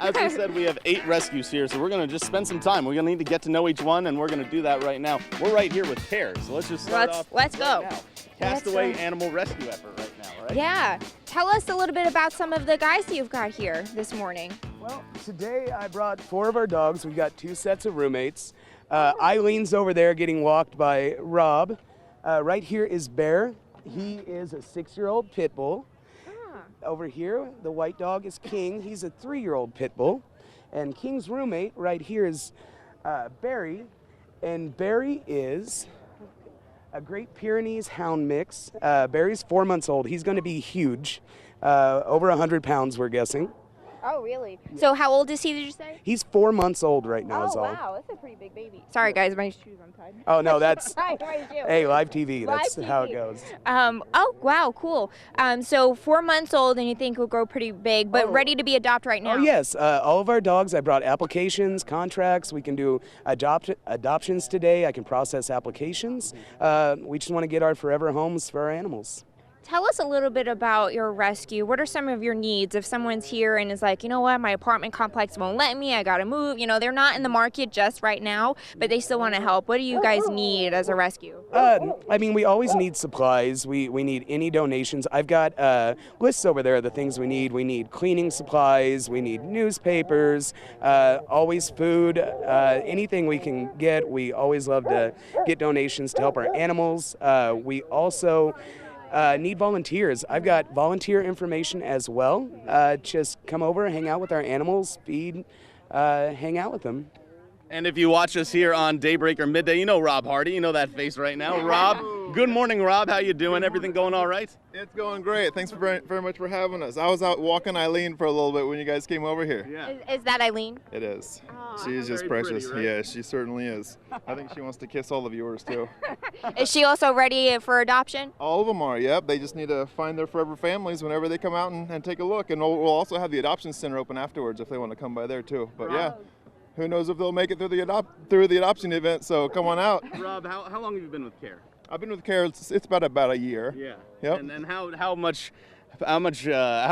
As we said, we have 8 rescues here, so we're going to just spend some time. We're going to need to get to know each one, and we're going to do that right now. We're right here with KOLR, so let's just start off. Let's go. Now. Castaway animal rescue effort right now, right? Yeah. Tell us a little bit about some of the guys that you've got here this morning. Well, today I brought 4 of our dogs. We've got 2 sets of roommates. Eileen's over there getting walked by Rob. Right here is Bear. He is a 6-year-old pit bull. Over here, the white dog is King. He's a 3-year-old pit bull. And King's roommate right here is Barry. And Barry is a Great Pyrenees Hound mix. Barry's 4 months old. He's going to be huge. Over 100 pounds, we're guessing. Oh, really? Yeah. So how old is he, did you say? He's 4 months old right now is all. Oh, wow. That's a pretty big baby. Sorry, guys. My shoes untied. Oh, no, that's... Hey, live TV. That's how it goes. Oh, wow. Cool. So 4 months old, and you think will grow pretty big, but ready to be adopted right now? Oh, yes. All of our dogs, I brought applications, contracts. We can do adoptions today. I can process applications. We just want to get our forever homes for our animals. Tell us a little bit about your rescue. What are some of your needs? If someone's here and is like, you know what, my apartment complex won't let me, I gotta move. You know, they're not in the market just right now, but they still want to help. What do you guys need as a rescue? I mean, we always need supplies. We need any donations. I've got lists over there of the things we need. We need cleaning supplies. We need newspapers, always food, anything we can get. We always love to get donations to help our animals. We also need volunteers. I've got volunteer information as well. Just come over, hang out with our animals, feed, hang out with them. And if you watch us here on Daybreak or Midday, you know Rob Hardy. You know that face right now. Rob, good morning, Rob. How you doing? Everything going all right? It's going great. Thanks very much for having us. I was out walking Eileen for a little bit when you guys came over here. Yeah. Is that Eileen? It is. Oh, She's just precious. Pretty, right? Yeah, she certainly is. I think she wants to kiss all of yours too. Is she also ready for adoption? All of them are, yep. They just need to find their forever families whenever they come out and take a look. And we'll also have the adoption center open afterwards if they want to come by there too. But yeah. Who knows if they'll make it through the adoption event, so come on out. Rob, how long have you been with KOLR? I've been with KOLR, it's about a year. Yeah. Yep. And then how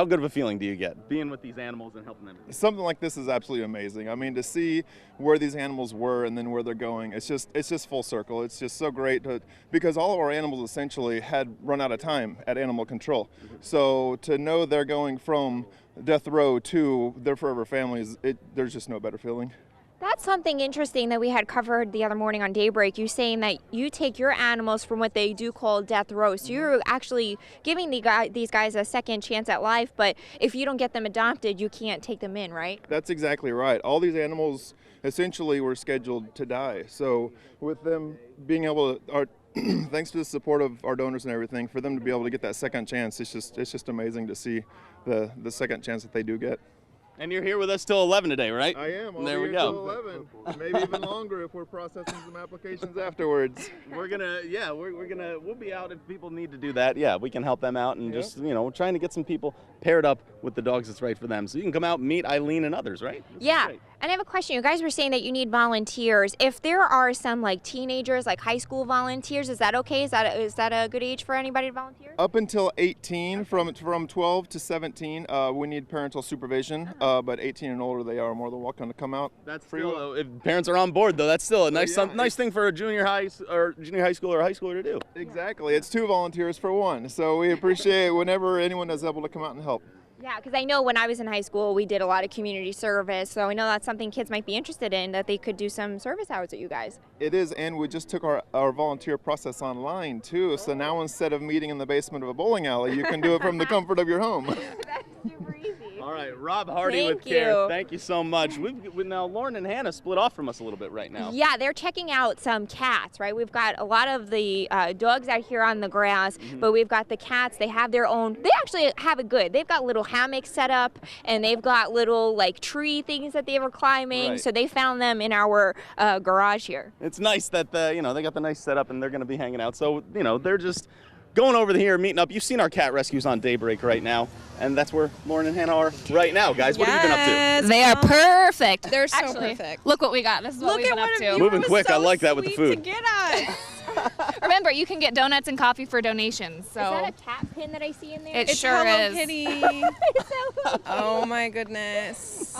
good of a feeling do you get being with these animals and helping them? Something like this is absolutely amazing. I mean, to see where these animals were and then where they're going, it's just full circle. It's just so great because all of our animals essentially had run out of time at animal control. So to know they're going from death row to their forever families, there's just no better feeling. That's something interesting that we had covered the other morning on Daybreak. You saying that you take your animals from what they do call death row. So you're actually giving these guys a second chance at life, but if you don't get them adopted, you can't take them in, right? That's exactly right. All these animals essentially were scheduled to die. So with them being able to, thanks to the support of our donors and everything, for them to be able to get that second chance, it's just amazing to see the second chance that they do get. And you're here with us till 11 today, right? I am. There we go. go. 11, maybe even longer if we're processing some applications afterwards. We'll be out if people need to do that. Yeah, we can help them out and just, we're trying to get some people paired up with the dogs that's right for them. So you can come out and meet Eileen and others, right? Yeah. And I have a question. You guys were saying that you need volunteers. If there are some like teenagers, like high school volunteers, is that okay? Is that a good age for anybody to volunteer? Up until 18, from 12 to 17, we need parental supervision. But 18 and older, they are more than welcome to come out. That's still, if parents are on board, though, that's still a nice thing for a junior high school or a high schooler to do. Exactly. It's 2 volunteers for 1. So we appreciate whenever anyone is able to come out and help. Yeah, because I know when I was in high school, we did a lot of community service. So I know that's something kids might be interested in, that they could do some service hours at you guys. It is, and we just took our volunteer process online, too. So now instead of meeting in the basement of a bowling alley, you can do it from the comfort of your home. That's super easy. All right, Rob Hardy with KOLR. Thank you so much. Now, Lauren and Hannah split off from us a little bit right now. Yeah, they're checking out some cats, right? We've got a lot of the dogs out here on the grass, but we've got the cats. They have their own. They actually have it good. They've got little hammocks set up, and they've got little like tree things that they were climbing. Right. So they found them in our garage here. It's nice that they got the nice setup and they're going to be hanging out. So they're just going over here, meeting up. You've seen our cat rescues on Daybreak right now, and that's where Lauren and Hannah are right now, guys. What have you been up to? They are perfect. They're so Actually, perfect. Look what we got. This is what we've been up to. Moving quick. I like that with the food. To get us. Remember, you can get donuts and coffee for donations. So Is that a tap pin that I see in there? It It's sure Hello is. Kitty. Oh my goodness.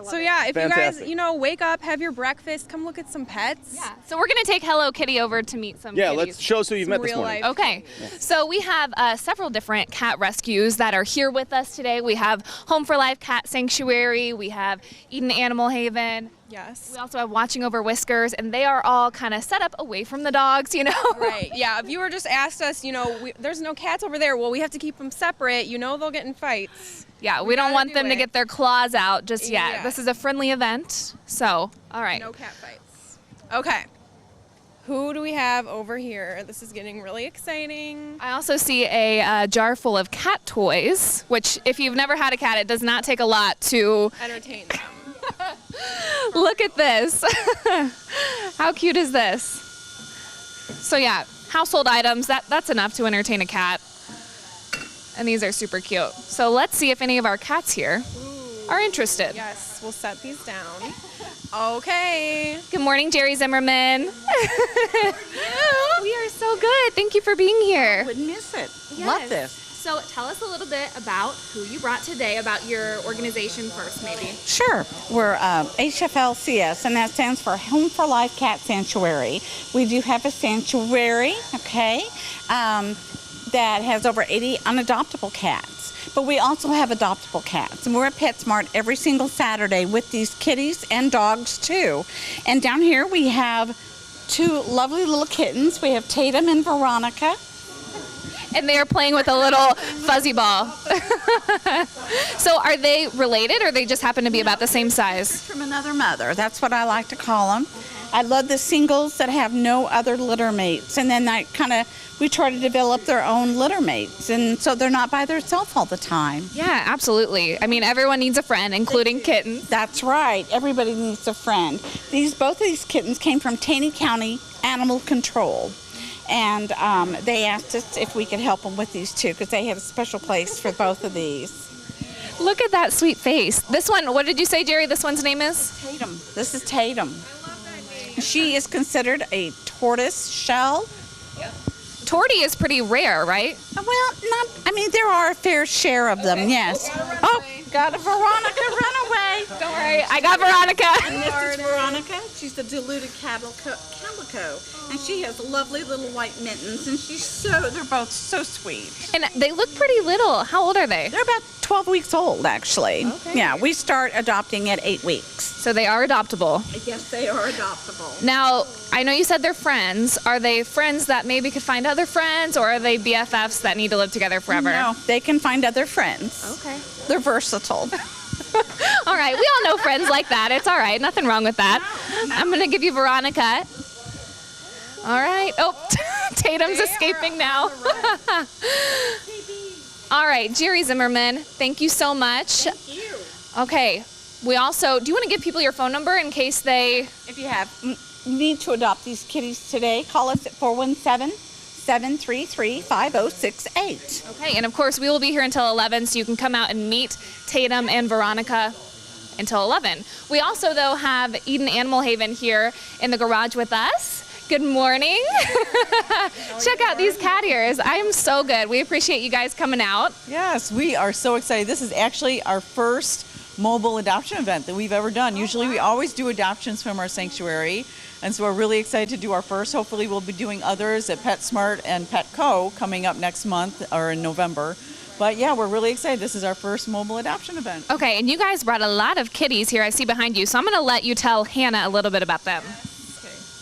So yeah, if Fantastic. you guys, wake up, have your breakfast, come look at some pets. Yeah. So we're gonna take Hello Kitty over to meet some Yeah, kitties. let's show us who you've Some met this real morning. life. Okay, so we have several different cat rescues that are here with us today. We have Home for Life Cat Sanctuary, we have Eden Animal Haven, Yes. we also have Watching Over Whiskers, and they are all kind of set up away from the dogs, Right. Yeah. A viewer just asked us, there's no cats over there. Well, we have to keep them separate. They'll get in fights. Yeah, we don't gotta want do them to it. get their claws out just yet. Yeah. This is a friendly event, so all right. No cat fights. Okay. Who do we have over here? This is getting really exciting. I also see a jar full of cat toys, which if you've never had a cat, it does not take a lot to Entertain them. look at this. How cute is this? So yeah, household items, that's enough to entertain a cat. And these are super cute. So let's see if any of our cats here are interested. Yes, we'll set these down. Okay. Good morning, Jerry Zimmerman. We are so good. Thank you for being here. Wouldn't miss it. Yes. Love this. So tell us a little bit about who you brought today, about your organization first, maybe. Sure. We're HFLCS, and that stands for Home for Life Cat Sanctuary. We do have a sanctuary, okay, that has over 80 unadoptable cats. But we also have adoptable cats, and we're at PetSmart every single Saturday with these kitties and dogs too. And down here we have two lovely little kittens. We have Tatum and Veronica. And they are playing with a little fuzzy ball. So are they related, or they just happen to be about the same size? From another mother. That's what I like to call them. I love the singles that have no other litter mates, and then we try to develop their own litter mates, and so they're not by themselves all the time. Yeah, absolutely. I mean, everyone needs a friend, including kittens. That's right. Everybody needs a friend. Both of these kittens came from Taney County Animal Control. And they asked us if we could help them with these two because they had a special place for both of these. Look at that sweet face. This one, what did you say, Jerry, this one's name is? Tatum. This is Tatum. She is considered a tortoise shell. Tortie is pretty rare, right? There are a fair share of them, yes. Oh, got a Veronica runaway. Don't worry, I got Veronica. And this is Veronica. She's a diluted calico, and she has lovely little white mittens, and they're both so sweet. And they look pretty little. How old are they? They're about 12 weeks old, actually. Okay. Yeah, we start adopting at 8 weeks. So they are adoptable. Yes, they are adoptable. Now, I know you said they're friends. Are they friends that maybe could find other friends, or are they BFFs that need to live together forever? No, they can find other friends. Okay. They're versatile. All right, we all know friends like that. It's all right. Nothing wrong with that. No. I'm going to give you Veronica. All right. Oh, Tatum's escaping now. All right, Jerry Zimmerman, thank you so much. Thank you. Okay. Do you want to give people your phone number in case they... If you need to adopt these kitties today, call us at 417-733-5068. Okay, and of course, we will be here until 11, so you can come out and meet Tatum and Veronica until 11. We also, though, have Eden Animal Haven here in the garage with us. Good morning. Check out these cat ears. I am so good. We appreciate you guys coming out. Yes, we are so excited. This is actually our first mobile adoption event that we've ever done. Usually we always do adoptions from our sanctuary, and so we're really excited to do our first. Hopefully we'll be doing others at PetSmart and Petco coming up next month or in November. But yeah, we're really excited. This is our first mobile adoption event. Okay, and you guys brought a lot of kitties here I see behind you, so I'm going to let you tell Hannah a little bit about them.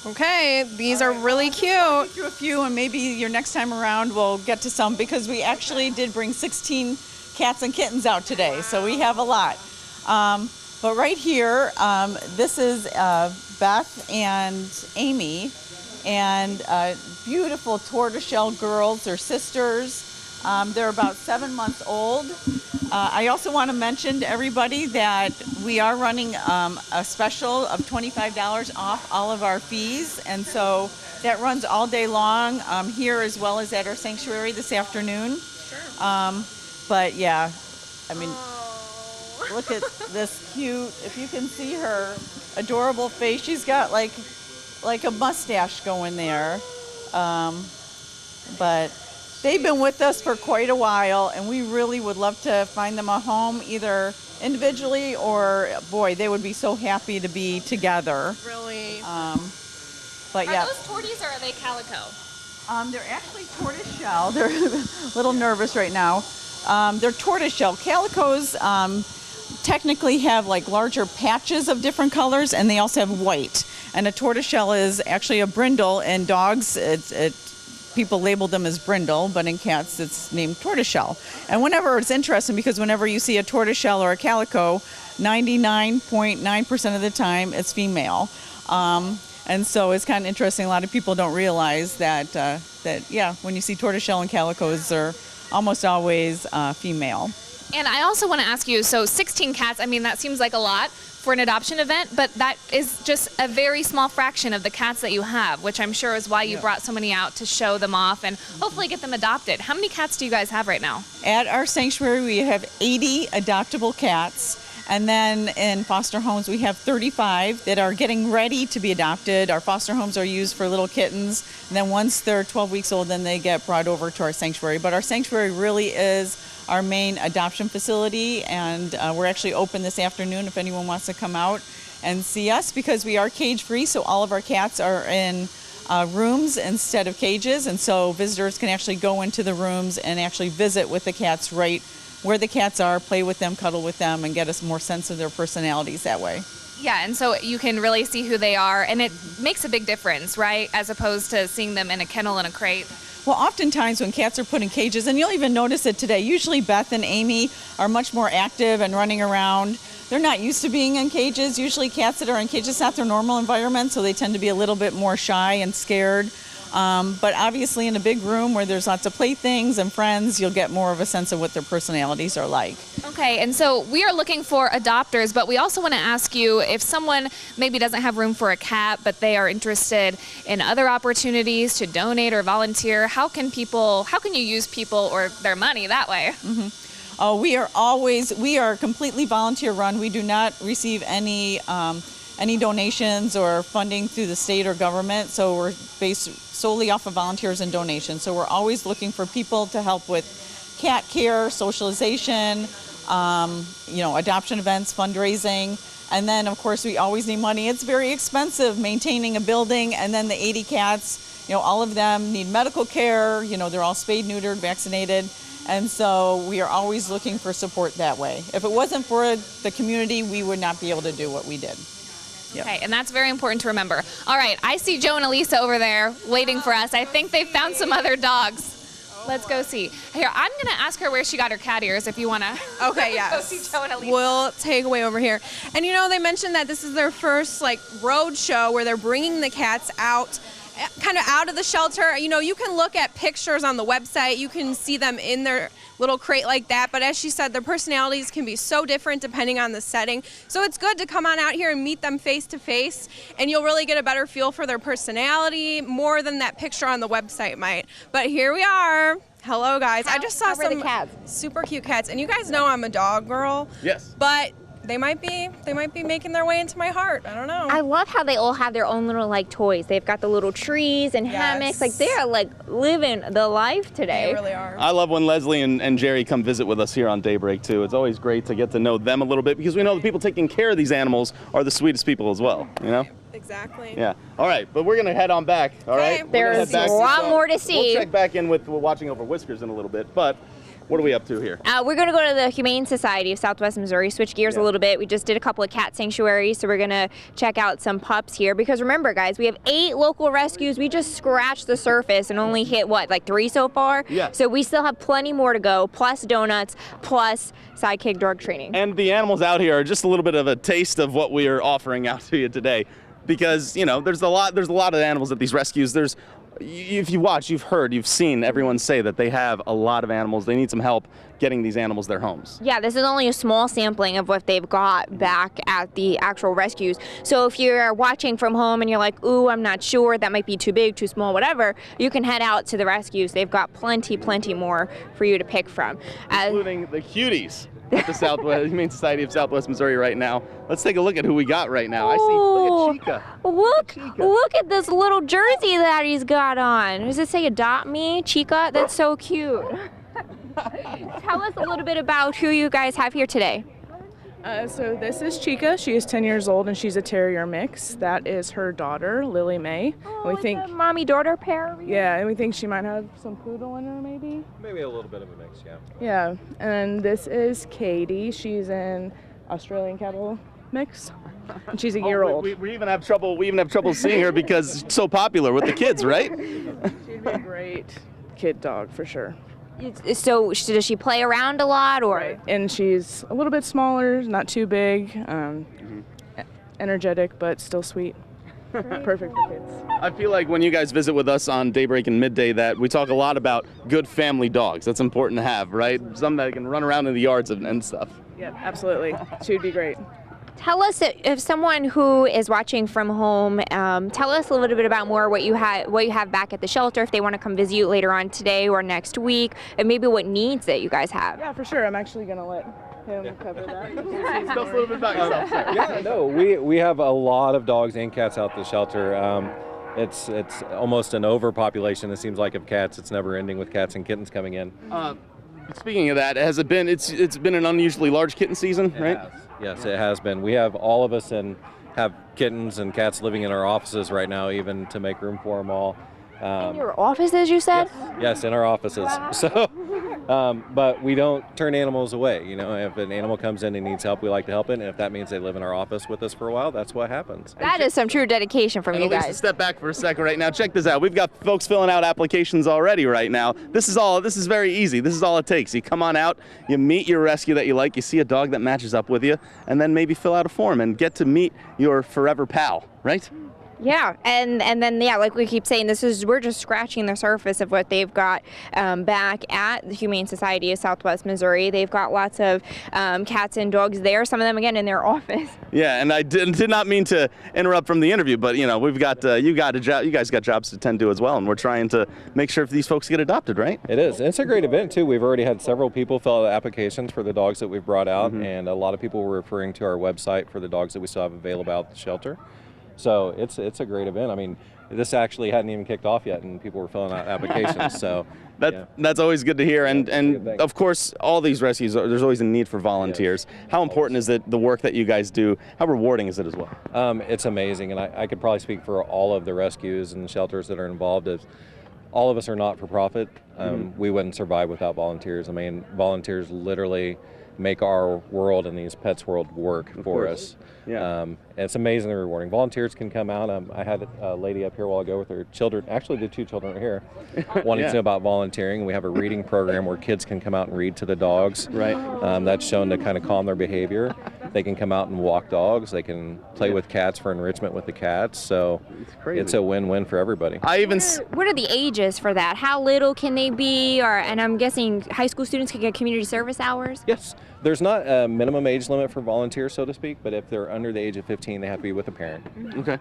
Okay, these are really cute. I'll go through a few, and maybe your next time around we'll get to some, because we actually did bring 16 cats and kittens out today, so we have a lot. But right here, this is Beth and Amy, and beautiful tortoiseshell girls. They're sisters. They're about 7 months old. I also want to mention to everybody that we are running a special of $25 off all of our fees, and so that runs all day long here as well as at our sanctuary this afternoon. Sure. But yeah, I mean, look at this cute, if you can see her adorable face. She's got like a mustache going there, but they've been with us for quite a while, and we really would love to find them a home, either individually or, boy, they would be so happy to be together. Really. But Are yeah. those torties or are they calico? They're actually tortoiseshell. They're a little nervous right now. They're tortoiseshell. Calicos technically have like larger patches of different colors, and they also have white. And a tortoiseshell is actually a brindle. In dogs, people label them as brindle, but in cats, it's named tortoiseshell. And whenever it's interesting, because whenever you see a tortoiseshell or a calico, 99.9% of the time it's female. And so it's kind of interesting. A lot of people don't realize that, when you see tortoiseshell and calicos, they're almost always female. And I also want to ask you, so 16 cats, I mean, that seems like a lot for an adoption event, but that is just a very small fraction of the cats that you have, which I'm sure is why you brought so many out to show them off and hopefully get them adopted. How many cats do you guys have right now? At our sanctuary, we have 80 adoptable cats. And then in foster homes, we have 35 that are getting ready to be adopted. Our foster homes are used for little kittens. And then once they're 12 weeks old, then they get brought over to our sanctuary. But our sanctuary really is our main adoption facility. And we're actually open this afternoon if anyone wants to come out and see us, because we are cage-free. So all of our cats are in rooms instead of cages. And so visitors can actually go into the rooms and actually visit with the cats right where the cats are, play with them, cuddle with them, and get us more sense of their personalities that way. Yeah, and so you can really see who they are, and it makes a big difference, right, as opposed to seeing them in a kennel and a crate. Well, oftentimes when cats are put in cages, and you'll even notice it today, usually Beth and Amy are much more active and running around. They're not used to being in cages. Usually cats that are in cages, not their normal environment, so they tend to be a little bit more shy and scared. But obviously in a big room where there's lots of playthings and friends, you'll get more of a sense of what their personalities are like. Okay, and so we are looking for adopters, but we also want to ask you, if someone maybe doesn't have room for a cat, but they are interested in other opportunities to donate or volunteer, how can you use people or their money that way? Mm-hmm. We are completely volunteer run. We do not receive any donations or funding through the state or government, so we're based solely off of volunteers and donations. So we're always looking for people to help with cat care, socialization, adoption events, fundraising, and then of course we always need money. It's very expensive maintaining a building, and then the 80 cats, all of them need medical care. They're all spayed, neutered, vaccinated, and so we are always looking for support that way. If it wasn't for the community, we would not be able to do what we did. Yep. Okay, and that's very important to remember. All right, I see Joe and Elisa over there waiting for us. I think they found some other dogs. Let's go see. Here, I'm going to ask her where she got her cat ears if you want to go see Joe and Elisa. We'll take away over here. And they mentioned that this is their first road show where they're bringing the cats out, kind of out of the shelter. You can look at pictures on the website. You can see them in their little crate like that. But as she said, their personalities can be so different depending on the setting. So it's good to come on out here and meet them face to face, and you'll really get a better feel for their personality, more than that picture on the website might. But here we are. Hello, guys. I just saw some super cute cats, and you guys know I'm a dog girl. Yes. But they might be making their way into my heart. I don't know. I love how they all have their own little toys. They've got the little trees and hammocks. They're living the life today. They really are. I love when Leslie and Jerry come visit with us here on Daybreak too. It's always great to get to know them a little bit, because we know the people taking care of these animals are the sweetest people as well. Exactly. Yeah. All right, but we're gonna head on back. All right. There's a lot more to see. We'll check back in with watching over Whiskers in a little bit, but. What are we up to here? We're going to go to the Humane Society of Southwest Missouri, switch gears a little bit. We just did a couple of cat sanctuaries, so we're going to check out some pups here. Because remember, guys, we have 8 local rescues. We just scratched the surface and only hit, 3 so far? Yeah. So we still have plenty more to go, plus donuts, plus sidekick dog training. And the animals out here are just a little bit of a taste of what we are offering out to you today. Because, there's a lot of animals at these rescues. If you watch, you've heard, you've seen everyone say that they have a lot of animals. They need some help getting these animals their homes. Yeah, this is only a small sampling of what they've got back at the actual rescues. So if you're watching from home and you're like, ooh, I'm not sure, that might be too big, too small, whatever, you can head out to the rescues. They've got plenty more for you to pick from. Including the cuties. at the Humane Society of Southwest Missouri right now. Let's take a look at who we got right now. I see, look at Chica. Look at this little jersey that he's got on. Does it say adopt me, Chica? That's so cute. Tell us a little bit about who you guys have here today. So this is Chica. She is 10 years old and she's a terrier mix. That is her daughter, Lily Mae. Oh, we think mommy-daughter pair. Yeah, and we think she might have some poodle in her, maybe. Maybe a little bit of a mix, yeah. Yeah, and then this is Katie. She's an Australian Cattle mix, and she's a year old. We even have trouble. We even have trouble seeing her because it's so popular with the kids, right? She'd be a great kid dog for sure. So does she play around a lot, or? Right. And she's a little bit smaller, not too big, energetic, but still sweet. Perfect for kids. I feel like when you guys visit with us on Daybreak and Midday that we talk a lot about good family dogs. That's important to have, right? Some that can run around in the yards and stuff. Yeah, absolutely. She would be great. Tell us, if someone who is watching from home, tell us a little bit about more what you have back at the shelter, if they want to come visit you later on today or next week, and maybe what needs that you guys have. Yeah, for sure. I'm actually going to let him cover that. Tell us a little bit about yourself, sir. Yeah, no, we have a lot of dogs and cats out at the shelter. It's almost an overpopulation, it seems like, of cats. It's never ending with cats and kittens coming in. Speaking of that, has it been? It's been an unusually large kitten season, right? Yes, it has been. We have all of us and have kittens and cats living in our offices right now, even to make room for them all. In your offices, you said? Yes, in our offices. Wow. So, but we don't turn animals away. You know, if an animal comes in and needs help, we like to help it. And if that means they live in our office with us for a while, that's what happens. That is some true dedication from you guys. Step back for a second right now. Check this out. We've got folks filling out applications already right now. This is very easy. This is all it takes. You come on out, you meet your rescue that you like, you see a dog that matches up with you, and then maybe fill out a form and get to meet your forever pal, right? Yeah, and then like we keep saying, we're just scratching the surface of what they've got back at the Humane Society of Southwest Missouri. They've got lots of cats and dogs there. Some of them again in their office. Yeah, and I did not mean to interrupt from the interview, but you know we've got you guys got jobs to tend to as well, and we're trying to make sure if these folks get adopted, right? It is. It's a great event too. We've already had several people fill out applications for the dogs that we've brought out, and a lot of people were referring to our website for the dogs that we still have available out at the shelter. So it's a great event. I mean, this actually hadn't even kicked off yet, and people were filling out applications. So that's always good to hear. And of course, all these rescues, there's always a need for volunteers. Yes. How important is it, the work that you guys do? How rewarding is it as well? It's amazing, and I could probably speak for all of the rescues and shelters that are involved. All of us are not for profit. We wouldn't survive without volunteers. I mean, volunteers literally make our world and these pets' world work for us. Yeah. It's amazingly rewarding. Volunteers can come out. I had a lady up here a while ago with her children, actually the two children are here, wanting to know about volunteering. We have a reading program where kids can come out and read to the dogs. Right. That's shown to kind of calm their behavior. They can come out and walk dogs. They can play with cats for enrichment with the cats. So it's a win-win for everybody. What are the ages for that? How little can they be? And I'm guessing high school students can get community service hours? Yes. There's not a minimum age limit for volunteers, so to speak, but if they're under the age of 15, they have to be with a parent. Okay.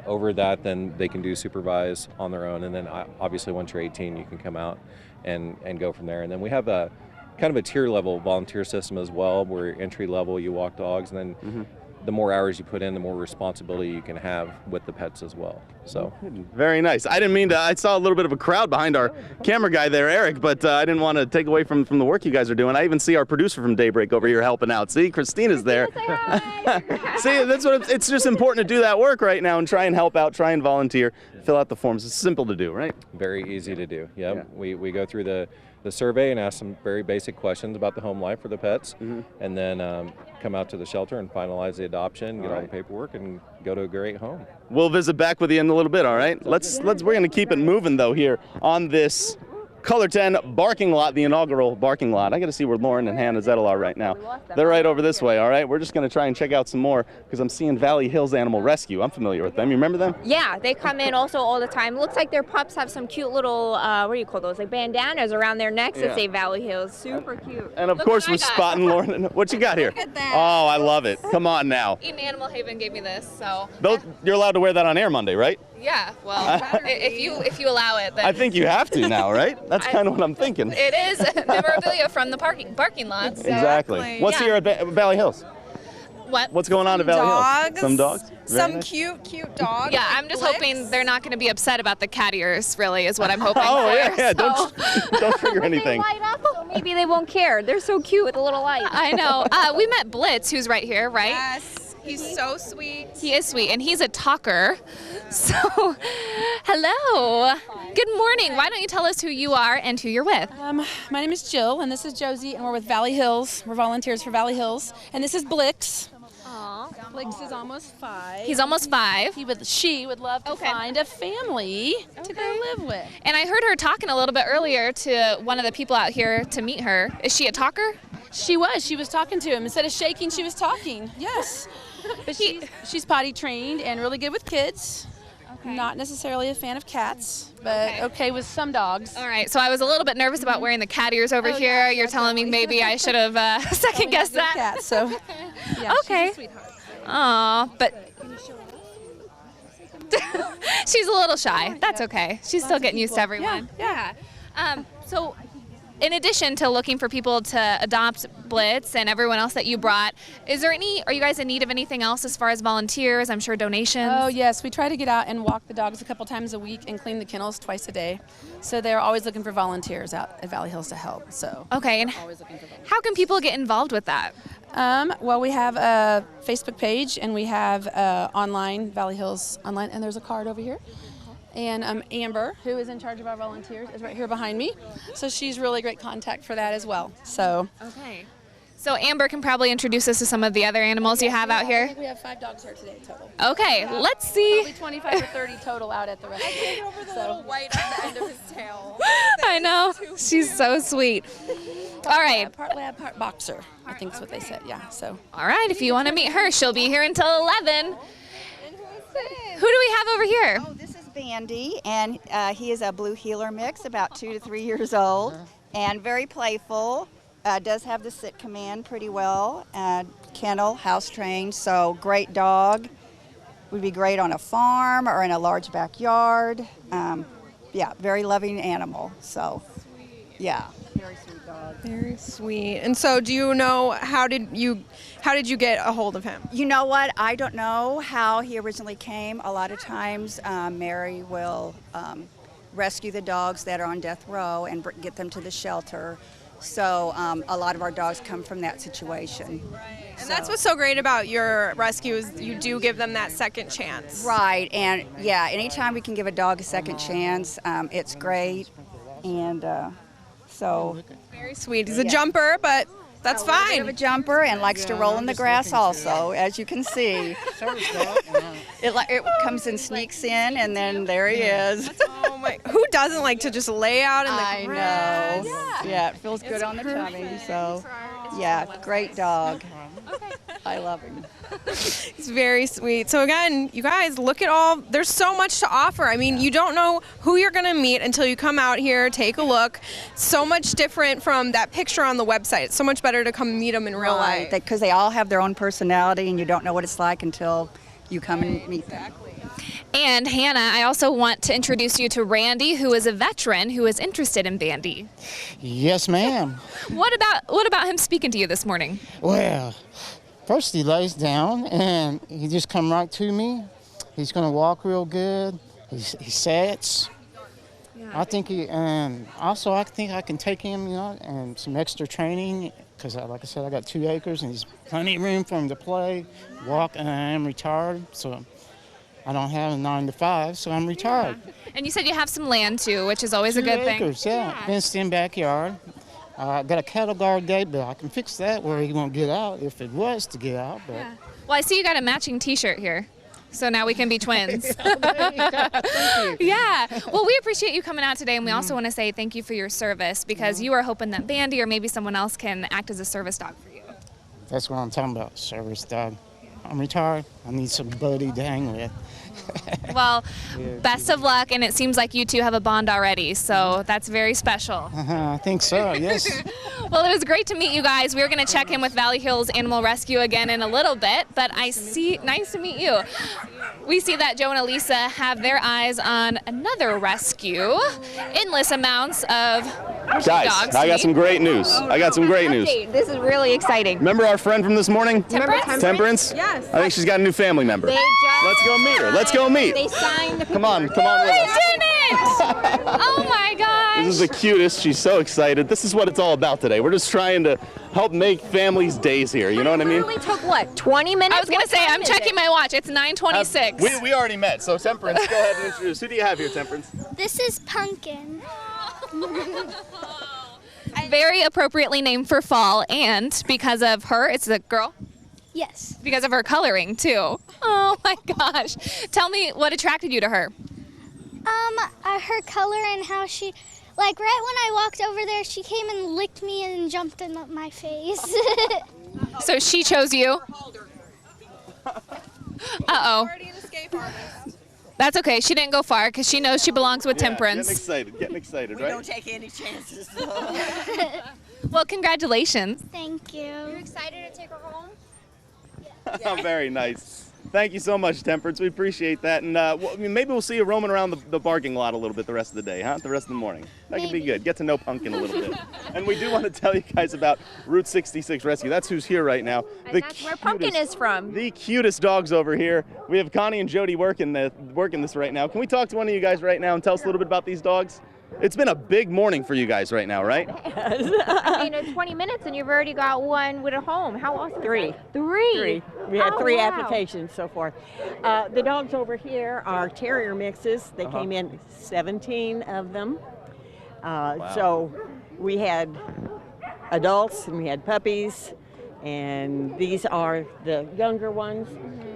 Over that, then they can do supervise on their own, and then obviously once you're 18, you can come out and go from there. And then we have a kind of a tier level volunteer system as well, where entry level you walk dogs, and then the more hours you put in, the more responsibility you can have with the pets as well. So very nice. I didn't mean to. I saw a little bit of a crowd behind our camera guy there, Eric, but I didn't want to take away from the work you guys are doing. I even see our producer from Daybreak over here helping out. See, Christina's there. See, that's what it's just important to do that work right now and try and help out, try and volunteer, fill out the forms. It's simple to do, right? Very easy to do. Yep. Yeah. We go through the survey and ask some very basic questions about the home life for the pets, and then come out to the shelter and finalize the adoption, get all the paperwork, and go to a great home. We'll visit back with you in a little bit, all right? We're going to keep it moving though here on this KOLR10 Barking Lot, the inaugural Barking Lot. I got to see where Lauren and Hannah Zettel are right now. They're right over this way, all right? We're just going to try and check out some more because I'm seeing Valley Hills Animal Rescue. I'm familiar with them. You remember them? Yeah, they come in also all the time. Looks like their pups have some cute little, what do you call those, like bandanas around their necks that say Valley Hills. Super cute. And of course we're spotting Lauren. What you got here? Look at that. Oh, I love it. Come on now. Eden Animal Haven gave me this, so. You're allowed to wear that on air Monday, right? Yeah, well, if you allow it, then I think you have to now, right? That's kind of what I'm thinking. it is memorabilia from the barking lot. So. Exactly. What's here at Valley Hills? What's going on at Valley Hills? Some dogs? Very Some nice. cute dogs. Yeah, I'm just hoping they're not going to be upset about the cat ears, really, is what I'm hoping Oh, for. yeah, So- don't trigger anything. Light up, so maybe they won't care. They're so cute with a little light. I know. We met Blitz, who's right here, right? Yes, he's so sweet. He is sweet, and he's a talker. So, hello. Good morning. Why don't you tell us who you are and who you're with? My name is Jill, and this is Josie, and we're with Valley Hills. We're volunteers for Valley Hills, and this is Blix. Blix is almost 5. He's almost 5. She would love to find a family to go live with. And I heard her talking a little bit earlier to one of the people out here to meet her. Is she a talker? She was talking to him. Instead of shaking, she was talking. Yes. But she's potty trained and really good with kids. Not necessarily a fan of cats, but okay with some dogs. All right, so I was a little bit nervous about wearing the cat ears over here. You're telling me maybe I should have second guessed that. Cat, so yeah, okay. She's a sweetheart. Aw, but she's a little shy. That's okay. She's still getting used to everyone. Yeah. So in addition to looking for people to adopt Blitz and everyone else that you brought, are you guys in need of anything else as far as volunteers? I'm sure donations. Oh yes, we try to get out and walk the dogs a couple times a week and clean the kennels twice a day. So they're always looking for volunteers out at Valley Hills to help. So okay, and always looking for volunteers. How can people get involved with that? Well, we have a Facebook page and we have online, Valley Hills online, and there's a card over here. And Amber, who is in charge of our volunteers, is right here behind me. So she's really great contact for that as well. So. Okay. So Amber can probably introduce us to some of the other animals you have out I here. think we have 5 dogs here today total. Okay, let's see. Probably 25 or 30 total out at the rest. Over the little white on the end of his tail. I know. She's so sweet. All right. Part lab, part boxer. I think is what they said. Yeah. So. All right. If you want to meet her, she'll be here until 11. Who do we have over here? Oh, this is Bandy, and he is a blue heeler mix, about 2 to 3 years old, and very playful. Does have the sit command pretty well. Kennel, house trained, so great dog. Would be great on a farm or in a large backyard. Yeah, very loving animal. So, yeah, very sweet dog. Very sweet. And so, do you know how did you get a hold of him? You know what? I don't know how he originally came. A lot of times, Mary will rescue the dogs that are on death row and get them to the shelter. So a lot of our dogs come from that situation. And that's what's so great about your rescue is you do give them that second chance. Right, and yeah, anytime we can give a dog a second chance, it's great. And so. Very sweet. He's a jumper, but that's A little bit fine. of a jumper and likes to roll in the grass also, as you can see. It comes and sneaks in, and then there he is. Oh my! Who doesn't like to just lay out in the I grass? know. Yeah, it feels good on the tummy. So, yeah, great dog. I love him. It's very sweet. So again, you guys, look at all, there's so much to offer. I mean, you don't know who you're going to meet until you come out here, take a look. So much different from that picture on the website. It's so much better to come meet them in real life. Because they all have their own personality, and you don't know what it's like until you come and meet them. And Hannah, I also want to introduce you to Randy, who is a veteran who is interested in Bandy. Yes, ma'am. What about him speaking to you this morning? Well, first he lays down and he just come right to me. He's going to walk real good. He sits. Yeah. I think I think I can take him, and some extra training because, like I said, I got 2 acres and there's plenty of room for him to play, walk, and I am retired, so I don't have a 9 to 5, so I'm retired. Yeah. And you said you have some land too, which is always a good 2 acres, thing. yeah. Fenced-in backyard. I got a cattle guard gate, but I can fix that where he won't get out if it was to get out. But. Yeah. Well, I see you got a matching T-shirt here, so now we can be twins. Yeah. Well, we appreciate you coming out today, and we also want to say thank you for your service because you are hoping that Bandy or maybe someone else can act as a service dog for you. That's what I'm talking about, service dog. I'm retired. I need some buddy to hang with. Well, best of luck, and it seems like you two have a bond already, so that's very special. I think so, yes. Well, it was great to meet you guys. We're going to check in with Valley Hills Animal Rescue again in a little bit, but nice to meet you. We see that Joe and Elisa have their eyes on another rescue. Endless amounts of Guys, dogs. I got some great news. I got some great news. This is really exciting. Remember our friend from this morning? Temperance? Temperance? Yes. I think she's got a new family member. Let's go meet her. Let's go meet. They signed the Come on with us. Oh my gosh. This is the cutest. She's so excited. This is what it's all about today. We're just trying to help make families' days here. You know what I mean? It only took what, 20 minutes? I was going to say, I'm checking my watch. It's 9:26. We already met. So Temperance, go ahead and introduce. Who do you have here, Temperance? This is Pumpkin. Very appropriately named for fall, and because of her, it's a girl? Yes. Because of her coloring, too. Oh my gosh. Tell me what attracted you to her. Her color and how she, like right when I walked over there, she came and licked me and jumped in my face. So she chose you? Uh-oh. That's okay. She didn't go far because she knows she belongs with Temperance. Getting excited, We right? don't take any chances. Well, congratulations. Thank you. You're excited to take her home? Very nice. Thank you so much, Temperance. We appreciate that. And maybe we'll see you roaming around the barking lot a little bit the rest of the day, huh? The rest of the morning. That could be good. Get to know Pumpkin a little bit. And we do want to tell you guys about Route 66 Rescue. That's who's here right now. And that's where Pumpkin is from. The cutest dogs over here. We have Connie and Jody working this right now. Can we talk to one of you guys right now and tell us a little bit about these dogs? It's been a big morning for you guys right now, right? I mean, in 20 minutes and you've already got one with a home. How awesome is Three. that? Three? We had Oh, three wow. applications so far. The dogs over here are terrier mixes. They came in 17 of them. So we had adults and we had puppies, and these are the younger ones.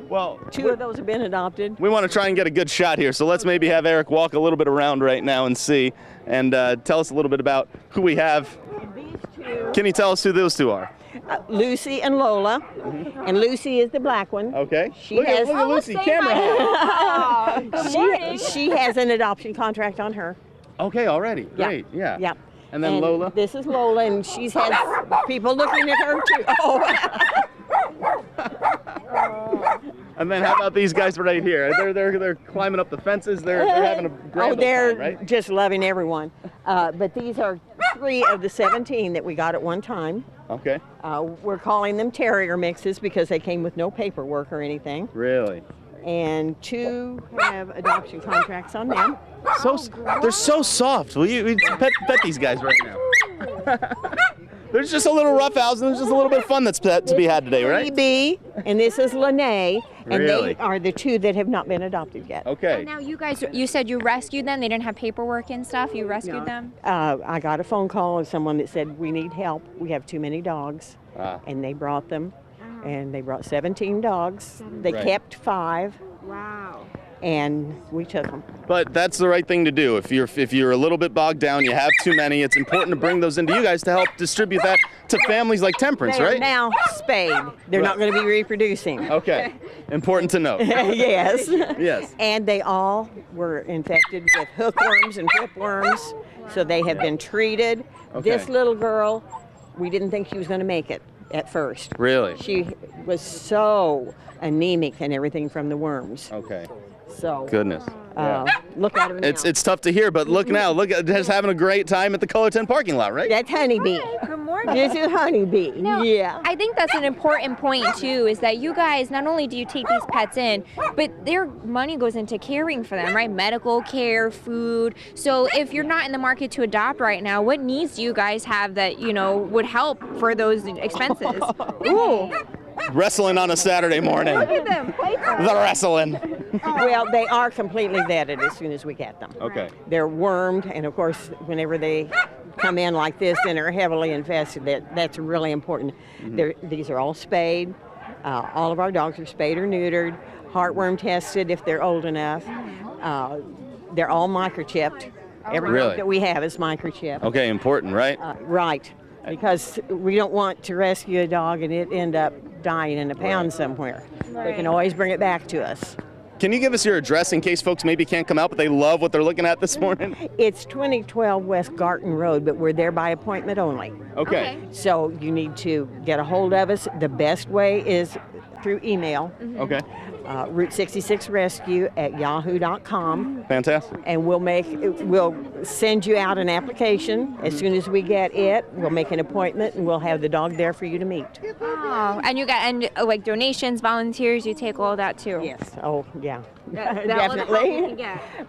Well, two of those have been adopted. We want to try and get a good shot here, so let's maybe have Eric walk a little bit around right now and see, and tell us a little bit about who we have. Can you tell us who those two are? Lucy and Lola, and Lucy is the black one. Okay. She Look has at Lucy, camera hog. she has an adoption contract on her. Okay, already. Great. Yeah. Yeah. And then Lola? This is Lola, and she's had people looking at her too. Oh. And then how about these guys right here? They're climbing up the fences. They're having a grand old they're time, right? just loving everyone. But these are 3 of the 17 that we got at one time. Okay. We're calling them terrier mixes because they came with no paperwork or anything. Really? And 2 have adoption contracts on them. They're so soft. Will you pet these guys right now? There's just a little roughhouse, and there's just a little bit of fun that's to be had today, right? B, and this is Lene, and Really? they are the 2 that have not been adopted yet. Okay. Now you guys, you said you rescued them. They didn't have paperwork and stuff. You rescued them. I got a phone call of someone that said, we need help. We have too many dogs. And they brought them, and they brought 17 dogs. They Right. kept 5. Wow. And we took them. But that's the right thing to do. If you're a little bit bogged down, you have too many, it's important to bring those into you guys to help distribute that to families like Temperance, They are right? now spayed. They're not going to be reproducing. Okay. Important to know. Yes. Yes. And they all were infected with hookworms and whipworms, so they have been treated. Okay. This little girl, we didn't think she was going to make it at first. Really? She was so anemic and everything from the worms. Okay. So Goodness. look at her now. It's tough to hear, but look now. Look at just having a great time at the KOLR10 Parking Lot, right? That's Honeybee. Good morning. This is Honeybee. Now, Yeah. I think that's an important point too, is that you guys, not only do you take these pets in, but their money goes into caring for them, right? Medical care, food. So if you're not in the market to adopt right now, what needs do you guys have that, would help for those expenses? Ooh. Wrestling on a Saturday morning. Look at them. The wrestling. Well, they are completely vetted as soon as we get them. Okay. They're wormed, and of course, whenever they come in like this and are heavily infested, that's really important. These are all spayed. All of our dogs are spayed or neutered, heartworm tested if they're old enough. They're all microchipped. Every Really? dog that we have is microchipped. Okay, important, right? Right. because we don't want to rescue a dog and it end up dying in a pound somewhere. They can always bring it back to us. Can you give us your address in case folks maybe can't come out, but they love what they're looking at this morning? It's 2012 West Garton Road, but we're there by appointment only. Okay. So you need to get a hold of us. The best way is through email. Okay. Route 66 Rescue at yahoo.com. Fantastic. And we'll send you out an application. As soon as we get it, we'll make an appointment and we'll have the dog there for you to meet. Oh, and you got like donations, volunteers, you take all that too. Yes. Oh, yeah. Definitely.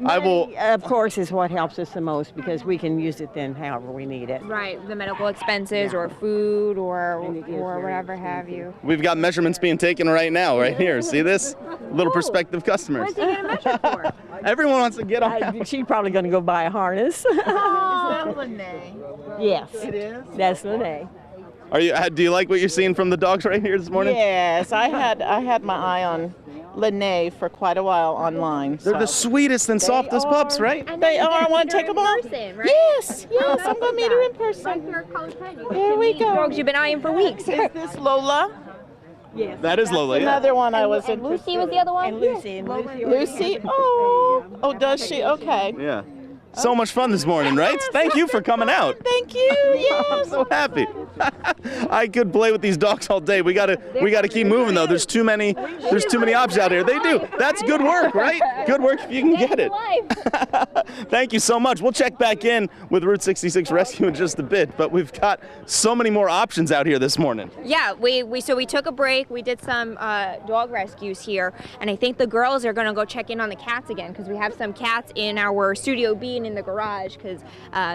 I will. Of course, is what helps us the most because we can use it then however we need it. Right, the medical expenses or food or whatever have you. We've got measurements being taken right now, right here. See this? Little prospective customers. What's he gonna measure for? Everyone wants to get on. She's probably going to go buy a harness. Yes. It is? That's Lene. Do you like what you're seeing from the dogs right here this morning? Yes, I had my eye on Lene for quite a while online. They're the sweetest and softest pups, right? They are. I want to take them on. Right? Yes, I'm going to meet her in person. Right here at KOLR10. There we go. Dogs you've been eyeing for weeks. Is this Lola? Yes. That is Lola, yeah. Another one I was and interested Lucy was the other one? And Lucy. And Lucy. Lucy? Oh, does she? Okay. Yeah. So much fun this morning, right? Thank you for coming out. Thank you. Yes. I'm so happy. I could play with these dogs all day. We gotta keep moving though. There's too many options out here. They do. That's good work, right? Good work if you can get it. Thank you so much. We'll check back in with Route 66 Rescue in just a bit, but we've got so many more options out here this morning. Yeah, we took a break. We did some dog rescues here, and I think the girls are gonna go check in on the cats again because we have some cats in our Studio B and in the garage because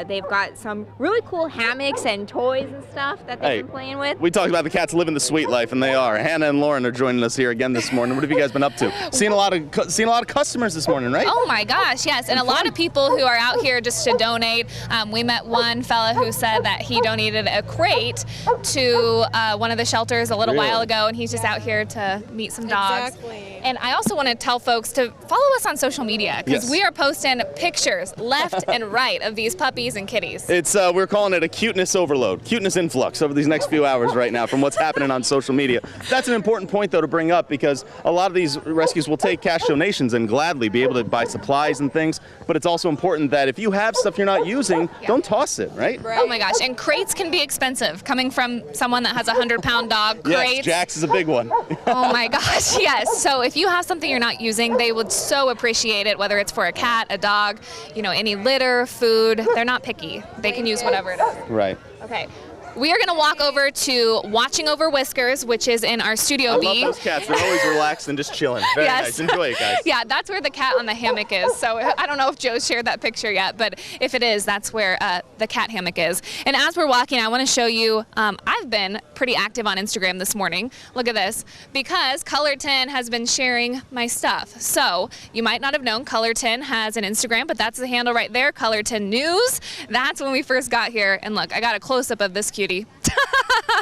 they've got some really cool hammocks and toys and stuff that they've been playing with. We talked about the cats living the sweet life, and they are. Hannah and Lauren are joining us here again this morning. What have you guys been up to? Seeing a lot of customers this morning, right? Oh my gosh, yes, and a lot of people who are out here just to donate. We met one fella who said that he donated a crate to one of the shelters a little while ago, and he's just out here to meet some dogs. Exactly. And I also want to tell folks to follow us on social media because we are posting pictures left and right of these puppies and kitties. It's we're calling it a cuteness overload, cuteness influx over these next few hours right now from what's happening on social media. That's an important point though to bring up because a lot of these rescues will take cash donations and gladly be able to buy supplies and things, but it's also important that if you have stuff you're not using, don't toss it, right? Oh my gosh, and crates can be expensive. Coming from someone that has a 100-pound dog, crates. Yes, Jax is a big one. Oh my gosh, yes. So if you have something you're not using, they would so appreciate it, whether it's for a cat, a dog, any litter, food. They're not picky. They can use whatever it is. Right. Okay. We are going to walk over to Watching Over Whiskers, which is in our Studio B. I love those cats. They're always relaxed and just chilling. Very nice. Enjoy it, guys. Yeah, that's where the cat on the hammock is. So I don't know if Joe shared that picture yet, but if it is, that's where the cat hammock is. And as we're walking, I want to show you, I've been pretty active on Instagram this morning. Look at this. Because KOLR10 has been sharing my stuff. So you might not have known KOLR10 has an Instagram, but that's the handle right there, KOLR10 News. That's when we first got here. And look, I got a close-up of this cutie.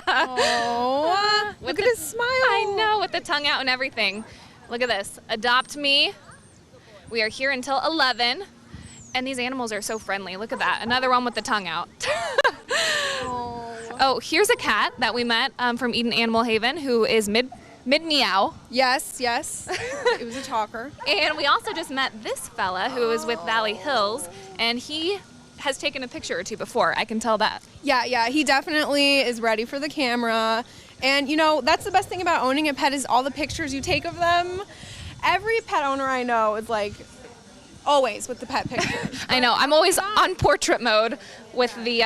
Oh, look at his smile. I know, with the tongue out and everything. Look at this. Adopt me. We are here until 11. And these animals are so friendly. Look at that. Another one with the tongue out. Oh, here's a cat that we met from Eden Animal Haven who is mid-meow. Yes. It was a talker. And we also just met this fella who is with Valley Hills, and he has taken a picture or two before. I can tell that. Yeah, he definitely is ready for the camera. And that's the best thing about owning a pet is all the pictures you take of them. Every pet owner I know is like always with the pet pictures. I know. I'm always on portrait mode with the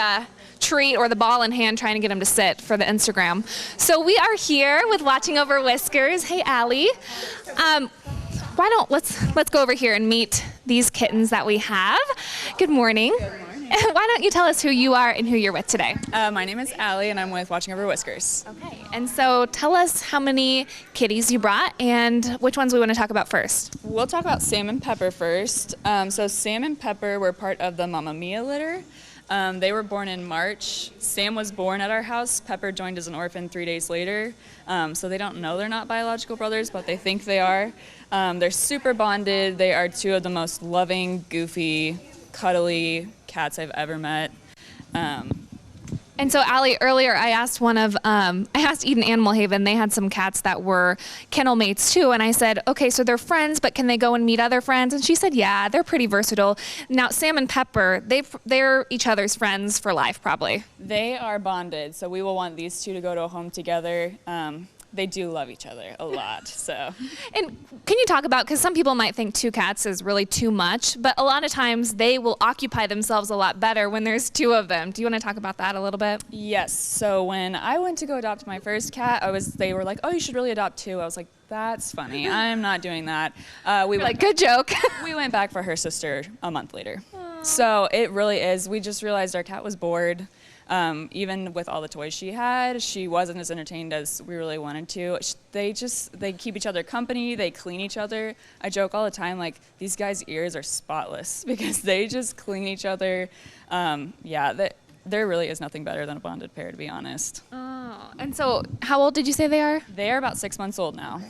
treat or the ball in hand trying to get him to sit for the Instagram. So we are here with Watching Over Whiskers. Hey, Allie. Let's go over here and meet these kittens that we have. Good morning. Good morning. Why don't you tell us who you are and who you're with today? My name is Allie and I'm with Watching Over Whiskers. Okay, and so tell us how many kitties you brought and which ones we want to talk about first. We'll talk about Sam and Pepper first. So Sam and Pepper were part of the Mamma Mia litter. They were born in March. Sam was born at our house. Pepper joined as an orphan 3 days later. So they don't know they're not biological brothers, but they think they are. They're super bonded. They are two of the most loving, goofy, cuddly cats I've ever met. And so, Allie, earlier I asked I asked Eden Animal Haven, they had some cats that were kennel mates too, and I said, okay, so they're friends, but can they go and meet other friends? And she said, yeah, they're pretty versatile. Now, Sam and Pepper, they're each other's friends for life, probably. They are bonded, so we will want these two to go to a home together. They do love each other a lot, so. And can you talk about, because some people might think 2 cats is really too much, but a lot of times they will occupy themselves a lot better when there's 2 of them. Do you want to talk about that a little bit? Yes, so when I went to go adopt my first cat, they were like, oh, you should really adopt 2. I was like, that's funny, I'm not doing that. Good joke. We went back for her sister a month later. So it really is, we just realized our cat was bored. Even with all the toys she had, she wasn't as entertained as we really wanted to. They keep each other company, they clean each other. I joke all the time, like, these guys' ears are spotless because they just clean each other. There really is nothing better than a bonded pair, to be honest. Oh, and so how old did you say they are? They are about 6 months old now.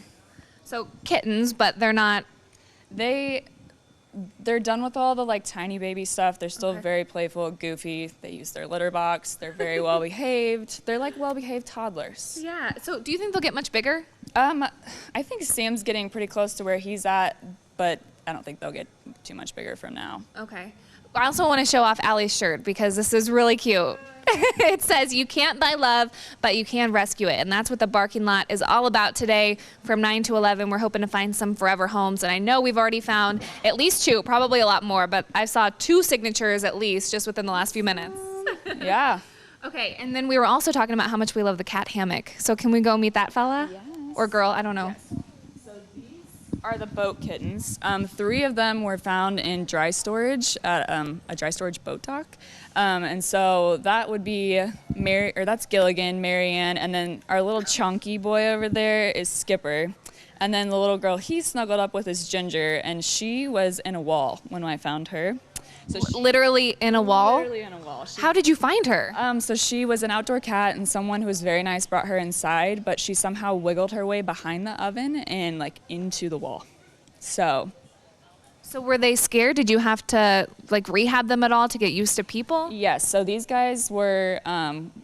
So kittens, but they're not... They're done with all the like tiny baby stuff. They're still very playful, goofy. They use their litter box. They're very well behaved. They're like well behaved toddlers. Yeah. So do you think they'll get much bigger? I think Sam's getting pretty close to where he's at, but I don't think they'll get too much bigger from now. Okay. I also want to show off Allie's shirt because this is really cute. It says, you can't buy love, but you can rescue it. And that's what the Barking Lot is all about today from 9 to 11. We're hoping to find some forever homes. And I know we've already found at least 2, probably a lot more, but I saw 2 signatures at least just within the last few minutes. Yeah. Okay, and then we were also talking about how much we love the cat hammock. So can we go meet that fella? Yes. Or girl, I don't know. Yes. So these are the boat kittens. 3 of them were found in dry storage at a dry storage boat dock. And so that would be that's Gilligan, Marianne, and then our little chunky boy over there is Skipper. And then the little girl he snuggled up with is Ginger, and she was in a wall when I found her. So literally in a wall? Literally in a wall. How did you find her? So she was an outdoor cat, and someone who was very nice brought her inside, but she somehow wiggled her way behind the oven and like into the wall. So were they scared? Did you have to like rehab them at all to get used to people? Yes, so these guys were,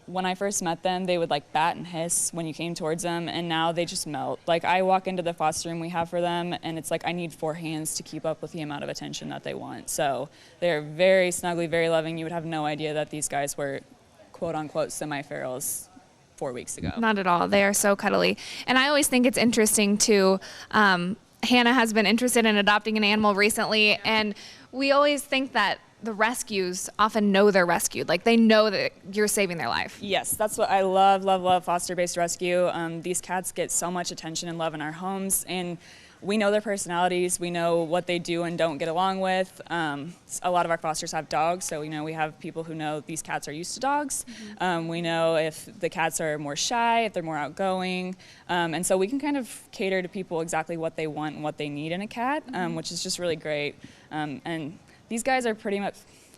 when I first met them, they would like bat and hiss when you came towards them, and now they just melt. Like I walk into the foster room we have for them, and it's like I need 4 hands to keep up with the amount of attention that they want. So they're very snuggly, very loving. You would have no idea that these guys were quote unquote semi-ferals 4 weeks ago. Not at all. They are so cuddly. And I always think it's interesting to, Hannah has been interested in adopting an animal recently, and we always think that the rescues often know they're rescued. Like they know that you're saving their life. Yes, that's what I love foster-based rescue. These cats get so much attention and love in our homes, and we know their personalities. We know what they do and don't get along with. A lot of our fosters have dogs, so we have people who know these cats are used to dogs. We know if the cats are more shy, if they're more outgoing, and so we can kind of cater to people exactly what they want and what they need in a cat, which is just really great. And these guys are pretty much,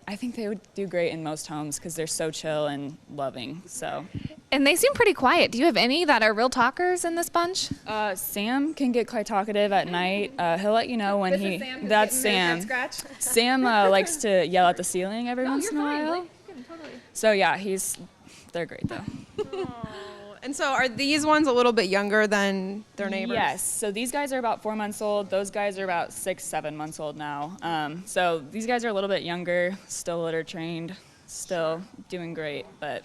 I think they would do great in most homes because they're so chill and loving. And they seem pretty quiet. Do you have any that are real talkers in this bunch? Sam can get quite talkative at night. He'll let you know when that's Sam. Sam likes to yell at the ceiling every once in a while. So yeah, they're great though. And so are these ones a little bit younger than their neighbors? Yes, so these guys are about 4 months old. Those guys are about 6-7 months old now. So these guys are a little bit younger, still litter trained, still doing great, but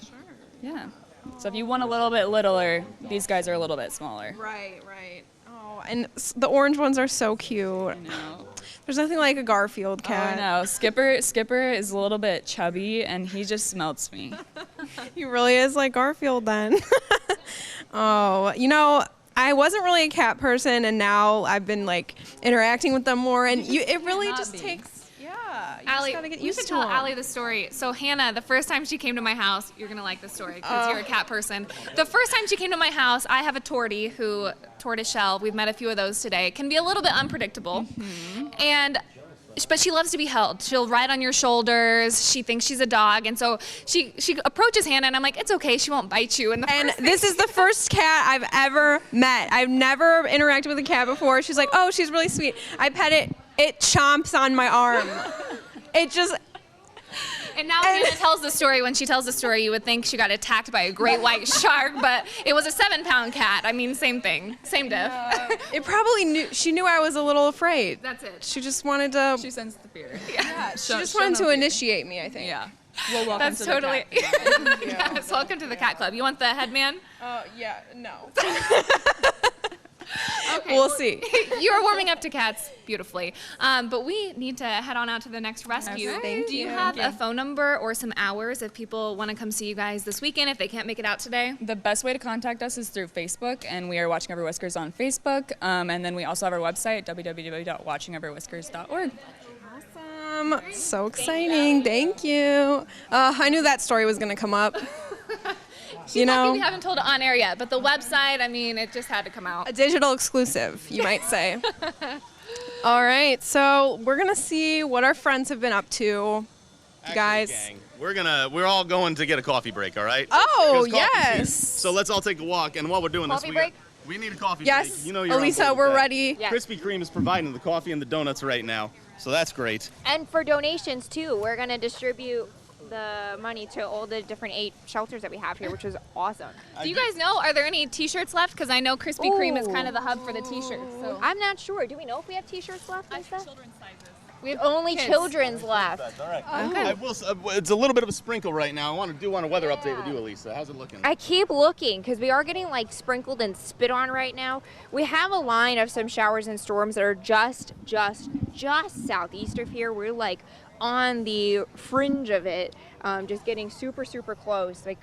yeah. So if you want a little bit littler, these guys are a little bit smaller. Right. Oh, and the orange ones are so cute. I know. There's nothing like a Garfield cat. Oh, I know. Skipper is a little bit chubby, and he just melts me. He really is like Garfield then. Oh, I wasn't really a cat person, and now I've been like interacting with them more, and it really just takes. Yeah, you Allie, just gotta get you used could to tell them. Allie the story. So Hannah, the first time she came to my house, you're gonna like this story because you're a cat person. The first time she came to my house, I have a tortoiseshell. We've met a few of those today. It can be a little bit unpredictable, but she loves to be held. She'll ride on your shoulders. She thinks she's a dog, and so she approaches Hannah, and I'm like, it's okay, she won't bite you. And This is the first cat I've ever met. I've never interacted with a cat before. She's like, oh, she's really sweet. I pet it. It chomps on my arm. And now Anna tells the story. When she tells the story, you would think she got attacked by a great white shark, but it was a 7-pound cat. I mean, same thing, same diff. It probably knew. She knew I was a little afraid. That's it. She just wanted to. She sensed the fear. Yeah. She just wanted to initiate me, I think. Yeah. Well, welcome That's to totally. the cat club. Yes, welcome to the cat club. You want the headman? Yeah. No. Okay, We'll see. You are warming up to cats beautifully, but we need to head on out to the next rescue. Okay, thank Do you you. have a phone number or some hours if people want to come see you guys this weekend if they can't make it out today? The best way to contact us is through Facebook, and we are Watching Over Whiskers on Facebook. And then we also have our website, www.watchingoverwhiskers.org. Awesome. So exciting. Thank you. I knew that story was going to come up. She's lucky we haven't told it on air yet, but the website, I mean, it just had to come out. A digital exclusive, you might say. All right, so we're going to see what our friends have been up to. Guys. Gang, we're all going to get a coffee break, all right? Oh, 'Cause coffee's here. yes. So let's all take a walk, and while we're doing Coffee this, break? we need a coffee Yes. break. You know you're on Elisa, board with we're that. ready. Yes. Krispy Kreme is providing the coffee and the donuts right now, so that's great. And for donations too, we're gonna distribute the money to all the different 8 shelters that we have here, which is awesome. Do you guys know, are there any t-shirts left? Because I know Krispy Kreme is kind of the hub for the t-shirts. So I'm not sure. Do we know if we have t-shirts left, Lisa? children's sizes. We have only Kids. children's left. All right. Okay. I will, it's a little bit of a sprinkle right now. I do want a weather update with you, Elisa. How's it looking? I keep looking because we are getting like sprinkled and spit on right now. We have a line of some showers and storms that are just southeast of here. We're like on the fringe of it, just getting super close. Like,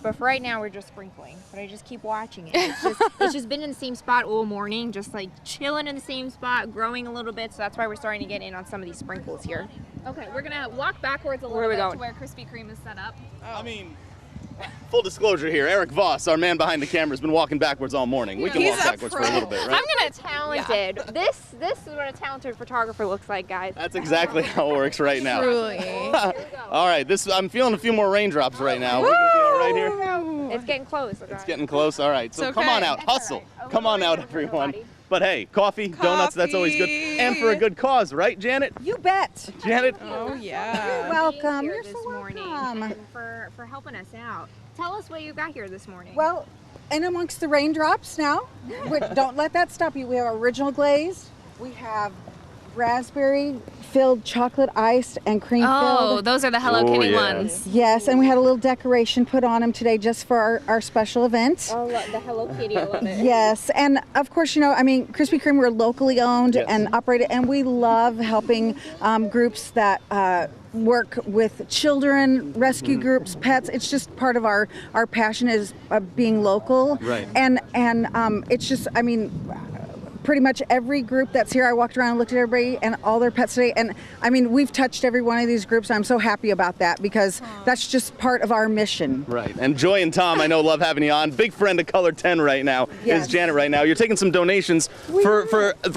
but for right now we're just sprinkling. But I just keep watching it. It's just been in the same spot all morning, just like chilling in the same spot, growing a little bit. So that's why we're starting to get in on some of these sprinkles here. Okay, we're gonna walk backwards a Where are little we bit going? to where Krispy Kreme is set up. I mean, full disclosure here, Eric Voss, our man behind the camera, has been walking backwards all morning. We can walk backwards for a little bit, right? I'm gonna talented. This is what a talented photographer looks like, guys. That's exactly how it works right now. Truly. All right, I'm feeling a few more raindrops right now. We're gonna be all right here. It's getting close. It's getting close. All right, so It's come on okay. out, hustle. Come on out, everyone. But hey, coffee, donuts, that's always good. And for a good cause, right, Janet? You bet. Janet? Oh, yeah. Welcome. Here You're this so morning welcome. and for helping us out. Tell us what you got here this morning. Well, in amongst the raindrops now, don't let that stop you. We have original glaze. We have raspberry-filled, chocolate iced, and cream-filled. Oh, those are the Hello Kitty yes. ones. Yes, and we had a little decoration put on them today just for our special event. Oh, the Hello Kitty, I love it. Yes, and of course, you know, I mean, Krispy Kreme, we're locally owned Yes. and operated, and we love helping groups that work with children, rescue groups, pets. It's just part of our passion is being local. Right. And it's just, I mean, pretty much every group that's here, I walked around and looked at everybody and all their pets today. And I mean, we've touched every one of these groups. I'm so happy about that because that's just part of our mission. Right. And Joy and Tom, I know, love having you on. Big friend of KOLR10 right now Yes. is Janet right now. You're taking some donations for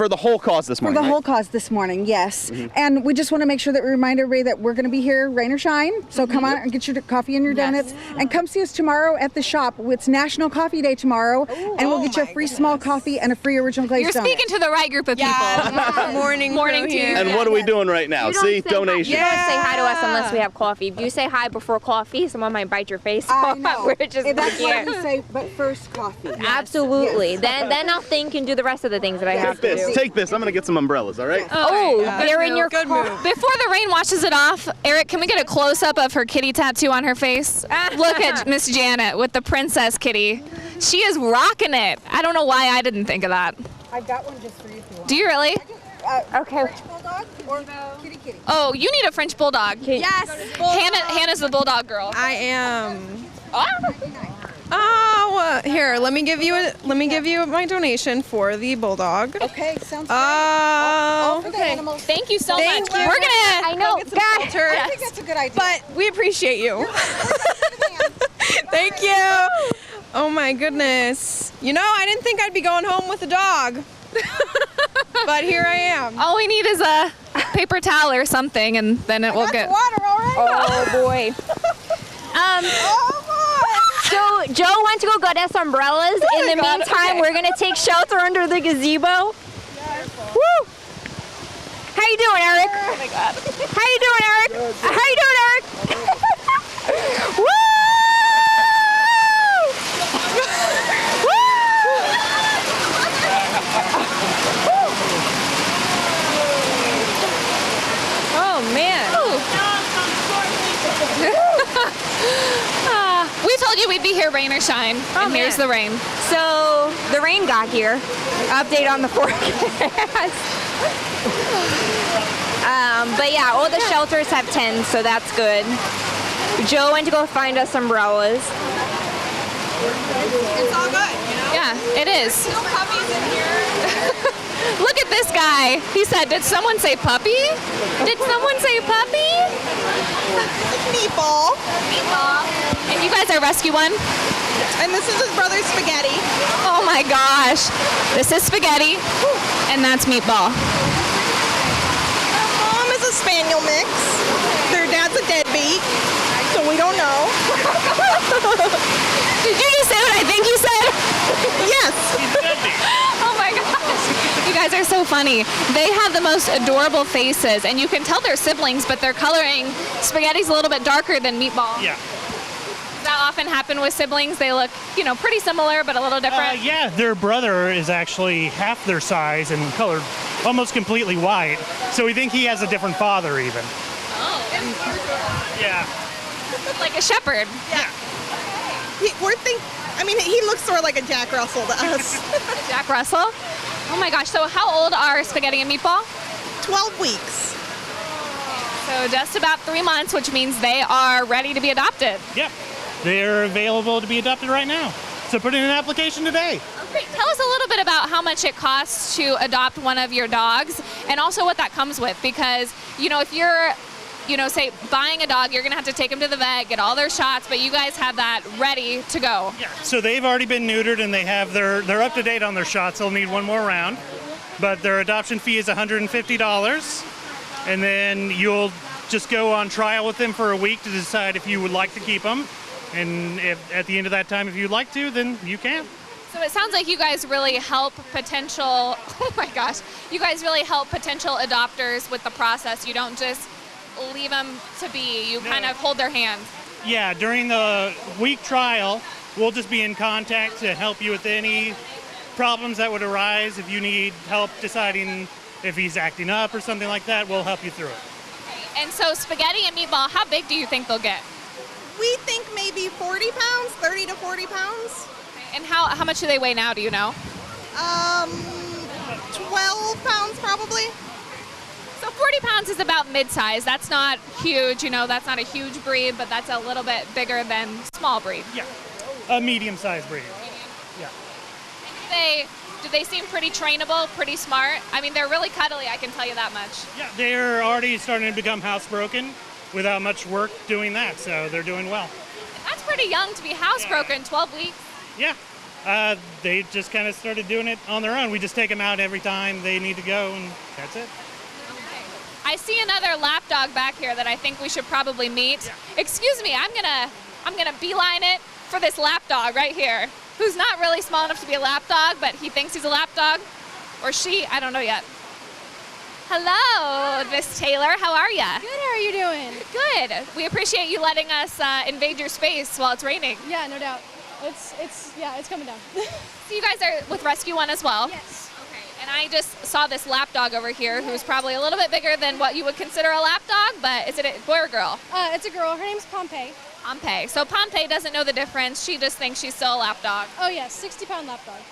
the whole cause this For morning, the right? whole cause this morning, yes. And we just want to make sure that we remind everybody that we're going to be here, rain or shine. So come on and get your coffee and your donuts. And come see us tomorrow at the shop. It's National Coffee Day tomorrow. And we'll get you a free small coffee and a free original glazed You're donut. speaking to the right group of people. Morning Morning crew to you. here. And what are we doing right now? You don't See? say Donations. Hi, you don't say hi to us unless we have coffee. If you say hi before coffee, someone might bite your face I off. know. We're just And that's why here. we say, but first coffee. Absolutely. Yes. Then I'll think and do the rest of the things that I have to do. Take this. I'm going to get some umbrellas, all right? Oh, they're in your Good car. move. Before the rain washes it off, Eric, can we get a close-up of her kitty tattoo on her face? Look at Miss Janet with the princess kitty. She is rocking it. I don't know why I didn't think of that. I've got one just for you if you want. Do you really? Okay. Bulldog or kitty kitty? Oh, you need a French bulldog. Yes. Hannah's the bulldog girl. I am. Oh, here. Let me give you my donation for the bulldog. Okay, sounds Oh, good. Okay. Animals. Thank you so Thank much. you. We're gonna. I know, Get some guys. shelter. I think that's a good idea. But we appreciate you. Thank you. Oh my goodness. You know, I didn't think I'd be going home with a dog. But here I am. All we need is a paper towel or something, and then it will get. Water, all right? Oh boy. So Joe went to go get us umbrellas. In the meantime, we're gonna take shelter under the gazebo. Woo! Hey, How you doing, Eric? Oh my God. How you doing, Eric? How you doing, Eric? Woo! Oh man. We told you we'd be here, rain or shine, and here's the rain. So the rain got here. Update on the forecast. But yeah, all the shelters have tents, so that's good. Joe went to go find us umbrellas. It's all good, you know? Yeah, it is. No puppies in here. Look at this guy. He said, did someone say puppy? Did someone say puppy? Meatball. Meatball. And you guys are Rescue One? And this is his brother Spaghetti. Oh my gosh. This is Spaghetti, and that's Meatball. Mom is a spaniel mix. Their dad's a deadbeat, so we don't know. Did you just say what I think you said? Yes. Oh my gosh. You guys are so funny. They have the most adorable faces, and you can tell they're siblings, but they're coloring. Spaghetti's a little bit darker than Meatball. Yeah. Does that often happen with siblings? They look, pretty similar, but a little different? Yeah, their brother is actually half their size and colored almost completely white. So we think he has a different father even. Oh. Yeah. Like a shepherd. Yeah. He looks sort of like a Jack Russell to us. Jack Russell? Oh my gosh, so how old are Spaghetti and Meatball? 12 weeks. So just about 3 months, which means they are ready to be adopted. Yep. They're available to be adopted right now. So put in an application today. Okay, tell us a little bit about how much it costs to adopt one of your dogs and also what that comes with, because, if you're say buying a dog, you're gonna have to take them to the vet, get all their shots, but you guys have that ready to go. Yeah. So they've already been neutered and they're up to date on their shots. They'll need one more round, but their adoption fee is $150, and then you'll just go on trial with them for a week to decide if you would like to keep them, and if at the end of that time, if you'd like to, then you can. So it sounds like you guys really help potential. Oh my gosh, you guys really help potential adopters with the process. You don't just leave them to be, you kind of hold their hand. Yeah, during the week trial, we'll just be in contact to help you with any problems that would arise. If you need help deciding if he's acting up or something like that, we'll help you through it. And so Spaghetti and Meatball, how big do you think they'll get? We think maybe 40 pounds, 30 to 40 pounds. And how much do they weigh now, do you know? 12 pounds probably. So 40 pounds is about mid-size. That's not huge, that's not a huge breed, but that's a little bit bigger than small breed. Yeah, a medium-sized breed. Yeah. And do they seem pretty trainable, pretty smart? I mean, they're really cuddly, I can tell you that much. Yeah, they're already starting to become housebroken without much work doing that, so they're doing well. That's pretty young to be housebroken, 12 weeks. Yeah, they just kind of started doing it on their own. We just take them out every time they need to go, and that's it. I see another lap dog back here that I think we should probably meet. Yeah. Excuse me, I'm gonna beeline it for this lap dog right here, who's not really small enough to be a lap dog, but he thinks he's a lap dog, or she, I don't know yet. Hello, Miss Taylor, how are you? Good, how are you doing? Good. We appreciate you letting us invade your space while it's raining. Yeah, no doubt. It's coming down. So you guys are with Rescue One as well? Yes. Okay, and I just saw this lap dog over here who's probably a little bit bigger than what you would consider a lap dog, but is it a boy or girl? It's a girl. Her name's Pompey. Pompey. So Pompey doesn't know the difference. She just thinks she's still a lap dog. Oh yeah, 60-pound lap dog.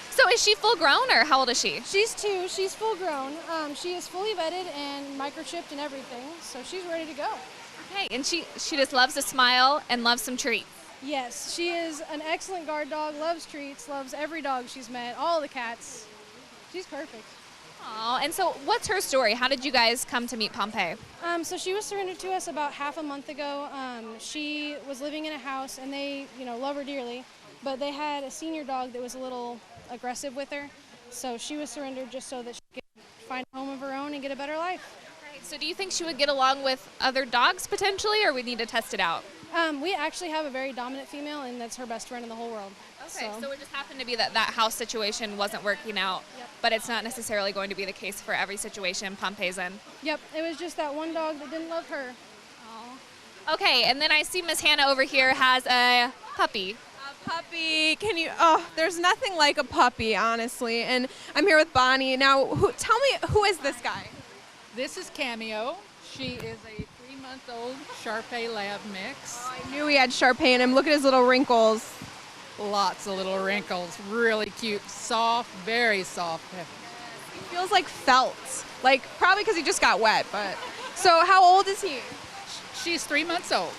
So is she full grown or how old is she? She's 2. She's full grown. She is fully vetted and microchipped and everything, so she's ready to go. Okay, and she just loves to smile and loves some treats. Yes, she is an excellent guard dog, loves treats, loves every dog she's met, all the cats. She's perfect. Oh, and so what's her story? How did you guys come to meet Pompey? So she was surrendered to us about half a month ago. She was living in a house and they, love her dearly, but they had a senior dog that was a little aggressive with her. So she was surrendered just so that she could find a home of her own and get a better life. Right. So do you think she would get along with other dogs potentially, or we need to test it out? We actually have a very dominant female, and that's her best friend in the whole world. Okay, so it just happened to be that house situation wasn't working out. Yep. but it's not necessarily going to be the case for every situation pump pays in. Yep, it was just that one dog that didn't love her. Okay, and then I see Miss Hannah over here has a puppy. Puppy, there's nothing like a puppy, honestly. And I'm here with Bonnie. Now, tell me, who is this guy? This is Cameo. She is a 3-month-old Shar-Pei Lab mix. Oh, I knew he had Shar-Pei in him. Look at his little wrinkles. Lots of little wrinkles. Really cute, soft, very soft. He feels like felt. Like, probably because he just got wet, but. So, how old is he? She's 3 months old.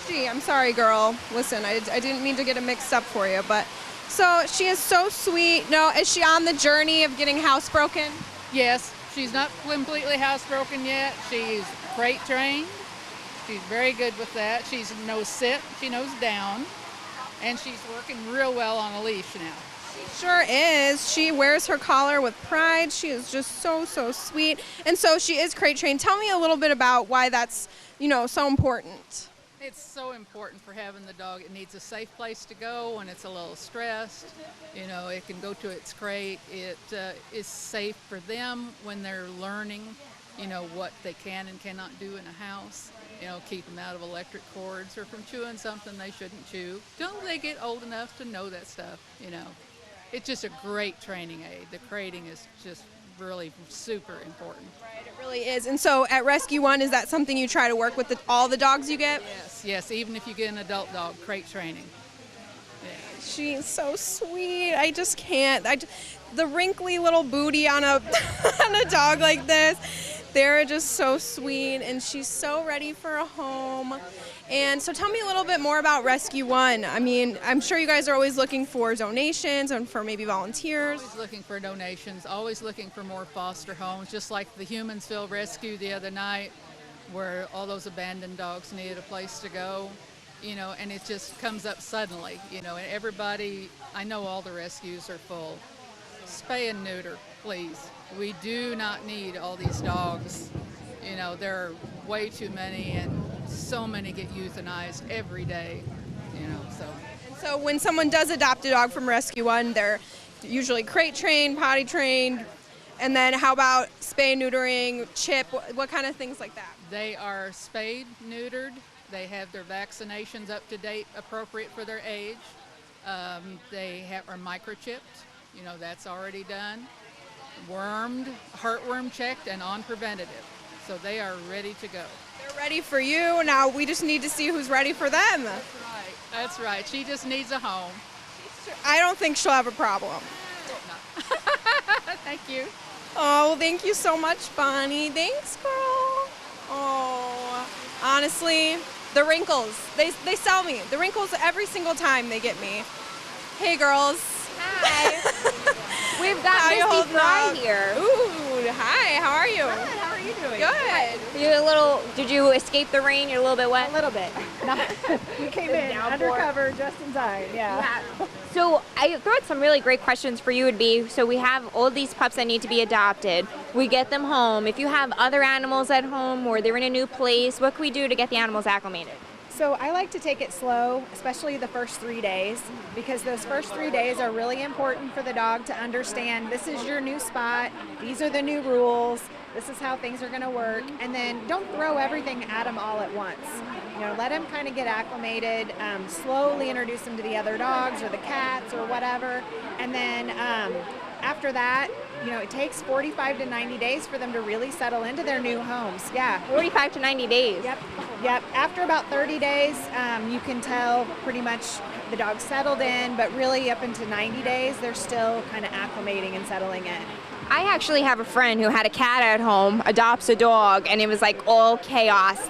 Gee, I'm sorry, girl. Listen, I didn't mean to get it mixed up for you, but. So, she is so sweet. Now, is she on the journey of getting housebroken? Yes, she's not completely housebroken yet. She's crate trained. She's very good with that. She knows sit, she knows down, and she's working real well on a leash now. She sure is. She wears her collar with pride. She is just so sweet. And so she is crate trained. Tell me a little bit about why that's, so important. It's so important for having the dog. It needs a safe place to go when it's a little stressed. It can go to its crate. It is safe for them when they're learning, what they can and cannot do in a house. Keep them out of electric cords or from chewing something they shouldn't chew. Don't they get old enough to know that stuff, It's just a great training aid. The crating is just really super important. Right, it really is. And so at Rescue One, is that something you try to work with all the dogs you get? Yes, even if you get an adult dog, crate training. Yeah. She's so sweet. I just can't. The wrinkly little booty on a on a dog like this, they're just so sweet, and she's so ready for a home. And so tell me a little bit more about Rescue One. I mean, I'm sure you guys are always looking for donations and for maybe volunteers. Always looking for donations, always looking for more foster homes, just like the Humansville rescue the other night, where all those abandoned dogs needed a place to go, and it just comes up suddenly, and everybody, I know all the rescues are full. Spay and neuter, please. We do not need all these dogs. There are way too many, and so many get euthanized every day, so. And so when someone does adopt a dog from Rescue One, they're usually crate trained, potty trained, and then how about spay, neutering, chip, what kind of things like that? They are spayed, neutered. They have their vaccinations up to date, appropriate for their age. They are microchipped, that's already done. Wormed, heartworm checked, and on preventative. So they are ready to go. They're ready for you. Now we just need to see who's ready for them. That's right. She just needs a home. I don't think she'll have a problem. Thank you. Oh, well, thank you so much, Bonnie. Thanks, girl. Oh, honestly, the wrinkles, they sell me. The wrinkles every single time they get me. Hey, girls. Hi. We've got Misty Fry here. Ooh, hi. How are you? Good. How are you doing? Good. Did you escape the rain? You're a little bit wet? A little bit. We came in undercover just in time. Yeah. So I thought some really great questions for you would be, so we have all these pups that need to be adopted. We get them home. If you have other animals at home or they're in a new place, what can we do to get the animals acclimated? So I like to take it slow, especially the first 3 days, because those first 3 days are really important for the dog to understand this is your new spot, these are the new rules, this is how things are going to work, and then don't throw everything at them all at once. Let them kind of get acclimated, slowly introduce them to the other dogs or the cats or whatever, and then after that, it takes 45 to 90 days for them to really settle into their new homes. Yeah. 45 to 90 days. Yep. After about 30 days, you can tell pretty much the dog's settled in, but really up into 90 days, they're still kind of acclimating and settling in. I actually have a friend who had a cat at home, adopts a dog, and it was like all chaos.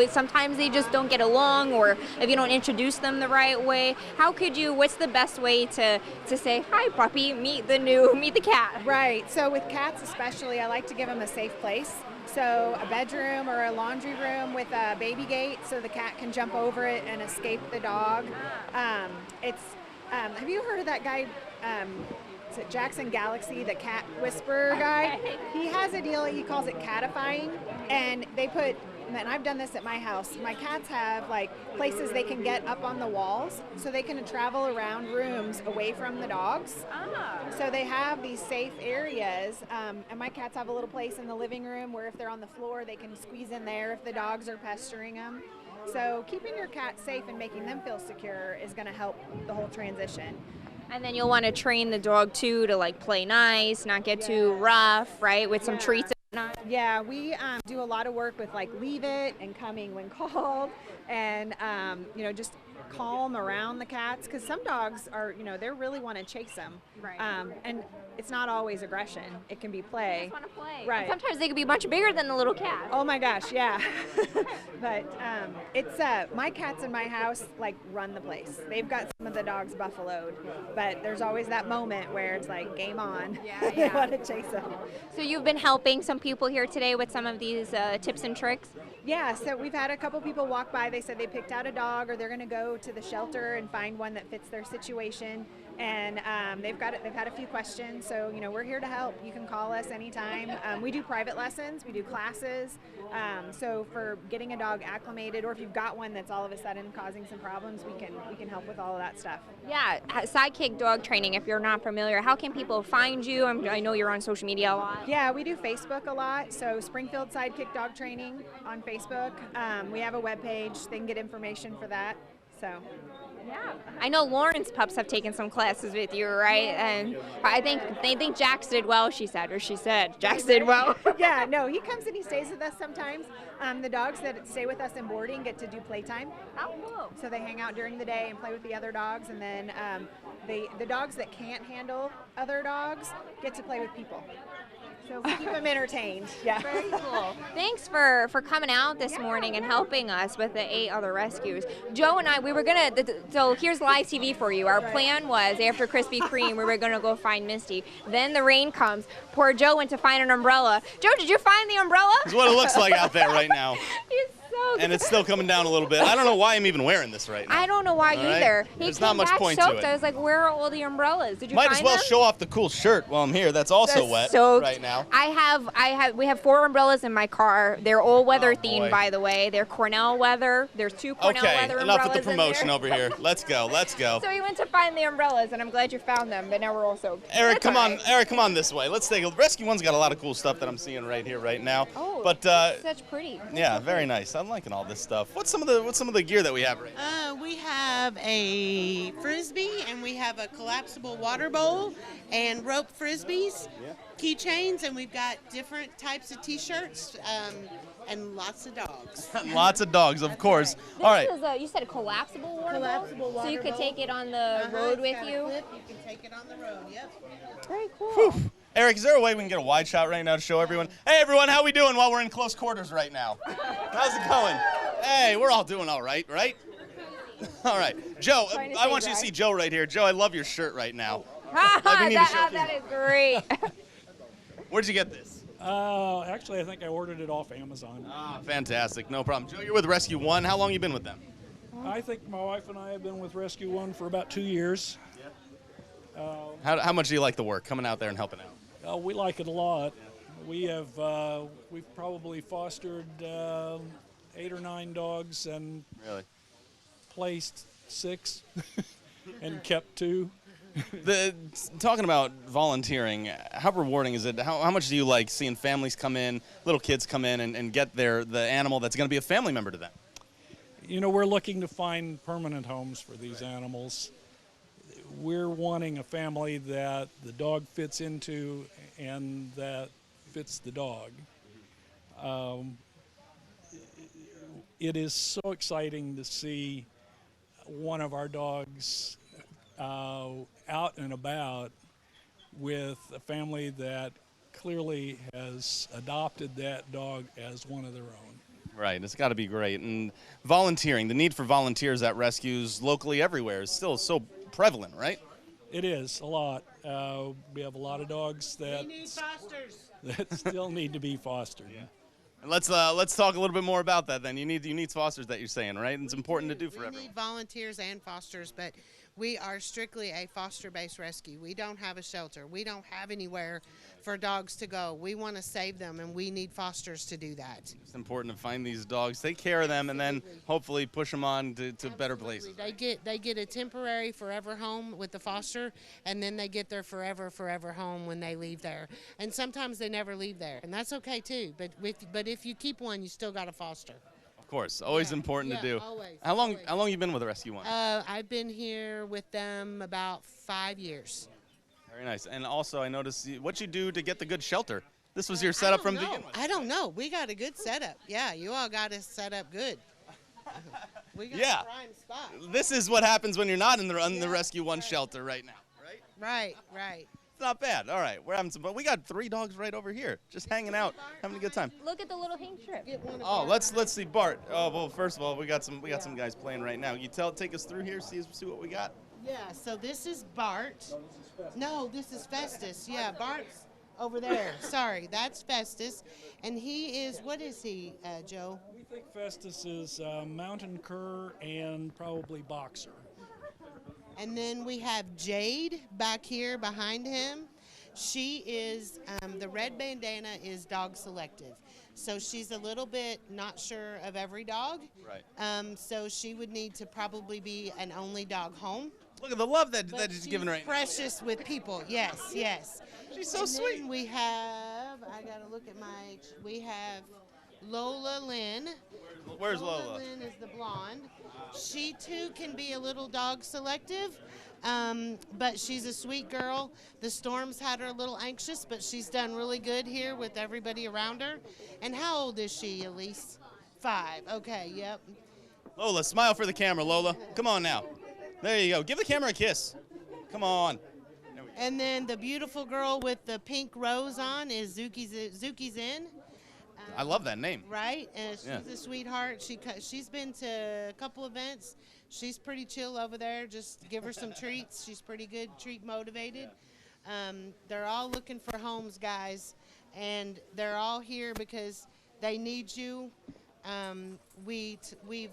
Sometimes they just don't get along, or if you don't introduce them the right way. What's the best way to say, hi puppy, meet the cat? Right, so with cats especially, I like to give them a safe place. So a bedroom or a laundry room with a baby gate so the cat can jump over it and escape the dog. Have you heard of that guy? Is it Jackson Galaxy, the cat whisperer guy? He has a deal, he calls it catifying, and they put and I've done this at my house, my cats have like places they can get up on the walls so they can travel around rooms away from the dogs. So they have these safe areas, and my cats have a little place in the living room where if they're on the floor, they can squeeze in there if the dogs are pestering them. So keeping your cat safe and making them feel secure is going to help the whole transition. And then you'll want to train the dog too to like play nice, not get too rough, right? With some treats. Yeah, we do a lot of work with like leave it and coming when called, and you know, just calm around the cats, because some dogs are, you know, they really want to chase them. Right. And it's not always aggression. It can be play. They just want to play. Right. And sometimes they can be much bigger than the little cat. Oh my gosh, yeah. But it's my cats in my house like run the place. They've got some of the dogs buffaloed, but there's always that moment where it's like game on. They want to chase them. So you've been helping some people here today with some of these tips and tricks? Yeah, so we've had a couple people walk by. They said they picked out a dog, or they're going to go to the shelter and find one that fits their situation. And they've had a few questions. So, you know, we're here to help. You can call us anytime. We do private lessons. We do classes. So for getting a dog acclimated, or if you've got one that's all of a sudden causing some problems, we can help with all of that stuff. Yeah, Sidekick Dog Training, if you're not familiar, how can people find you? I know you're on social media a lot. Yeah, we do Facebook a lot. So Springfield Sidekick Dog Training on Facebook. We have a webpage. They can get information for that. So. Yeah, I know Lauren's pups have taken some classes with you, right? And they think Jax did well. She said Jax did well. Yeah, no, he comes and he stays with us sometimes. The dogs that stay with us in boarding get to do playtime. Oh, cool. So they hang out during the day and play with the other dogs, and then the dogs that can't handle other dogs get to play with people. So we keep them entertained. Yeah. Very cool. Thanks for coming out this morning and helping us with the 8 other rescues. Joe and I, we were gonna, so here's live TV for you. Our plan was after Krispy Kreme, we were gonna go find Misty. Then the rain comes. Poor Joe went to find an umbrella. Joe, did you find the umbrella? It's what it looks like out there right now. It's so good. And it's still coming down a little bit. I don't know why I'm even wearing this right now. I don't know why All right? either. There's not much point to it. I was like, where are all the umbrellas? Did you Might find as well them? show off the cool shirt while I'm here. That's also That's wet soaked. right now. We have 4 umbrellas in my car. They're all weather boy. themed, by the way. They're Cornell weather. There's 2 Cornell weather Okay, umbrellas enough with the promotion in there. over here. Let's go. Let's go. So we went to find the umbrellas, and I'm glad you found them, but now we're all soaked. Eric, That's come all on. right. Eric, come on this way. Let's take a Rescue One's got a lot of cool stuff that I'm seeing right here, right now. Oh, but such pretty. yeah, very nice. I'm liking all this stuff. What's some of the gear that we have right now? We have a frisbee, and we have a collapsible water bowl, and rope frisbees, keychains, and we've got different types of T-shirts, and lots of dogs. Lots of dogs, of course. All right. This is you said a collapsible water Collapsible bowl? water So you could bowl. take it on the road with It's got a you? clip. You can take it on the road, yep. Very cool. Whew. Eric, is there a way we can get a wide shot right now to show everyone? Hey, everyone, how we doing while we're in close quarters right now? How's it going? Hey, we're all doing all right, right? All right. Joe, I want you to see Joe right here. Joe, I love your shirt right now. That is great. Where'd you get this? Actually, I think I ordered it off Amazon. Ah, fantastic. No problem. Joe, you're with Rescue One. How long you been with them? I think my wife and I have been with Rescue One for about 2 years. How much do you like the work, coming out there and helping out? We like it a lot. We've probably fostered 8 or 9 dogs and Really? placed 6 and kept 2. Talking about volunteering, how rewarding is it? How much do you like seeing families come in, little kids come in and get the animal that's going to be a family member to them? You know, we're looking to find permanent homes for these animals. We're wanting a family that the dog fits into and that fits the dog. It is so exciting to see one of our dogs out and about with a family that clearly has adopted that dog as one of their own. Right, it's got to be great. And volunteering, the need for volunteers at rescues locally everywhere is still so prevalent, right? It is, a lot. We have a lot of dogs that, that still need to be fostered. Yeah. And let's talk a little bit more about that then. You need fosters that you're saying, right? And it's important to do for everyone. We need volunteers and fosters, but We are strictly a foster-based rescue. We don't have a shelter. We don't have anywhere for dogs to go. We want to save them, and we need fosters to do that. It's important to find these dogs, take care of them, and then hopefully push them on to better places. They get a temporary forever home with the foster, and then they get their forever home when they leave there. And sometimes they never leave there, and that's okay too. But if you keep one, you still got to foster. Of course, always important to do. Always. How long you been with the Rescue One? I've been here with them about 5 years. Very nice. And also, I noticed what you do to get the good shelter. This was your setup from the beginning. I don't know. We got a good setup. Yeah, you all got us set up good. We got a prime spot. This is what happens when you're not in the Rescue One shelter right now, right? Right. It's not bad. All right, we're having some, but we got 3 dogs right over here, just hanging out, having a good time. Look at the little pink strip. Oh, let's see Bart. Oh, well, first of all, we got some guys playing right now. You take us through here, see what we got. Yeah. So this is Bart. No, this is Festus. Yeah, Bart's over there. Sorry, that's Festus, and he is. What is he, Joe? We think Festus is mountain cur and probably boxer. And then we have Jade back here behind him. She is, the red bandana is dog selective. So she's a little bit not sure of every dog. Right. So she would need to probably be an only dog home. Look at the love that she's giving right now. Precious with people, yes. She's so sweet. Then we have, I got to look at we have Lola Lynn. Where's Lola? Lola Lynn is the blonde. She too can be a little dog selective, but she's a sweet girl. The storms had her a little anxious, but she's done really good here with everybody around her. And how old is she, Elise? 5. Okay, yep. Lola, smile for the camera, Lola. Come on now. There you go. Give the camera a kiss. Come on. And then the beautiful girl with the pink rose on is Zuki's in. I love that name. Right? And she's a sweetheart. She's been to a couple events. She's pretty chill over there. Just give her some treats. She's pretty good, treat motivated. They're all looking for homes, guys. And they're all here because they need you. We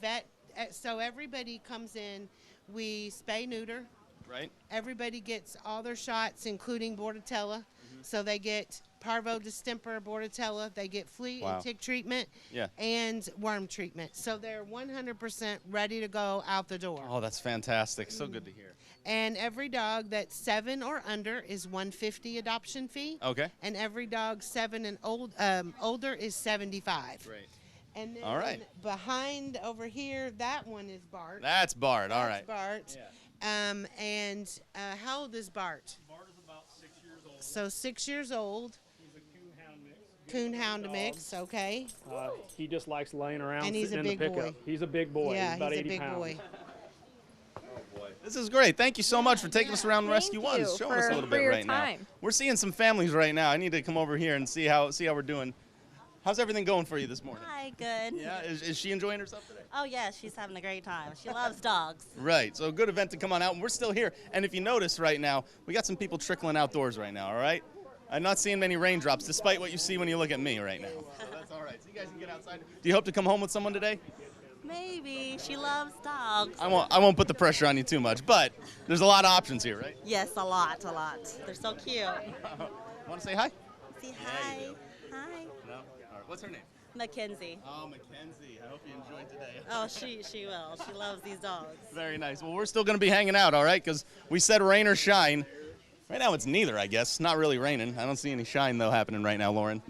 vet, so everybody comes in. We spay neuter. Right. Everybody gets all their shots, including Bordetella. So they get parvo, distemper, Bordetella. They get flea and tick treatment and worm treatment. So they're 100% ready to go out the door. Oh, that's fantastic. So good to hear. And every dog that's 7 or under is $150 adoption fee. Okay. And every dog 7 and older is $75. Great. And then all right. Behind over here, that one is Bart. That's Bart. All right. Bart. Yeah. And how old is Bart? Bart is about 6 years old. So 6 years old. He's a coonhound mix. Coonhound mix, okay. He just likes laying around and he's sitting a in the big pickup. boy. He's a big boy. Yeah, he's about he's 80 a big pounds. boy. This is great. Thank you so much for taking us around Rescue One, showing us a little bit right now. We're seeing some families right now. I need to come over here and see how we're doing. How's everything going for you this morning? Hi, good. Yeah, is she enjoying herself today? Oh, yeah, she's having a great time. She loves dogs. Right, so a good event to come on out, and we're still here. And if you notice right now, we got some people trickling outdoors right now, all right? I'm not seeing many raindrops, despite what you see when you look at me right now. So that's all right. So you guys can get outside. Do you hope to come home with someone today? Maybe. She loves dogs. I won't put the pressure on you too much, but there's a lot of options here, right? Yes, a lot. They're so cute. Want to say hi? Say hi. Hi. No? All right. What's her name? Mackenzie. Oh, Mackenzie. I hope you enjoyed today. Oh, she will. She loves these dogs. Very nice. Well, we're still going to be hanging out, all right? Because we said rain or shine. Right now it's neither, I guess. Not really raining. I don't see any shine, though, happening right now, Lauren.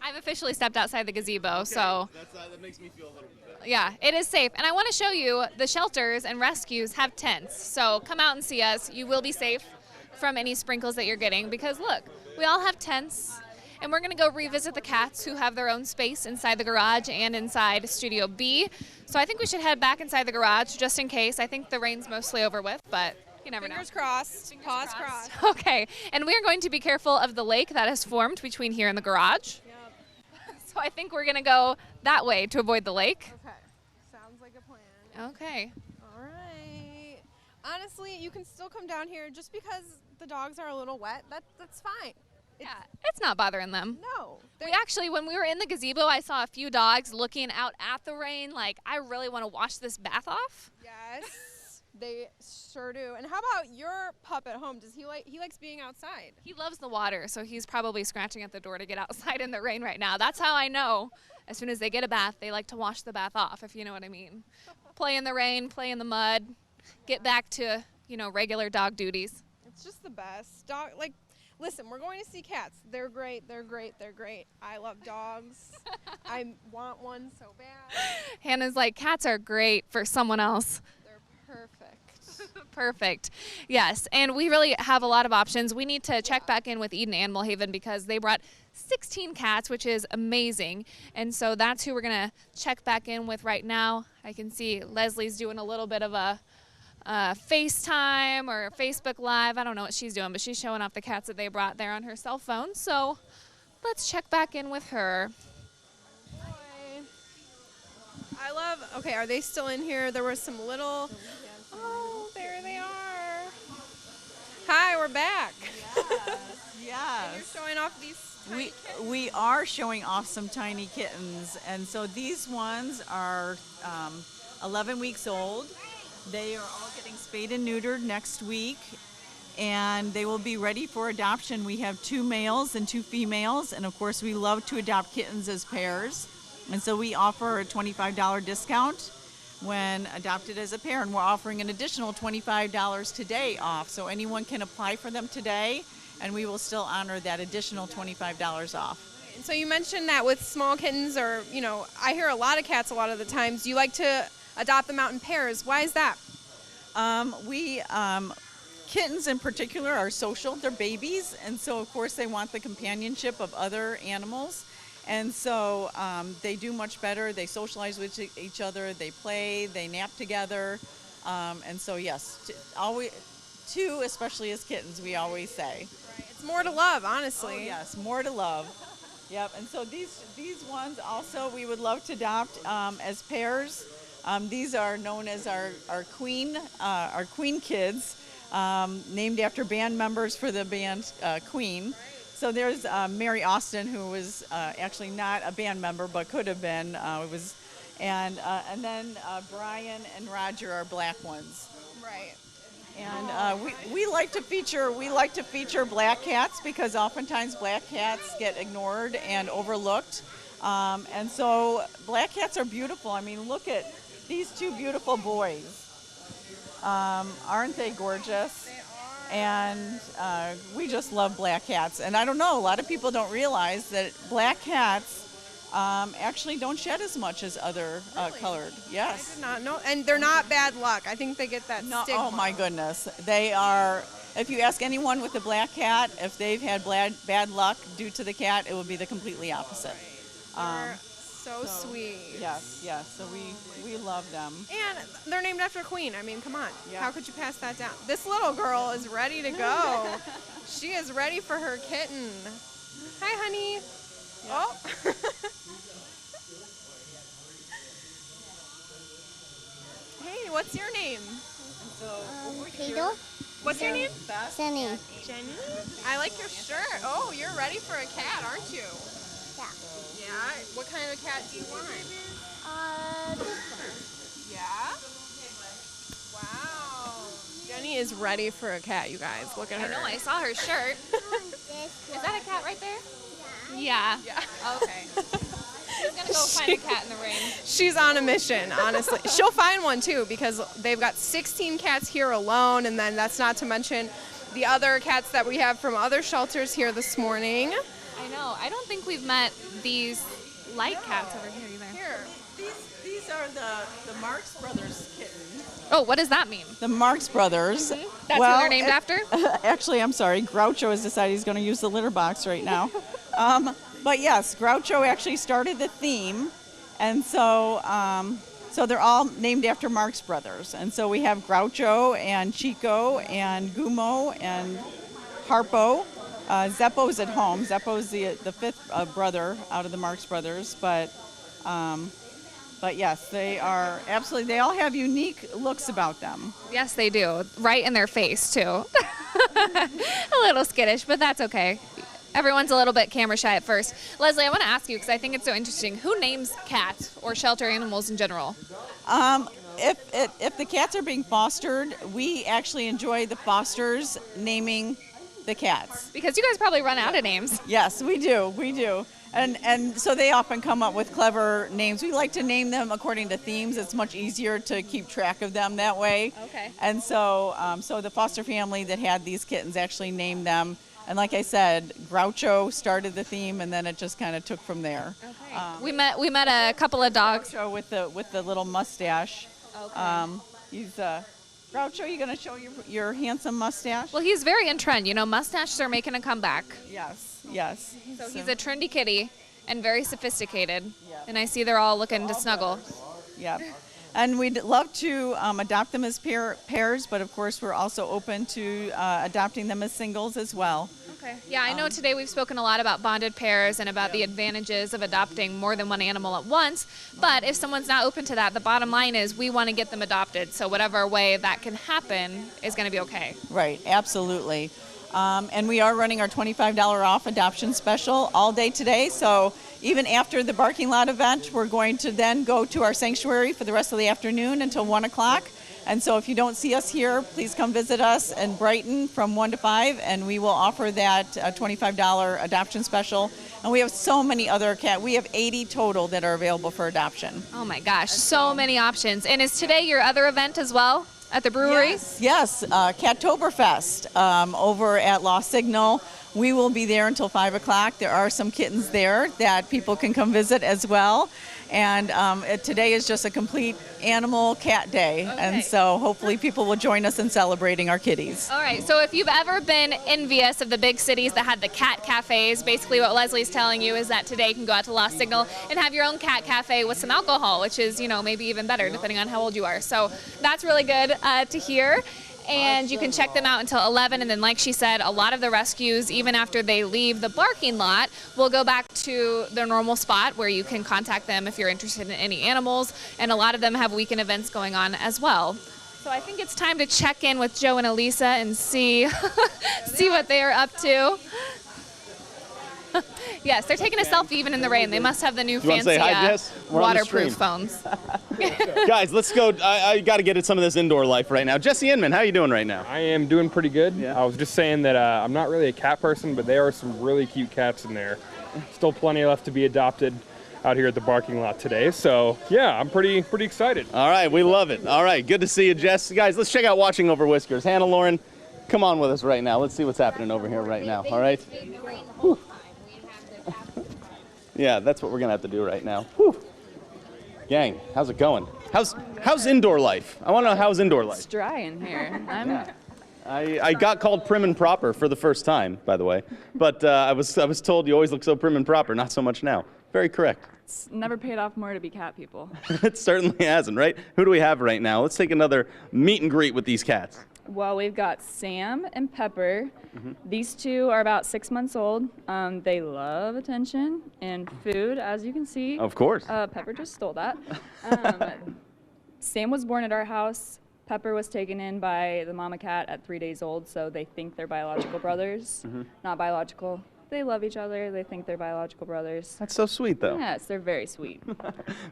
I've officially stepped outside the gazebo, so that makes me feel a little bit better. yeah, it is safe. And I want to show you the shelters and rescues have tents. So come out and see us. You will be safe from any sprinkles that you're getting because, look, we all have tents. And we're going to go revisit the cats who have their own space inside the garage and inside Studio B. So I think we should head back inside the garage just in case. I think the rain's mostly over with, but you never know. Fingers crossed. Paws crossed. Okay, and we are going to be careful of the lake that has formed between here and the garage. Yep. So I think we're going to go that way to avoid the lake. Okay. Sounds like a plan. Okay. All right. Honestly, you can still come down here just because the dogs are a little wet. That's fine. Yeah, it's not bothering them. No. We actually, when we were in the gazebo, I saw a few dogs looking out at the rain like, I really want to wash this bath off. Yes. They sure do. And how about your pup at home? Does he likes being outside? He loves the water, so he's probably scratching at the door to get outside in the rain right now. That's how I know. As soon as they get a bath, they like to wash the bath off, if you know what I mean. Play in the rain, play in the mud, get back to, regular dog duties. It's just the best. Listen, we're going to see cats. They're great, they're great, they're great. I love dogs. I want one so bad. Hannah's like, cats are great for someone else. Perfect. Perfect. Yes, and we really have a lot of options. We need to check back in with Eden Animal Haven because they brought 16 cats, which is amazing. And so that's who we're going to check back in with right now. I can see Leslie's doing a little bit of a FaceTime or Facebook Live. I don't know what she's doing, but she's showing off the cats that they brought there on her cell phone. So let's check back in with her. Okay, are they still in here? There was some little, oh, there they are. Hi, we're back. Yes. And you're showing off these tiny kittens. We are showing off some tiny kittens, and so these ones are 11 weeks old. They are all getting spayed and neutered next week, and they will be ready for adoption. We have 2 males and 2 females, and of course we love to adopt kittens as pairs, and so we offer a $25 discount when adopted as a pair, and we're offering an additional $25 today off, so anyone can apply for them today, and we will still honor that additional $25 off. And so you mentioned that with small kittens, or I hear a lot of cats a lot of the times. You like to adopt them out in pairs. Why is that? Kittens in particular are social. They're babies, and so of course they want the companionship of other animals. And so they do much better. They socialize with each other. They play. They nap together. And so yes, always 2, especially as kittens, we always say. Right. It's more to love, honestly. Oh, yes, more to love. Yep. And so these ones also we would love to adopt as pairs. These are known as our queen kids, named after band members for the band Queen. So there's Mary Austin, who was actually not a band member but could have been. And then Brian and Roger are black ones. Right. And we like to feature black cats because oftentimes black cats get ignored and overlooked. And so black cats are beautiful. I mean, look at these 2 beautiful boys. Aren't they gorgeous? And we just love black cats. And I don't know, a lot of people don't realize that black cats actually don't shed as much as other colored. Yes. I did not know. And they're not bad luck. I think they get that stigma. Oh my goodness. They are, if you ask anyone with a black cat, if they've had bad luck due to the cat, it would be the completely opposite. They're so sweet. Yes. So we love them. And they're named after Queen. I mean, come on. Yep. How could you pass that down? This little girl is ready to go. She is ready for her kitten. Hi, honey. Yep. Oh. Hey, what's your name? Peter. What's your name? Jenny. Jenny? I like your shirt. Oh, you're ready for a cat, aren't you? Yeah. Yeah? What kind of cat do you want? Yeah? Wow. Jenny is ready for a cat, you guys. Look at her. I know, I saw her shirt. Is that a cat right there? Yeah. Okay. She's going to go find a cat in the rain. She's on a mission, honestly. She'll find one, too, because they've got 16 cats here alone, and then that's not to mention the other cats that we have from other shelters here this morning. I know. I don't think we've met these light cats over here either. Here. These are the Marx Brothers kittens. Oh, what does that mean? The Marx Brothers. Mm-hmm. That's who they're named after? Actually, I'm sorry. Groucho has decided he's going to use the litter box right now. But yes, Groucho actually started the theme. And so they're all named after Marx Brothers. And so we have Groucho and Chico and Gumo and Harpo. Zeppo's at home. Zeppo's the 5th brother out of the Marx Brothers. But yes, they are absolutely, they all have unique looks about them. Yes, they do. Right in their face, too. A little skittish, but that's okay. Everyone's a little bit camera shy at first. Leslie, I want to ask you, because I think it's so interesting, who names cats or shelter animals in general? if the cats are being fostered, we actually enjoy the fosters naming the cats. Because you guys probably run out of names. Yes, we do. And so they often come up with clever names. We like to name them according to themes. It's much easier to keep track of them that way. Okay. And so so the foster family that had these kittens actually named them. And like I said, Groucho started the theme, and then it just kind of took from there. Okay. We met a couple of dogs. Groucho with the little mustache. Okay. He's Groucho, you going to show your handsome mustache? Well, he's very in trend. You know, mustaches are making a comeback. Yes. So he's a trendy kitty and very sophisticated. And I see they're all looking to snuggle. Yep. And we'd love to adopt them as pairs, but of course we're also open to adopting them as singles as well. Okay. Yeah, I know today we've spoken a lot about bonded pairs and about the advantages of adopting more than one animal at once. But if someone's not open to that, the bottom line is we want to get them adopted. So whatever way that can happen is going to be okay. Right, absolutely. And we are running our $25 off adoption special all day today. So even after the Barking Lot event, we're going to then go to our sanctuary for the rest of the afternoon until 1 o'clock. And so if you don't see us here, please come visit us in Brighton from 1 to 5, and we will offer that $25 adoption special. And we have so many other cats. We have 80 total that are available for adoption. Oh my gosh, so many options. And is today your other event as well at the brewery? Yes, Cattoberfest over at Lost Signal. We will be there until 5 o'clock. There are some kittens there that people can come visit as well. And today is just a complete animal cat day. Okay. And so hopefully people will join us in celebrating our kitties. All right, so if you've ever been envious of the big cities that had the cat cafes, basically what Leslie's telling you is that today you can go out to Lost Signal and have your own cat cafe with some alcohol, which is, you know, maybe even better depending on how old you are. So that's really good to hear. And you can check them out until 11, and then like she said, a lot of the rescues, even after they leave the barking lot, will go back to their normal spot where you can contact them if you're interested in any animals, and a lot of them have weekend events going on as well. So I think it's time to check in with Joe and Elisa and see what they are up to. Yes, they're taking a selfie even in the rain. They must have the new fancy say hi, Jess? We're on the waterproof stream. phones. Guys, let's go. I got to get at some of this indoor life right now. Jesse Inman, how you doing right now? I am doing pretty good. I was just saying that I'm not really a cat person, but there are some really cute cats in there. Still plenty left to be adopted out here at the Barking Lot today. So yeah, I'm pretty excited. All right, we love it. All right, good to see you, Jess. Guys, let's check out Watching Over Whiskers. Hannah Lauren, come on with us right now. Let's see what's happening over here right now. All right. Whew. Yeah, that's what we're gonna have to do right now. Whew. Gang, how's it going? How's indoor life? I want to know how's indoor life. It's dry in here. I got called prim and proper for the first time, by the way, but I was told you always look so prim and proper. Not so much now. Very correct. It's never paid off more to be cat people. It certainly hasn't, right? Who do we have right now? Let's take another meet and greet with these cats. Well, we've got Sam and Pepper. These two are about 6 months old. They love attention and food, as you can see. Of course. Pepper just stole that. Sam was born at our house. Pepper was taken in by the mama cat at 3 days old, so they think they're biological brothers. Not biological. They love each other. They think they're biological brothers. That's so sweet, though. Yes, they're very sweet.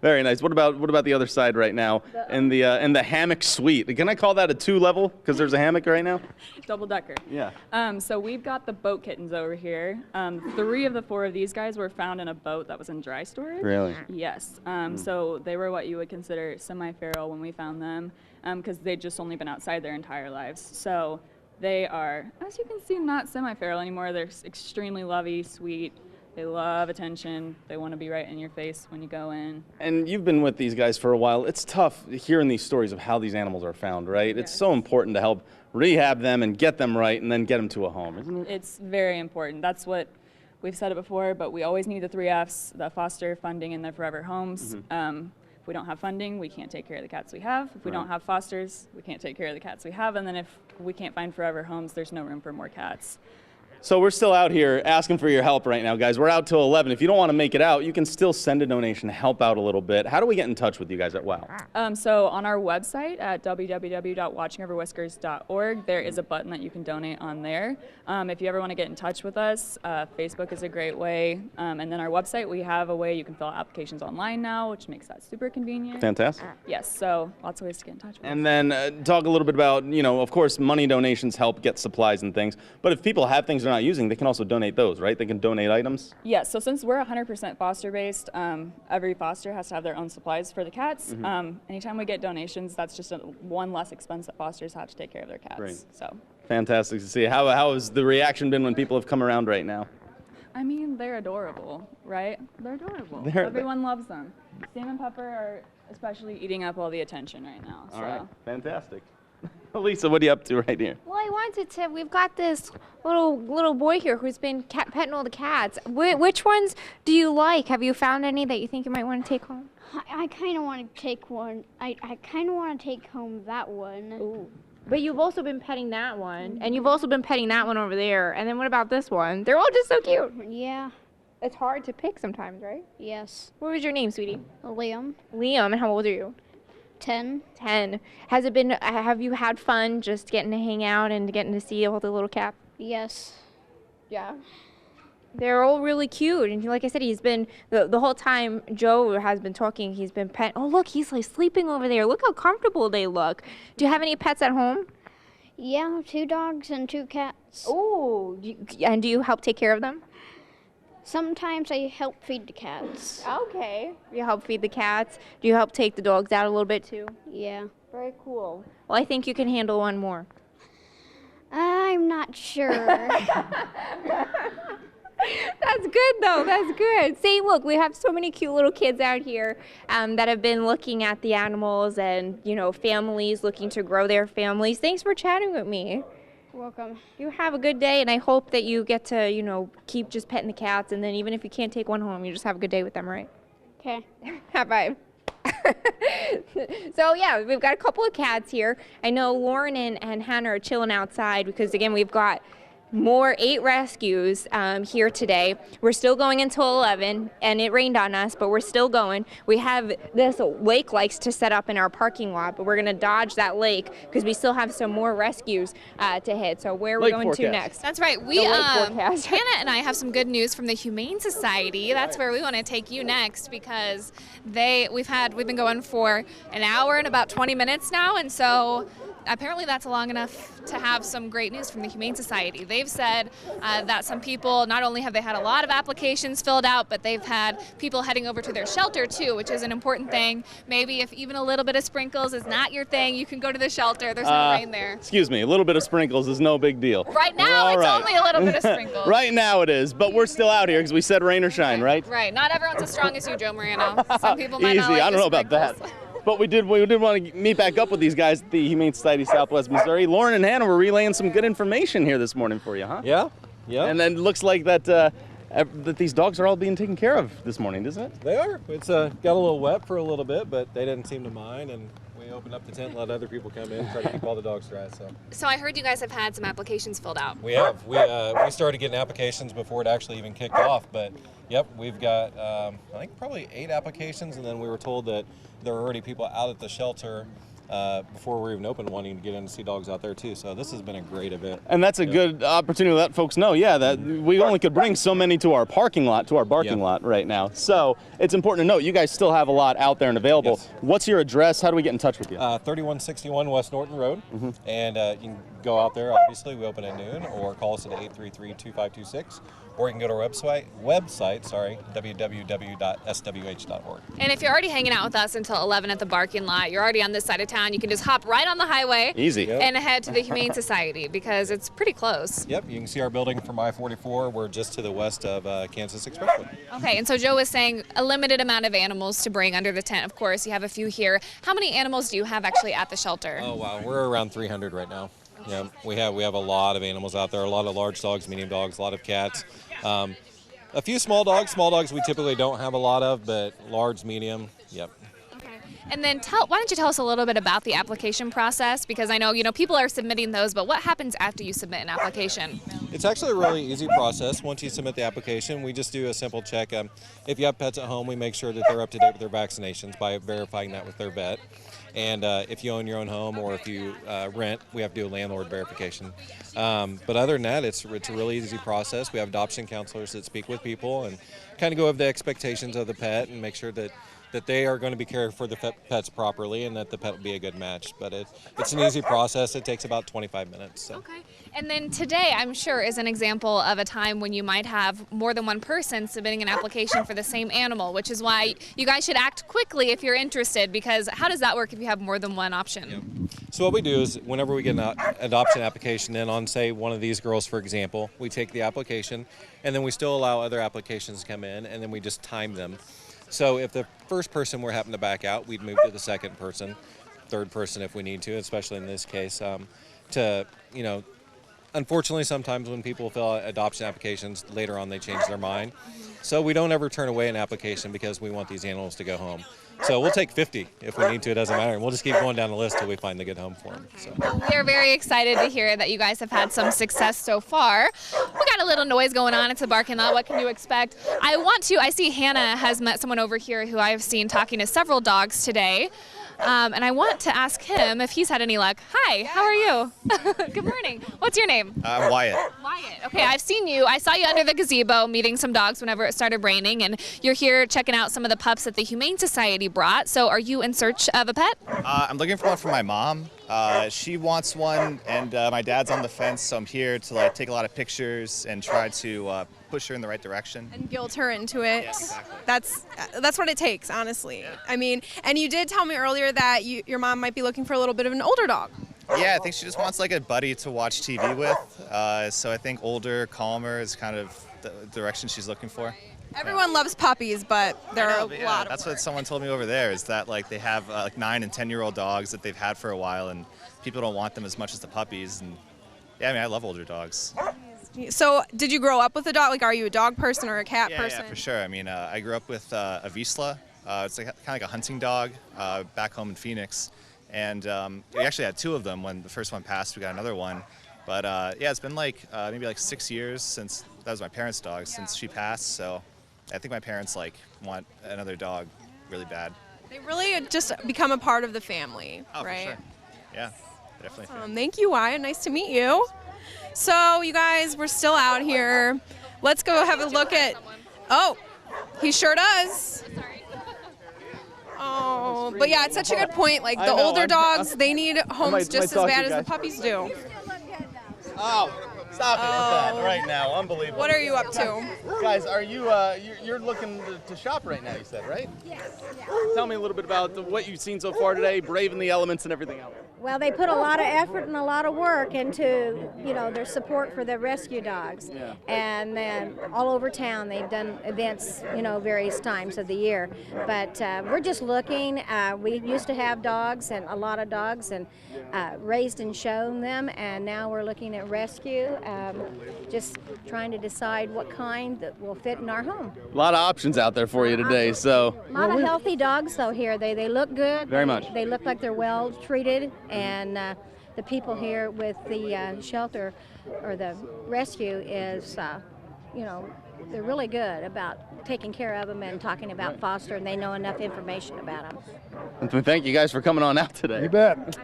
Very nice. What about the other side right now? In the hammock suite. Can I call that a 2-level? Because there's a hammock right now. Double decker. Yeah. So we've got the boat kittens over here. 3 of the 4 of these guys were found in a boat that was in dry storage. Really? Yes. So they were what you would consider semi-feral when we found them, because they'd just only been outside their entire lives. So they are, as you can see, not semi-feral anymore. They're extremely lovey, sweet. They love attention. They want to be right in your face when you go in. And you've been with these guys for a while. It's tough hearing these stories of how these animals are found, right? It's so important to help rehab them and get them right and then get them to a home, isn't it? It's very important. That's what we've said it before, but we always need the 3 Fs, the foster, funding, and the forever homes. If we don't have funding, we can't take care of the cats we have. If we don't have fosters, we can't take care of the cats we have. And then if we can't find forever homes, there's no room for more cats. So we're still out here asking for your help right now, guys. We're out till 11. If you don't want to make it out, you can still send a donation to help out a little bit. How do we get in touch with you guys at WOW? So on our website at www.watchingoverwhiskers.org, there is a button that you can donate on there. If you ever want to get in touch with us, Facebook is a great way. And then our website, we have a way you can fill out applications online now, which makes that super convenient. Fantastic. Yes, so lots of ways to get in touch with us. And then talk a little bit about, of course, money donations help get supplies and things. But if people have things they're not using, they can also donate those, right? They can donate items? Yes, so since we're 100% foster-based, every foster has to have their own supplies for the cats. Anytime we get donations, that's just one less expense that fosters have to take care of their cats. Right. So. Fantastic to see. How has the reaction been when people have come around right now? I mean, they're adorable, right? They're adorable. Everyone loves them. Sam and Pepper are especially eating up all the attention right now. All right, fantastic. Lisa, what are you up to right here? Well, I wanted to, we've got this little boy here who's been petting all the cats. Which ones do you like? Have you found any that you think you might want to take home? I kind of want to take one. I kind of want to take home that one. Ooh. But you've also been petting that one, and you've also been petting that one over there. And then what about this one? They're all just so cute. Yeah. It's hard to pick sometimes, right? Yes. What was your name, sweetie? Liam. Liam, and how old are you? 10. 10. Have you had fun just getting to hang out and getting to see all the little cats? Yes. Yeah. They're all really cute, and like I said, he's been, the whole time Joe has been talking, he's been oh look, he's like sleeping over there. Look how comfortable they look. Do you have any pets at home? Yeah, 2 dogs and 2 cats. Oh, and do you help take care of them? Sometimes I help feed the cats. Okay. You help feed the cats. Do you help take the dogs out a little bit too? Yeah. Very cool. Well, I think you can handle one more. I'm not sure. That's good, though. That's good. See, look, we have so many cute little kids out here that have been looking at the animals and, families looking to grow their families. Thanks for chatting with me. Welcome. You have a good day, and I hope that you get to, keep just petting the cats, and then even if you can't take one home, you just have a good day with them, right? Okay. Bye. So, yeah, we've got a couple of cats here. I know Lauren and Hannah are chilling outside because, again, we've got 8 rescues here today. We're still going until 11, and it rained on us, but we're still going. We have this lake likes to set up in our parking lot, but we're going to dodge that lake because we still have some more rescues to hit. So where are we going to next? That's right. Hannah and I have some good news from the Humane Society. That's where we want to take you next because we've been going for an hour and about 20 minutes now, and so apparently that's long enough to have some great news from the Humane Society. They've said that some people, not only have they had a lot of applications filled out, but they've had people heading over to their shelter too, which is an important thing. Maybe if even a little bit of sprinkles is not your thing, you can go to the shelter. There's no rain there. Excuse me, a little bit of sprinkles is no big deal. Right now, it's only a little bit of sprinkles. Right now it is, but we're still out here because we said rain or shine, right? Right. Not everyone's as strong as you, Joe Marino. Some people might Easy, not like I don't know the about that. sprinkles. But we did want to meet back up with these guys at the Humane Society Southwest Missouri. Lauren and Hannah were relaying some good information here this morning for you, huh? Yeah. And then it looks like that these dogs are all being taken care of this morning, doesn't it? They are. It's got a little wet for a little bit, but they didn't seem to mind, and we opened up the tent and let other people come in and try to keep all the dogs dry. So I heard you guys have had some applications filled out. We have. We started getting applications before it actually even kicked off, but yep, we've got I think probably 8 applications, and then we were told that there were already people out at the shelter before we're even open wanting to get in to see dogs out there too. So this has been a great event. And that's a good opportunity to let folks know, that we only could bring so many to our parking lot, to our barking lot right now. So it's important to note you guys still have a lot out there and available. Yes. What's your address? How do we get in touch with you? 3161 West Norton Road. And you can go out there, obviously. We open at noon, or call us at 833-2526. Or you can go to our website, www.swh.org. And if you're already hanging out with us until 11 at the barking lot, you're already on this side of town, you can just hop right on the highway. Easy. And head to the Humane Society because it's pretty close. Yep, you can see our building from I-44. We're just to the west of Kansas Expressway. Okay, and so Joe was saying a limited amount of animals to bring under the tent. Of course, you have a few here. How many animals do you have actually at the shelter? Oh, wow. We're around 300 right now. Yeah, we have a lot of animals out there, a lot of large dogs, medium dogs, a lot of cats. A few small dogs we typically don't have a lot of, but large, medium, yep. Okay. And then why don't you tell us a little bit about the application process? Because I know, people are submitting those, but what happens after you submit an application? It's actually a really easy process. Once you submit the application, we just do a simple check. If you have pets at home, we make sure that they're up to date with their vaccinations by verifying that with their vet. And if you own your own home or if you rent, we have to do a landlord verification. But other than that, it's a really easy process. We have adoption counselors that speak with people and kind of go over the expectations of the pet and make sure that they are going to be cared for the pets properly and that the pet will be a good match. But it's an easy process. It takes about 25 minutes. So. Okay. And then today, I'm sure, is an example of a time when you might have more than one person submitting an application for the same animal, which is why you guys should act quickly if you're interested, because how does that work if you have more than one option? Yep. So what we do is whenever we get an adoption application in on, say, one of these girls, for example, we take the application and then we still allow other applications to come in and then we just time them. So if the first person were happen to back out, we'd move to the second person, third person if we need to, especially in this case, unfortunately, sometimes when people fill out adoption applications, later on they change their mind. So we don't ever turn away an application because we want these animals to go home. So we'll take 50 if we need to, it doesn't matter. And we'll just keep going down the list till we find the good home for them. So. Well, we are very excited to hear that you guys have had some success so far. We got a little noise going on. It's a barking lot. What can you expect? I see Hannah has met someone over here who I've seen talking to several dogs today. And I want to ask him if he's had any luck. Hi, how are you? Good morning. What's your name? I'm Wyatt. Wyatt. Okay, I saw you under the gazebo meeting some dogs whenever it started raining, and you're here checking out some of the pups that the Humane Society brought. So are you in search of a pet? I'm looking for one for my mom. She wants one, and my dad's on the fence, so I'm here to take a lot of pictures and try to push her in the right direction. And guilt her into it. Yeah, exactly. That's what it takes, honestly. Yeah. I mean, and you did tell me earlier that your mom might be looking for a little bit of an older dog. Yeah, I think she just wants a buddy to watch TV with. So I think older, calmer is kind of the direction she's looking for. Everyone loves puppies, but there are a lot of That's what someone told me over there, is that they have 9 and 10-year-old dogs that they've had for a while, and people don't want them as much as the puppies. And yeah, I mean, I love older dogs. So did you grow up with a dog? Are you a dog person or a cat person? Yeah, for sure. I mean, I grew up with a Vizsla. It's kind of like a hunting dog back home in Phoenix. And we actually had 2 of them. When the first one passed, we got another one. But yeah, it's been maybe 6 years since that was my parents' dog since she passed. So I think my parents want another dog really bad. They really just become a part of the family, right? For sure. Yeah, definitely. Thank you, Wyatt. Nice to meet you. So you guys, we're still out here. Let's go have a look at. Oh, he sure does. Oh, but yeah, it's such a good point. The older dogs, they need homes just as bad as the puppies do. Oh, stop it with that right now. Unbelievable. What are you up to? Guys, are you, you're looking to shop right now, you said, right? Yes. Tell me a little bit about what you've seen so far today, braving the elements and everything else. Well, they put a lot of effort and a lot of work into, their support for the rescue dogs. Yeah. And then all over town, they've done events, various times of the year. But we're just looking. We used to have dogs, and a lot of dogs, and raised and shown them. And now we're looking at rescue, just trying to decide what kind that will fit in our home. A lot of options out there for you today, so. A lot of healthy dogs, though, here. They look good. Very much. They look like they're well treated. And the people here with the shelter or the rescue is, they're really good about taking care of them and talking about foster, and they know enough information about them. And thank you guys for coming on out today. You bet.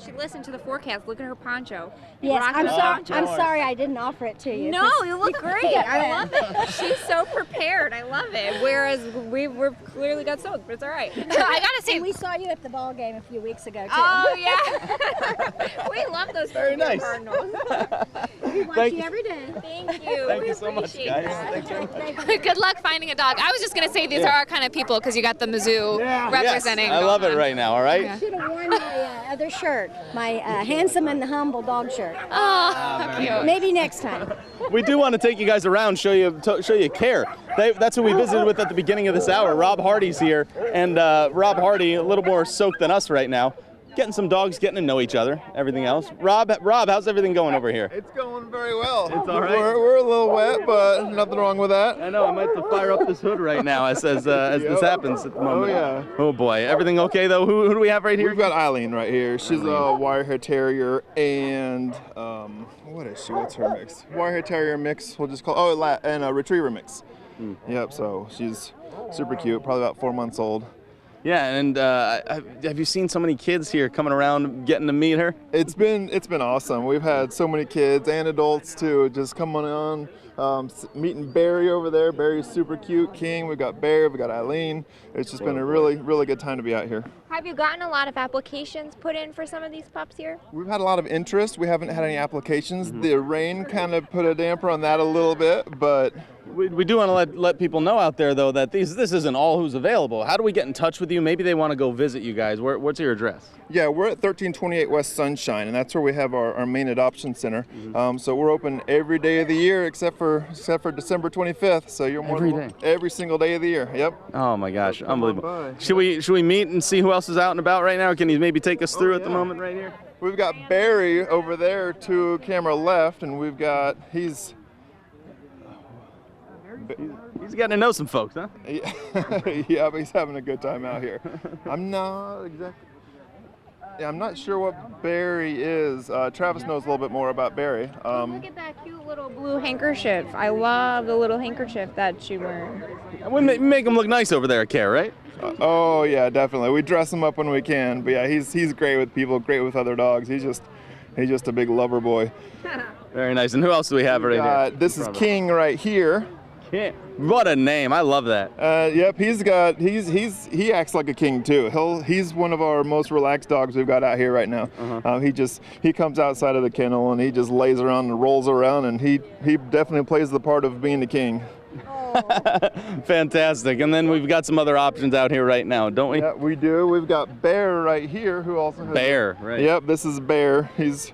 She listened to the forecast. Look at her poncho. Yes, Rocking the poncho. I'm sorry I didn't offer it to you. No, you look great. I love it. She's so prepared. I love it. Whereas we're clearly got soaked, but it's all right. I gotta say, and we saw you at the ball game a few weeks ago too. Oh yeah. We love those. Very nice. Cardinals. We watch Thank you you. every day. Thank you. Thank We you so much, appreciate guys. that. Thank you. Good luck finding a dog. I was just going to say these are our kind of people because you got the Mizzou representing. Yes, I love it right now, all right? I should have worn my other shirt, my handsome and humble dog shirt. Oh, cute. Maybe next time. We do want to take you guys around, show you care. That's who we visited with at the beginning of this hour. Rob Hardy's here, and Rob Hardy, a little more soaked than us right now. getting some dogs getting to know each other, everything else. Rob, how's everything going over here? It's going very well. It's all right. We're a little wet, but nothing wrong with that. I know, I might have to fire up this hood right now as this happens at the moment. Oh, yeah. Oh, boy. Everything okay, though? Who do we have right here? We've got Eileen right here. She's a wire hair terrier and, what is she? What's her mix? Wire hair terrier mix, we'll just call and a retriever mix. Yep, so she's super cute, probably about 4 months old. Yeah, and have you seen so many kids here coming around getting to meet her? It's been awesome. We've had so many kids and adults too just coming on, meeting Barry over there. Barry's super cute. King, we've got Barry, we've got Eileen. It's just been a really, really good time to be out here. Have you gotten a lot of applications put in for some of these pups here? We've had a lot of interest. We haven't had any applications. The rain kind of put a damper on that a little bit, but we do want to let people know out there, though, that this isn't all who's available. How do we get in touch with you? Maybe they want to go visit you guys. What's your address? Yeah, we're at 1328 West Sunshine, and that's where we have our main adoption center. So we're open every day of the year except for December 25th. So you're more every single day of the year. Yep. Oh my gosh, unbelievable. Should we meet and see who else is out and about right now? Can you maybe take us through at the moment right here? We've got Barry over there to camera left, and we've got he's getting to know some folks, huh? Yeah, but he's having a good time out here. I'm not sure what Barry is. Travis knows a little bit more about Barry. Look at that cute little blue handkerchief. I love the little handkerchief that she's wearing. We make him look nice over there at Care, right? Oh yeah, definitely. We dress him up when we can. But yeah, he's great with people, great with other dogs. He's just a big lover boy. Very nice. And who else do we have right here? This is King right here. King. What a name! I love that. Yep, he acts like a king too. He's one of our most relaxed dogs we've got out here right now. He comes outside of the kennel and he just lays around and rolls around, and he definitely plays the part of being the king. Fantastic. And then we've got some other options out here right now, don't we? Yeah, we do. We've got Bear right here, who also has Bear, right? Yep, this is Bear. He's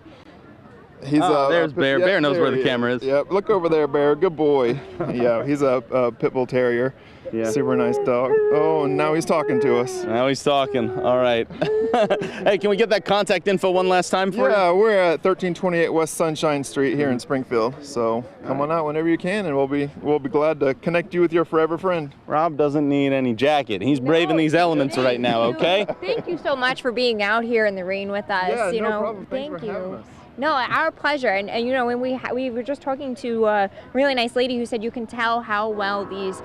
there's Bear. Bear knows where the camera is. Yep, look over there, Bear. Good boy. Yeah, he's a pit bull terrier. Yeah. Super nice dog. Oh, and now he's talking to us. Now he's talking. All right. Hey, can we get that contact info one last time for you? Yeah, we're at 1328 West Sunshine Street here in Springfield. So come on out whenever you can, and we'll be glad to connect you with your forever friend. Rob doesn't need any jacket. He's braving these elements right now. Okay. Thank you so much for being out here in the rain with us. Yeah, no problem. Thank you. No, our pleasure. And you know, when we were just talking to a really nice lady who said you can tell how well these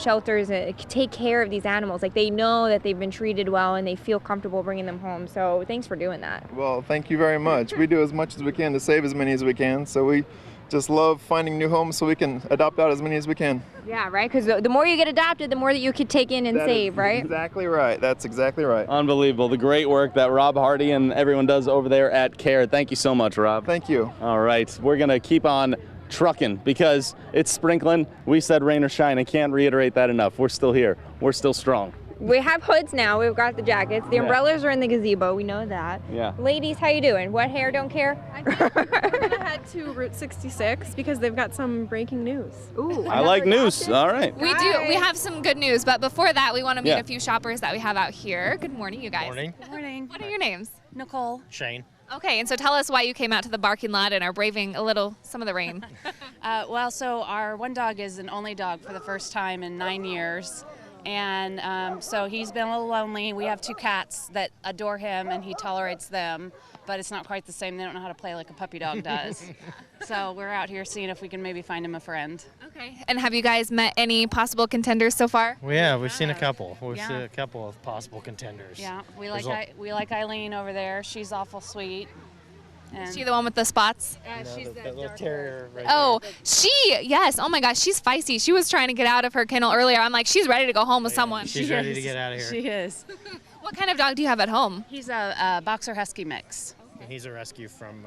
shelters take care of these animals. Like, they know that they've been treated well and they feel comfortable bringing them home. So thanks for doing that. Well, thank you very much. We do as much as we can to save as many as we can. So we just love finding new homes so we can adopt out as many as we can. Yeah, right? Because the more you get adopted, the more that you could take in and save, right? Exactly right. That's exactly right. Unbelievable. The great work that Rob Hardy and everyone does over there at Care. Thank you so much, Rob. Thank you. All right. We're going to keep on trucking because it's sprinkling. We said rain or shine. I can't reiterate that enough. We're still here. We're still strong. We have hoods now. We've got the jackets. The umbrellas are in the gazebo. We know that. Yeah. Ladies, how you doing? What hair don't care? I think we're gonna head to Route 66 because they've got some breaking news. Ooh, I like news. All right. We do. We have some good news, but before that, we want to meet Yeah. a few shoppers that we have out here. Good morning, you guys. Morning. Good morning. What are your names? Nicole. Shane. Okay, and so tell us why you came out to the barking lot and are braving some of the rain. Well, so our one dog is an only dog for the first time in 9 years. And so he's been a little lonely. We have two cats that adore him, and he tolerates them, but it's not quite the same. They don't know how to play like a puppy dog does. So we're out here seeing if we can maybe find him a friend. Okay. And have you guys met any possible contenders so far? We've seen a couple. We've seen a couple of possible contenders. Yeah, we like Eileen over there. She's awful sweet. Is she the one with the spots? She's that little terrier right Oh, yes. Oh my gosh, she's feisty. She was trying to get out of her kennel earlier. I'm like, she's ready to go home with someone. She's ready to get out of here. She is. What kind of dog do you have at home? He's a boxer husky mix. And he's a rescue from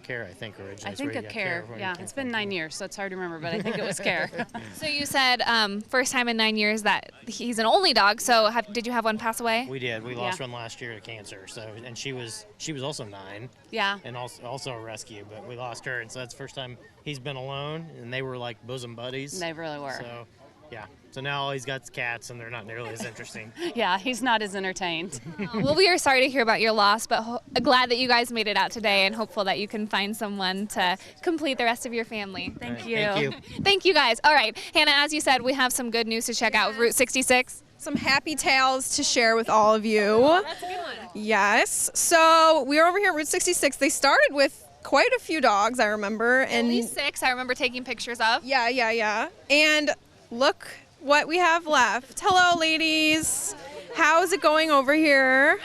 Care, I think, originally. I think of Care. Yeah, it's been 9 years, so it's hard to remember, but I think it was Care. So you said first time in 9 years that he's an only dog. So did you have one pass away? We did. We lost one last year to cancer. So, and she was also 9. Yeah. And also a rescue, but we lost her, and so that's the first time he's been alone. And they were like bosom buddies. They really were. So Yeah. So now all he's got is cats, and they're not nearly as interesting. Yeah, he's not as entertained. Well, we are sorry to hear about your loss, but glad that you guys made it out today and hopeful that you can find someone to complete the rest of your family. Thank you. Thank you. Thank you, guys. All right, Hannah, as you said, we have some good news to check out with Route 66. Some happy tales to share with all of you. That's a good one. Yes. So we are over here at Route 66. They started with quite a few dogs, I remember. At least 6 I remember taking pictures of. Yeah. And look what we have left. Hello, ladies. How's it going over here?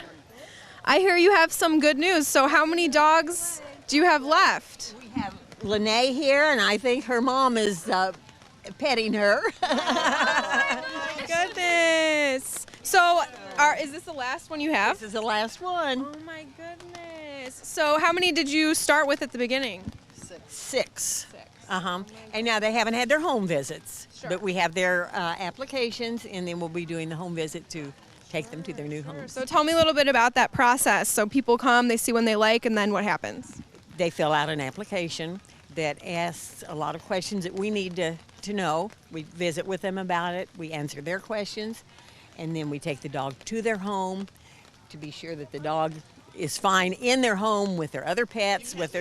I hear you have some good news. So how many dogs do you have left? We have Lene here, and I think her mom is petting her. Goodness. So is this the last one you have? This is the last one. Oh my goodness. So how many did you start with at the beginning? Six. And now they haven't had their home visits, but we have their applications, and then we'll be doing the home visit to take them to their new homes. So tell me a little bit about that process. So people come, they see one they like, and then what happens? They fill out an application that asks a lot of questions that we need to know. We visit with them about it. We answer their questions, and then we take the dog to their home to be sure that the dog is fine in their home with their other pets, with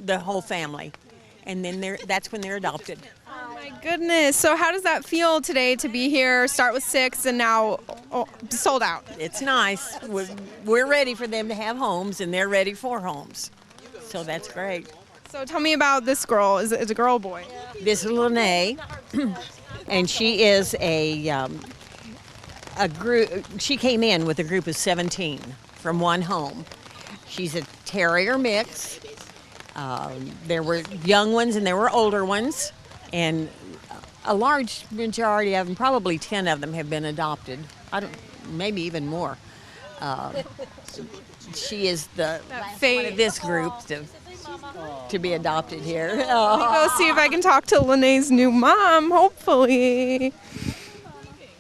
the whole family. And then that's when they're adopted. Oh my goodness. So how does that feel today to be here, start with 6 and now sold out? It's nice. We're ready for them to have homes, and they're ready for homes. So that's great. So tell me about this girl. Is it a girl or boy? This is Lene, and she is a group. She came in with a group of 17 from one home. She's a terrier mix. There were young ones and there were older ones, and a large majority of them, probably 10 of them, have been adopted. Maybe even more. She is the last one of this group to be adopted here. Let me go see if I can talk to Lene's new mom, hopefully.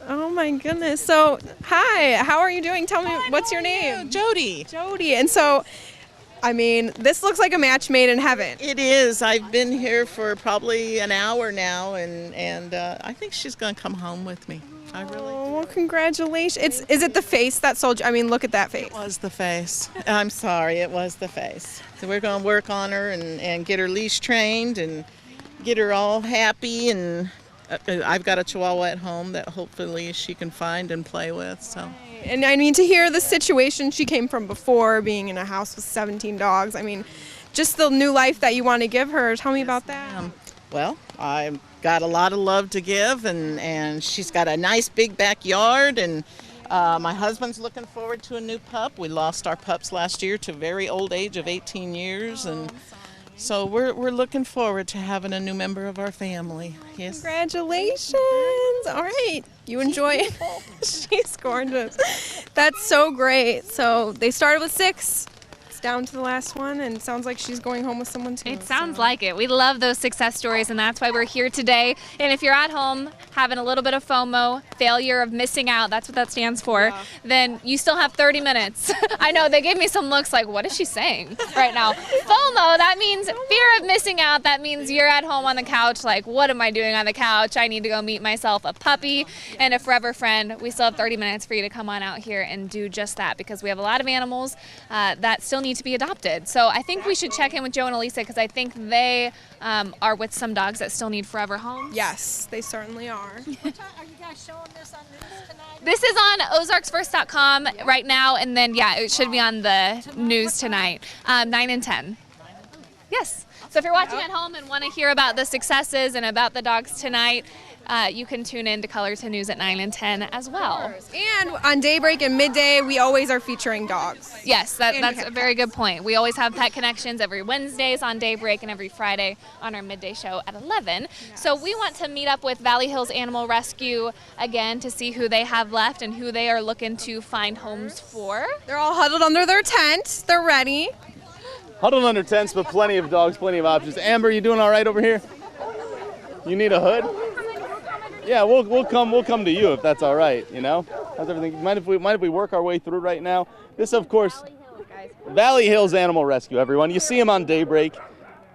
Oh my goodness. So, hi, how are you doing? Tell me, what's your name? Jody. Jody. And so, I mean, this looks like a match made in heaven. It is. I've been here for probably an hour now, and I think she's going to come home with me. I really. Oh, well, congratulations. Is it the face that sold you? I mean, look at that face. It was the face. I'm sorry, it was the face. So we're going to work on her and get her leash trained and get her all happy. And I've got a Chihuahua at home that hopefully she can find and play with. So. And I mean, to hear the situation she came from before, being in a house with 17 dogs, I mean, just the new life that you want to give her. Tell me about that. Well, I've got a lot of love to give, and she's got a nice big backyard, and my husband's looking forward to a new pup. We lost our pups last year to a very old age of 18 years, and so we're looking forward to having a new member of our family. Yes. Congratulations. All right. You enjoy it. She's gorgeous. That's so great. So they started with 6. It's down to the last one, and it sounds like she's going home with someone too. It sounds like it. We love those success stories, and that's why we're here today. And if you're at home having a little bit of FOMO, failure of missing out, that's what that stands for, then you still have 30 minutes. I know, they gave me some looks like, what is she saying right now? FOMO, that means fear of missing out. That means you're at home on the couch like, what am I doing on the couch? I need to go meet myself a puppy and a forever friend. We still have 30 minutes for you to come on out here and do just that, because we have a lot of animals that still need to be adopted. So I think we should check in with Joe and Elisa, because I think they are with some dogs that still need forever homes. Yes, they certainly are. Are you guys showing this on news tonight? This is on ozarksfirst.com right now, and then, yeah, it should be on the news tonight, 9 and 10. Yes. So if you're watching at home and want to hear about the successes and about the dogs tonight, you can tune in to KOLR10 News at 9 and 10 as well. And on daybreak and midday, we always are featuring dogs. Yes, that's a very good point. We always have Pet Connections every Wednesdays on daybreak and every Friday on our midday show at 11. Yes. So we want to meet up with Valley Hills Animal Rescue again to see who they have left and who they are looking to find homes for. They're all huddled under their tent. They're ready. Huddled under tents, but plenty of dogs, plenty of options. Amber, you doing all right over here? You need a hood? Yeah, we'll come to you if that's all right. You know, how's everything? Mind if we work our way through right now? This, of course, Valley Hills Animal Rescue. Everyone, you see them on daybreak.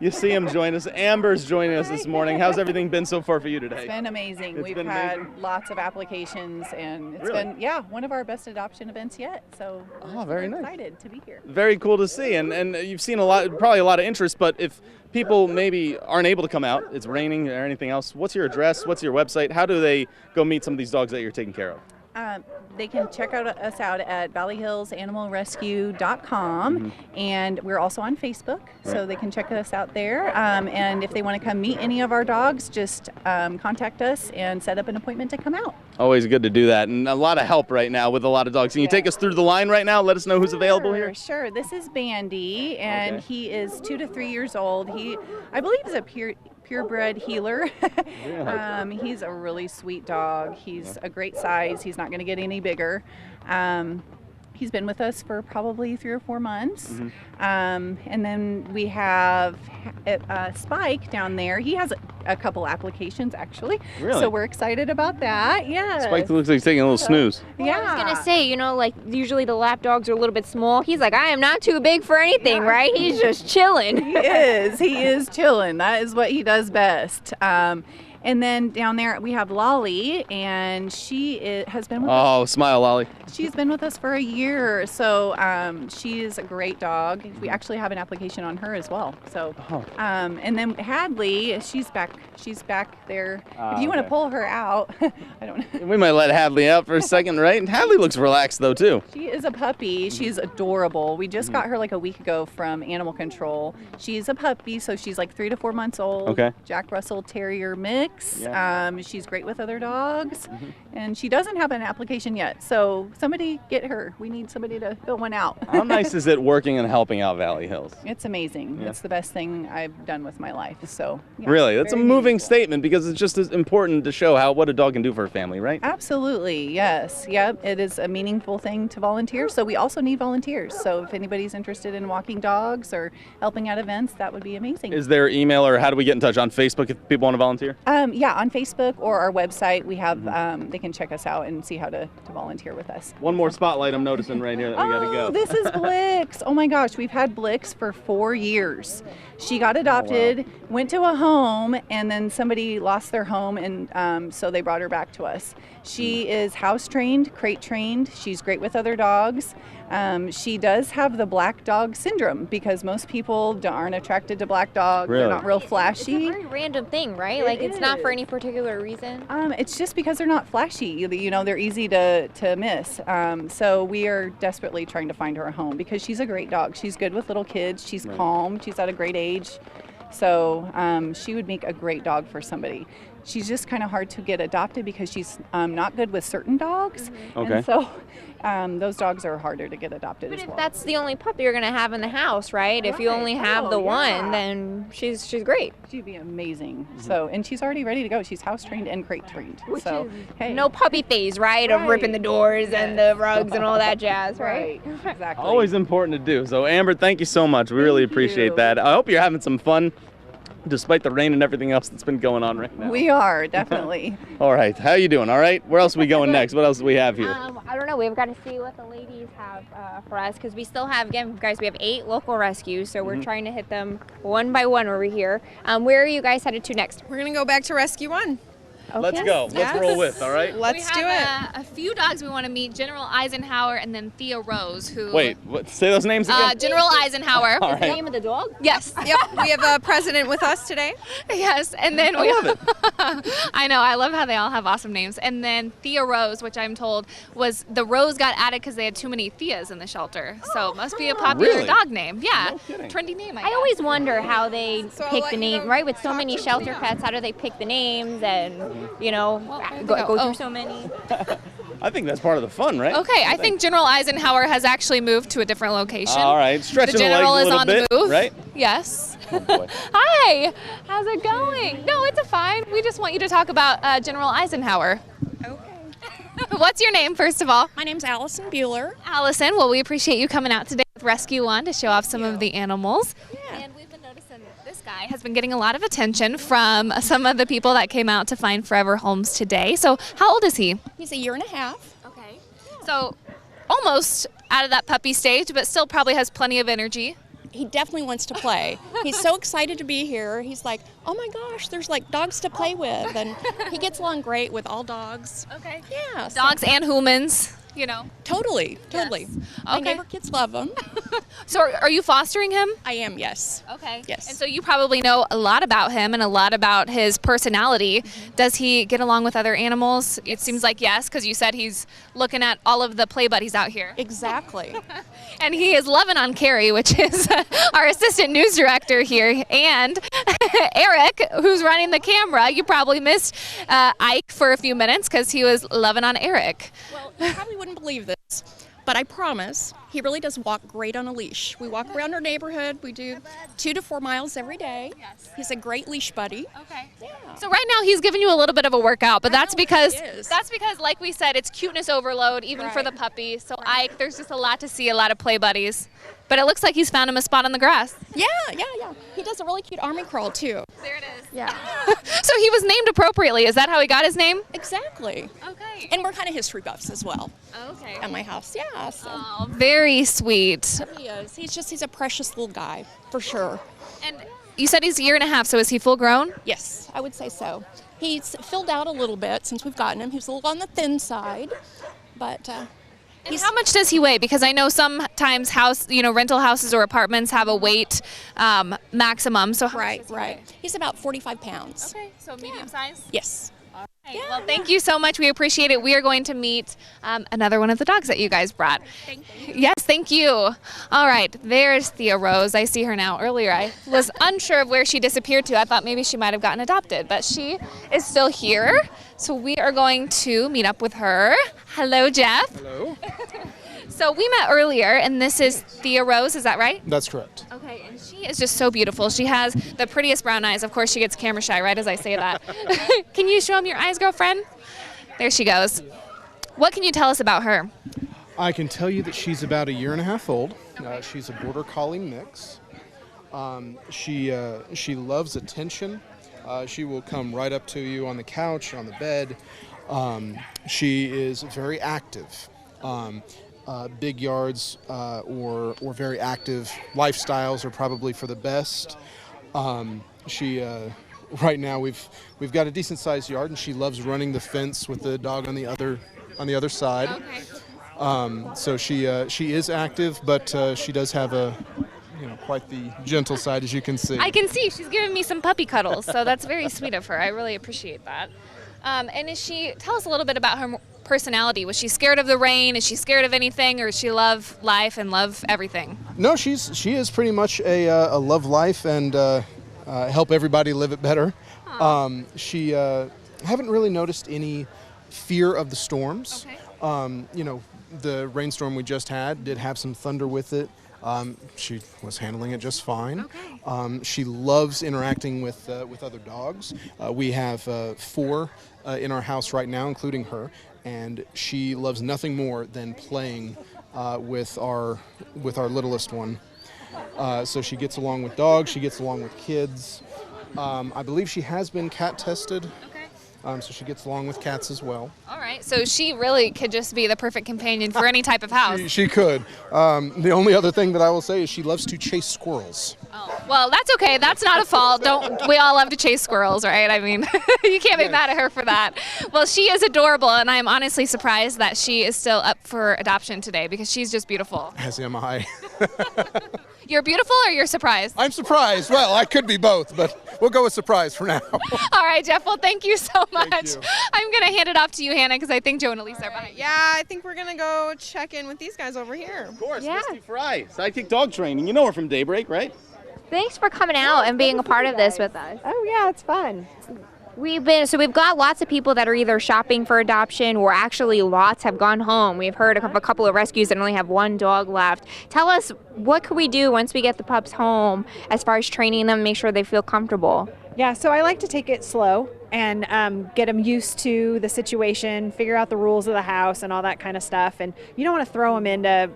You see him join us. Amber's joining us this morning. How's everything been so far for you today? It's been amazing. It's We've been had amazing? lots of applications, and it's Really? been, one of our best adoption events yet. So we're very super nice. excited to be here. Very cool to see, and you've seen probably a lot of interest, but if people maybe aren't able to come out, it's raining or anything else, what's your address, what's your website, how do they go meet some of these dogs that you're taking care of? They can check us out at valleyhillsanimalrescue.com, and we're also on Facebook, so Right. they can check us out there. And if they want to come meet any of our dogs, just contact us and set up an appointment to come out. Always good to do that, and a lot of help right now with a lot of dogs. Can you take us through the line right now? Let us know who's available here. Sure. This is Bandy, and Okay. he is 2 to 3 years old. I believe, is a purebred healer. He's a really sweet dog. He's a great size. He's not going to get any bigger. He's been with us for probably 3 or 4 months. And then we have Spike down there. He has a couple applications, actually. Really? So we're excited about that. Yeah. Spike looks like he's taking a little snooze. I was gonna say, like usually the lap dogs are a little bit small. He's like, I am not too big for anything, right? He's just chilling. He is. He is chilling. That is what he does best. And then down there we have Lolly, and she has been with us. Oh, smile, Lolly. She's been with us for a year, so she is a great dog. We actually have an application on her as well. So, and then Hadley, she's back. She's back there. If you want to okay. pull her out, I don't know. We might let Hadley out for a second, right? And Hadley looks relaxed though too. She is a puppy. She's adorable. We just got her like a week ago from animal control. She's a puppy, so she's like 3 to 4 months old. Okay. Jack Russell Terrier mix. Yeah. She's great with other dogs, and she doesn't have an application yet. So somebody get her. We need somebody to fill one out. How nice is it working and helping out Valley Hills? It's amazing. Yeah. It's the best thing I've done with my life. So yeah, Really, that's a very moving statement because it's just as important to show what a dog can do for a family, right? Absolutely, yes. Yep, it is a meaningful thing to volunteer. So we also need volunteers. So if anybody's interested in walking dogs or helping out events, that would be amazing. Is there email or how do we get in touch on Facebook if people want to volunteer? Yeah, on Facebook or our website, we have, they can check us out and see how to volunteer with us. One more spotlight I'm noticing right here that we gotta go. This is Blix. Oh my gosh, we've had Blix for 4 years. She got adopted, went to a home, and then somebody lost their home, and so they brought her back to us. She is house trained, crate trained. She's great with other dogs. She does have the black dog syndrome because most people aren't attracted to black dogs. Really? They're not real flashy. It's a very random thing, right? Like it's not for any particular reason. It's just because they're not flashy. They're easy to miss. So we are desperately trying to find her a home because she's a great dog. She's good with little kids. She's calm. She's at a great age. So she would make a great dog for somebody. She's just kind of hard to get adopted because she's not good with certain dogs. Okay. And so those dogs are harder to get adopted But as if well. that's the only puppy you're gonna have in the house, right? If you only have the one, then she's great. She'd be amazing. So, and she's already ready to go. She's house trained and crate trained. So, hey. No puppy phase, right? Of ripping the doors and the rugs and all that jazz, right? Exactly. Always important to do. So Amber, thank you so much. We really appreciate that. I hope you're having some fun despite the rain and everything else that's been going on right now. We are, definitely. All right, how you doing? All right? Where else are we going next? What else do we have here? I don't know. We've got to see what the ladies have for us because we still have, again, guys, we have 8 local rescues, so we're trying to hit them one by one over here. Where are you guys headed to next? We're going to go back to Rescue 1. Let's go. Let's roll with, all right? Let's do it. We have a few dogs we want to meet, General Eisenhower and then Thea Rose, who... Wait, say those names again? General Eisenhower. All right. The name of the dog? Yes. Yep, we have a president with us today. Yes, and then I love it. I know, I love how they all have awesome names. And then Thea Rose, which I'm told was the Rose got added because they had too many Theas in the shelter. So it must be a popular Really? dog name. Yeah, No kidding. trendy name. I always wonder how they So I'll pick let the you name, know- right? With so many shelter pets, how do they pick the names and, go through so many? I think that's part of the fun, right? Okay, I think General Eisenhower has actually moved to a different location. All right, stretching the the legs general a is little on bit, the move. right? Yes. Oh, boy. Hi. How's it going? No, it's fine. We just want you to talk about General Eisenhower. Okay. What's your name, first of all? My name's Allison Bueller. Allison. Well, we appreciate you coming out today with Rescue 1 to show off some of the animals. And we've been noticing this guy has been getting a lot of attention from some of the people that came out to find forever homes today. So, how old is he? He's a year and a half. Okay. So, almost out of that puppy stage, but still probably has plenty of energy. he definitely wants to play. He's so excited to be here. He's like, oh my gosh, there's like dogs to play with. And he gets along great with all dogs. Okay. Yeah. Dogs and humans, you know. Totally. My Okay. neighbor kids love him. So are you fostering him? I am, yes. Okay. Yes. And so you probably know a lot about him and a lot about his personality. Does he get along with other animals? It seems like yes, because you said he's looking at all of the play buddies out here. Exactly. And he is loving on Carrie, which is our assistant news director here, and Eric, who's running the camera. You probably missed Ike for a few minutes because he was loving on Eric. Well, you probably wouldn't believe this, but I promise he really does walk great on a leash. We walk around our neighborhood. We do 2 to 4 miles every day. Yes. He's a great leash buddy. Okay. Yeah. So right now he's giving you a little bit of a workout, but that's because he is. like we said, it's cuteness overload even for the puppy. So Ike, there's just a lot to see, a lot of play buddies. But it looks like he's found him a spot on the grass. Yeah. He does a really cute army crawl too. There it is. Yeah. So he was named appropriately. Is that how he got his name? Exactly. Okay. And we're kind of history buffs as well. Okay. At my house. Yeah. So. Oh, very sweet. He is. He's a precious little guy, for sure. And you said he's a year and a half, so is he full grown? Yes, I would say so. He's filled out a little bit since we've gotten him. He was a little on the thin side, but And how much does he weigh? Because I know sometimes rental houses or apartments have a weight maximum. So right. He's about 45 pounds. Okay, so medium size? Yes. Okay, well, thank you so much. We appreciate it. We are going to meet another one of the dogs that you guys brought. Thank you. Yes, thank you. All right, there's Thea Rose. I see her now. Earlier, I was unsure of where she disappeared to. I thought maybe she might have gotten adopted, but she is still here. So we are going to meet up with her. Hello, Jeff. Hello. So we met earlier, and this is Thea Rose. Is that right? That's correct. Okay, and she is just so beautiful. She has the prettiest brown eyes. Of course, she gets camera shy right as I say that. Can you show them your eyes, girlfriend? There she goes. What can you tell us about her? I can tell you that she's about a year and a half old. She's a border collie mix. She loves attention. She will come right up to you on the couch, on the bed. She is very active. Big yards or very active lifestyles are probably for the best. Right now we've got a decent sized yard, and she loves running the fence with the dog on the other side. Okay. So she is active, but she does have quite the gentle side, as you can see. I can see she's giving me some puppy cuddles, so that's very sweet of her. I really appreciate that. And tell us a little bit about her personality. Was she scared of the rain? Is she scared of anything, or does she love life and love everything? No, she is pretty much a love life and help everybody live it better. She haven't really noticed any fear of the storms. Okay. The rainstorm we just had did have some thunder with it. She was handling it just fine. Okay. She loves interacting with other dogs. We have 4 in our house right now, including her, and she loves nothing more than playing with our littlest one. So she gets along with dogs. She gets along with kids. I believe she has been cat tested. So she gets along with cats as well. All right, so she really could just be the perfect companion for any type of house. She could. The only other thing that I will say is she loves to chase squirrels. Oh, well, that's okay. That's not a fault. We all love to chase squirrels, right? I mean, you can't be mad at her for that. Well, she is adorable, and I'm honestly surprised that she is still up for adoption today because she's just beautiful. As am I. You're beautiful, or you're surprised? I'm surprised. Well, I could be both, but we'll go with surprise for now. All right, Jeff. Well, thank you so much. Thank you. I'm going to hand it off to you, Hannah, because I think Joe and Elise are behind. Yeah, I think we're gonna go check in with these guys over here. Of course, Misty Fry, Sidekick Dog Training. You know her from Daybreak, right? Thanks for coming out and being a part of this with us. Oh yeah, it's fun. We've got lots of people that are either shopping for adoption or actually lots have gone home. We've heard of a couple of rescues that only have 1 dog left. Tell us, what could we do once we get the pups home as far as training them, make sure they feel comfortable? Yeah, so I like to take it slow and get them used to the situation, figure out the rules of the house and all that kind of stuff. And you don't want to throw them into,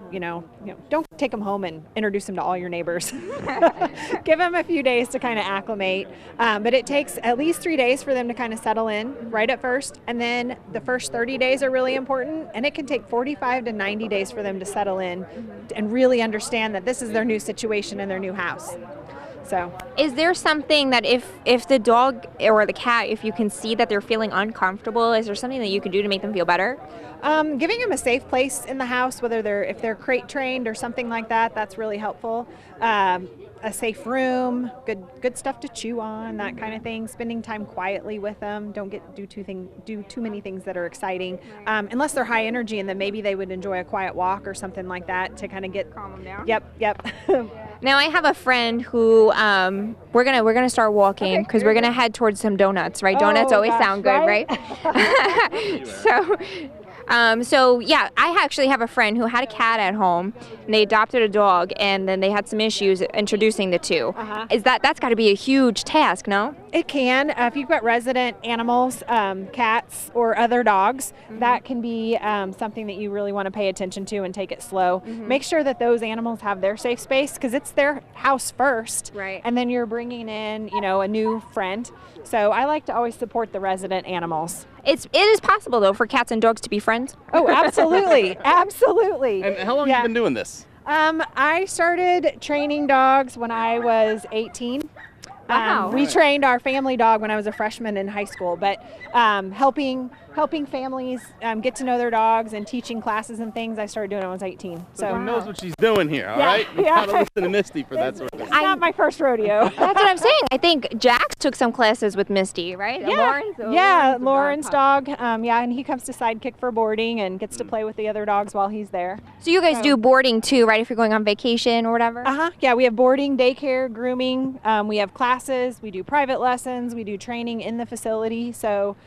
don't take them home and introduce them to all your neighbors. Give them a few days to kind of acclimate. But it takes at least 3 days for them to kind of settle in right at first. And then the first 30 days are really important. And it can take 45 to 90 days for them to settle in and really understand that this is their new situation in their new house. So, is there something that if the dog or the cat, if you can see that they're feeling uncomfortable, is there something that you can do to make them feel better? Giving them a safe place in the house, whether if they're crate trained or something like that, that's really helpful. A safe room, good stuff to chew on, that kind of thing. Spending time quietly with them. Don't do too many things that are exciting, unless they're high energy, and then maybe they would enjoy a quiet walk or something like that to kind of calm them down. Yep. Now I have a friend who we're gonna start walking because we're gonna head towards some donuts, right? Donuts always sound good, right? So yeah, I actually have a friend who had a cat at home, and they adopted a dog, and then they had some issues introducing the two. That's got to be a huge task, no? It can. If you've got resident animals, cats or other dogs, that can be something that you really want to pay attention to and take it slow. Make sure that those animals have their safe space because it's their house first, right? And then you're bringing in, a new friend. So I like to always support the resident animals. It is possible though for cats and dogs to be friends. Oh, absolutely, absolutely. And how long have you been doing this? I started training dogs when I was 18. Wow. We trained our family dog when I was a freshman in high school, but helping families get to know their dogs and teaching classes and things, I started doing it when I was 18. So who knows what she's doing here, all right? You gotta listen to Misty for that sort of thing. It's not my first rodeo. That's what I'm saying. I think Jax took some classes with Misty, right? Lauren's dog. And he comes to sidekick for boarding and gets to play with the other dogs while he's there. So you guys do boarding too, right? If you're going on vacation or whatever? Yeah, we have boarding, daycare, grooming. We have classes. We do private lessons. We do training in the facility. So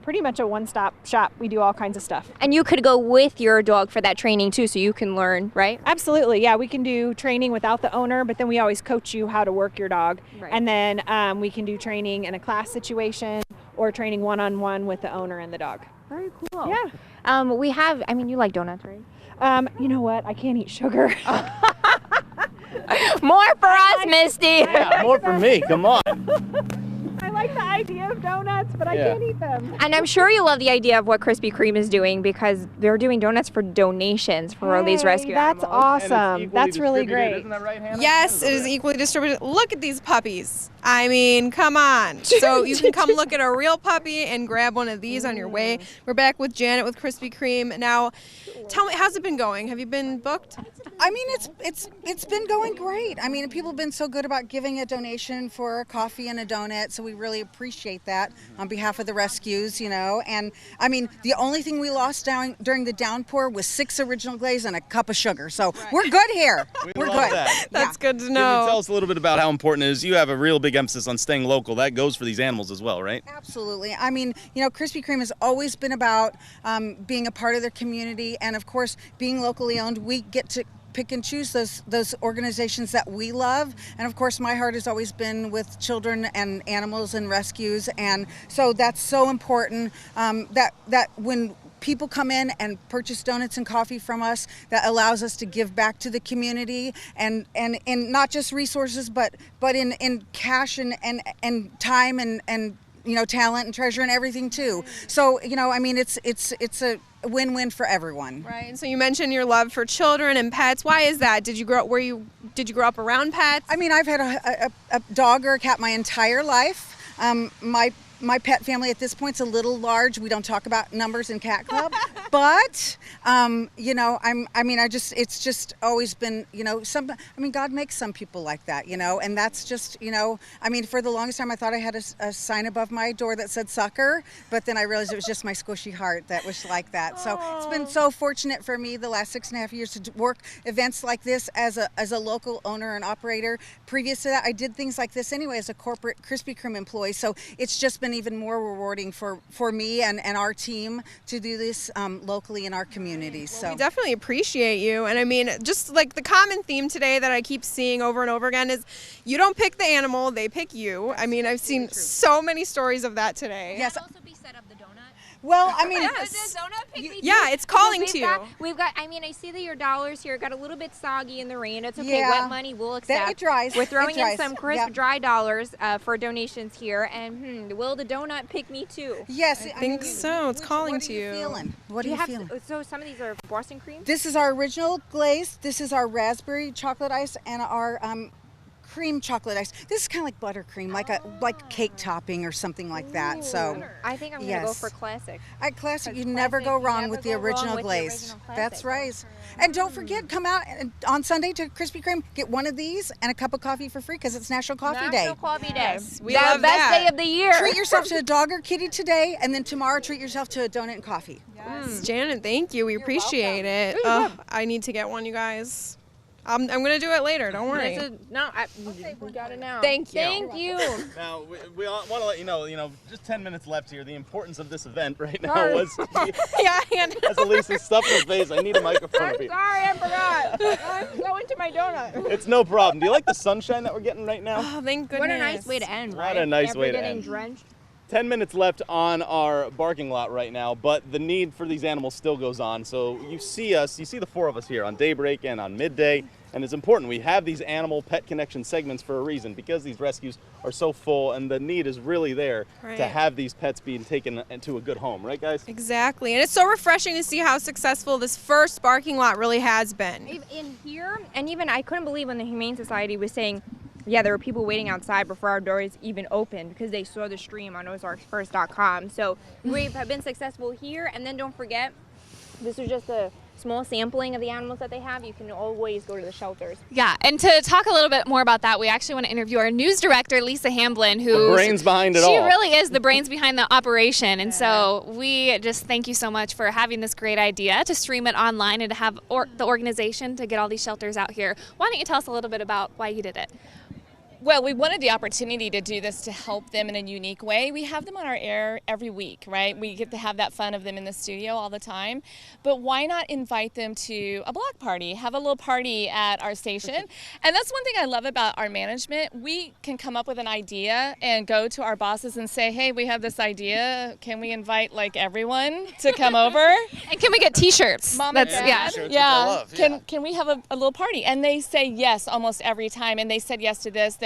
pretty much a one-stop shop. We do all kinds of stuff. And you could go with your dog for that training too, so you can learn, right? Absolutely. Yeah, we can do training without the owner, but then we always coach you how to work your dog. Right. And then we can do training in a class situation or training one-on-one with the owner and the dog. Very cool. Yeah. We have, you like donuts, right? You know what? I can't eat sugar. More for us, Misty. Yeah, more for me. Come on. I like the idea of donuts, but I can't eat them. And I'm sure you love the idea of what Krispy Kreme is doing because they're doing donuts for donations for these rescue That's animals. awesome. That's really great. Isn't that right, Hannah? Yes, it is equally distributed. Look at these puppies. I mean, come on. So you can come look at a real puppy and grab one of these on your way. We're back with Janet with Krispy Kreme. Now, tell me, how's it been going? Have you been booked? I mean, it's been going great. I mean, people have been so good about giving a donation for a coffee and a donut, so we really appreciate that on behalf of the rescues, And I mean, the only thing we lost during the downpour was 6 original glaze and a cup of sugar. So we're good here. We're love good. that. That's good to Can know. you tell us a little bit about how important it is? You have a real big emphasis on staying local. That goes for these animals as well, right? Absolutely. I mean, Krispy Kreme has always been about being a part of their community, and of course, being locally owned, we get to pick and choose those organizations that we love. And of course, my heart has always been with children and animals and rescues, and so that's so important that when people come in and purchase donuts and coffee from us, that allows us to give back to the community and not just resources, but in cash and time and talent and treasure and everything too. So I mean, it's a win-win for everyone. Right. And so you mentioned your love for children and pets. Why is that? Did you grow up around pets? I mean, I've had a dog or a cat my entire life. My pet family at this point is a little large. We don't talk about numbers in Cat Club, but it's just always been, God makes some people like that, and that's just, for the longest time I thought I had a sign above my door that said sucker, but then I realized it was just my squishy heart that was like that. So it's been so fortunate for me the last 6.5 years to work events like this as a local owner and operator. Previous to that, I did things like this anyway as a corporate Krispy Kreme employee. So it's just been even more rewarding for me and our team to do this locally in our community. So We definitely appreciate you. And I mean, just like the common theme today that I keep seeing over and over again is you don't pick the animal, they pick you. I mean, I've seen so many stories of that today. Yes. Well, I mean, yeah, it's calling We've to you. We've got, I mean, I see that your dollars here got a little bit soggy in the rain. It's okay. Yeah. Wet money we'll accept. It dries. We're throwing It dries. in some crisp, Yep. dry dollars for donations here. And will the donut pick me too? Yes, I think so. It's calling to you. feeling? What Do are you have feeling? So some of these are Boston cream? This is our original glaze. This is our raspberry chocolate ice and our cream chocolate ice. This is kind of like buttercream, like cake topping or something like that. So I think I'm going to go for classic. At classic, you never go wrong with the original glaze. That's right. And don't forget, come out on Sunday to Krispy Kreme, get one of these and a cup of coffee for free because it's National Coffee Day. National Coffee Day. Yes, we the love best that. day of the year. Treat yourself to a dog or kitty today, and then tomorrow treat yourself to a donut and coffee. Janet, thank you. We appreciate it. I need to get one, you guys. I'm going to do it later. Don't worry. We got it now. Thank you. Thank you. Now, we want to let you know, just 10 minutes left here. The importance of this event right now was, yeah, as Elisa stuffed her face, I need a microphone. I'm sorry, I forgot. I'm going to my donut. It's no problem. Do you like the sunshine that we're getting right now? Oh, thank goodness. What a nice way to end, right? What a nice After way to getting end. drenched. 10 minutes left on our barking lot right now, but the need for these animals still goes on. So you see the four of us here on daybreak and on midday, and it's important. We have these animal pet connection segments for a reason, because these rescues are so full and the need is really there to have these pets being taken to a good home, right guys? Exactly, and it's so refreshing to see how successful this first barking lot really has been. In here, and even I couldn't believe when the Humane Society was saying, yeah, there were people waiting outside before our doors even opened because they saw the stream on ozarksfirst.com. So we've been successful here, and then don't forget, this is just a small sampling of the animals that they have. You can always go to the shelters. Yeah, and to talk a little bit more about that, we actually want to interview our news director, Lisa Hamblin, who the brains behind it all. She really is the brains behind the operation, and so we just thank you so much for having this great idea to stream it online and to have the organization to get all these shelters out here. Why don't you tell us a little bit about why you did it? Well, we wanted the opportunity to do this to help them in a unique way. We have them on our air every week, right? We get to have that fun of them in the studio all the time. But why not invite them to a block party, have a little party at our station? And that's one thing I love about our management. We can come up with an idea and go to our bosses and say, hey, we have this idea. Can we invite like everyone to come over? And can we get t-shirts? Mom That's, and yeah. Dad? Yeah. Can we have a little party? And they say yes almost every time. And they said yes to this.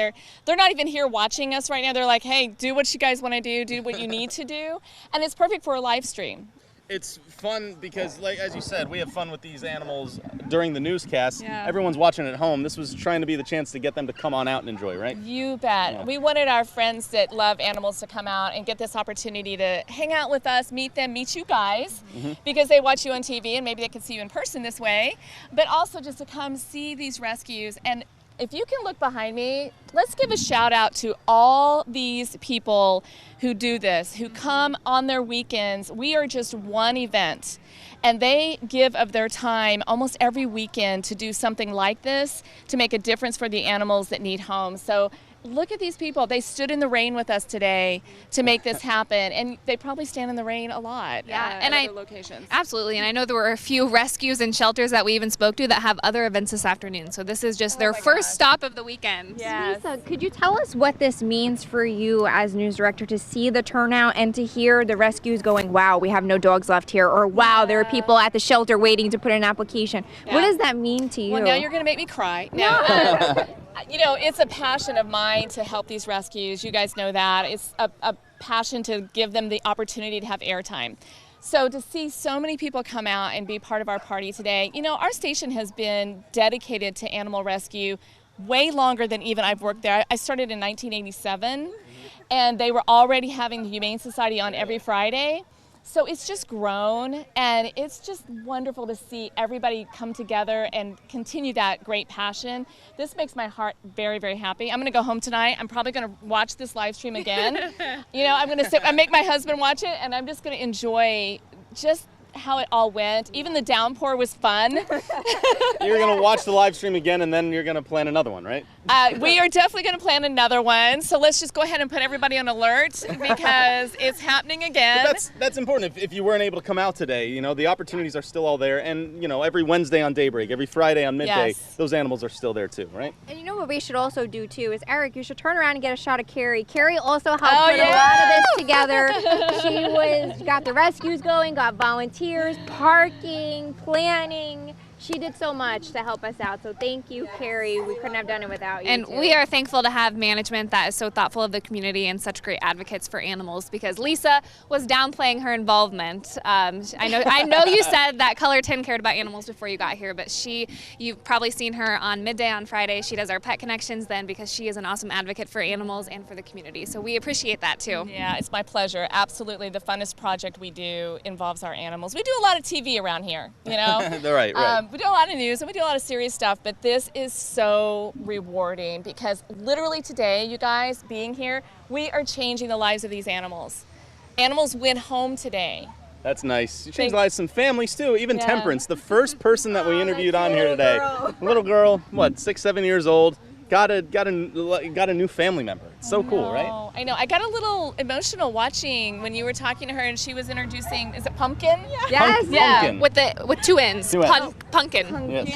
They're not even here watching us right now. They're like, hey, do what you guys want to do what you need to do. And it's perfect for a live stream. It's fun because, like as you said, we have fun with these animals during the newscast. Yeah. Everyone's watching at home. This was trying to be the chance to get them to come on out and enjoy, right? You bet. Yeah. We wanted our friends that love animals to come out and get this opportunity to hang out with us, meet them, meet you guys, because they watch you on TV and maybe they can see you in person this way, but also just to come see these rescues. And if you can look behind me, let's give a shout out to all these people who do this, who come on their weekends. We are just one event, and they give of their time almost every weekend to do something like this to make a difference for the animals that need homes. So look at these people. They stood in the rain with us today to make this happen, and they probably stand in the rain a lot. Yeah, and at other locations. Absolutely, and I know there were a few rescues and shelters that we even spoke to that have other events this afternoon. So this is just their first stop of the weekend. Lisa, could you tell us what this means for you as news director to see the turnout and to hear the rescues going, wow, we have no dogs left here, or wow, there are people at the shelter waiting to put in an application. What does that mean to you? Well, now you're going to make me cry. No. You know, it's a passion of mine to help these rescues. You guys know that. It's a passion to give them the opportunity to have airtime. So to see so many people come out and be part of our party today, you know, our station has been dedicated to animal rescue way longer than even I've worked there. I started in 1987, and they were already having the Humane Society on every Friday. So it's just grown, and it's just wonderful to see everybody come together and continue that great passion. This makes my heart very, very happy. I'm going to go home tonight. I'm probably going to watch this live stream again. You know, I'm going to sit and make my husband watch it, and I'm just going to enjoy just how it all went. Even the downpour was fun. You're going to watch the live stream again, and then you're going to plan another one, right? We are definitely going to plan another one. So let's just go ahead and put everybody on alert because it's happening again. But that's important. If you weren't able to come out today, you know, the opportunities are still all there. And, you know, every Wednesday on daybreak, every Friday on midday, Yes. those animals are still there too, right? And you know what we should also do too is, Eric, you should turn around and get a shot of Carrie. Carrie also helped Oh, put a lot of this together. She got the rescues going, got volunteers, parking, planning. She did so much to help us out. So thank you, Carrie. We couldn't have done it without you. And too. we are thankful to have management that is so thoughtful of the community and such great advocates for animals, because Lisa was downplaying her involvement. I know you said that KOLR10 cared about animals before you got here, but you've probably seen her on midday on Friday. She does our Pet Connections then, because she is an awesome advocate for animals and for the community. So we appreciate that too. Yeah, it's my pleasure. Absolutely. The funnest project we do involves our animals. We do a lot of TV around here, you know? Right. We do a lot of news and we do a lot of serious stuff, but this is so rewarding because literally today, you guys being here, we are changing the lives of these animals. Animals went home today. That's nice. You changed the lives of some families too, even Yeah. Temperance, the first person that we interviewed on here today. Little girl, what, 6, 7 years old, got a new family member. It's so cool, right? I know. I got a little emotional watching when you were talking to her and she was introducing, is it Pumpkin? Yes. Pumpkin. With two N's. Two N's. Pumpkin. Yes.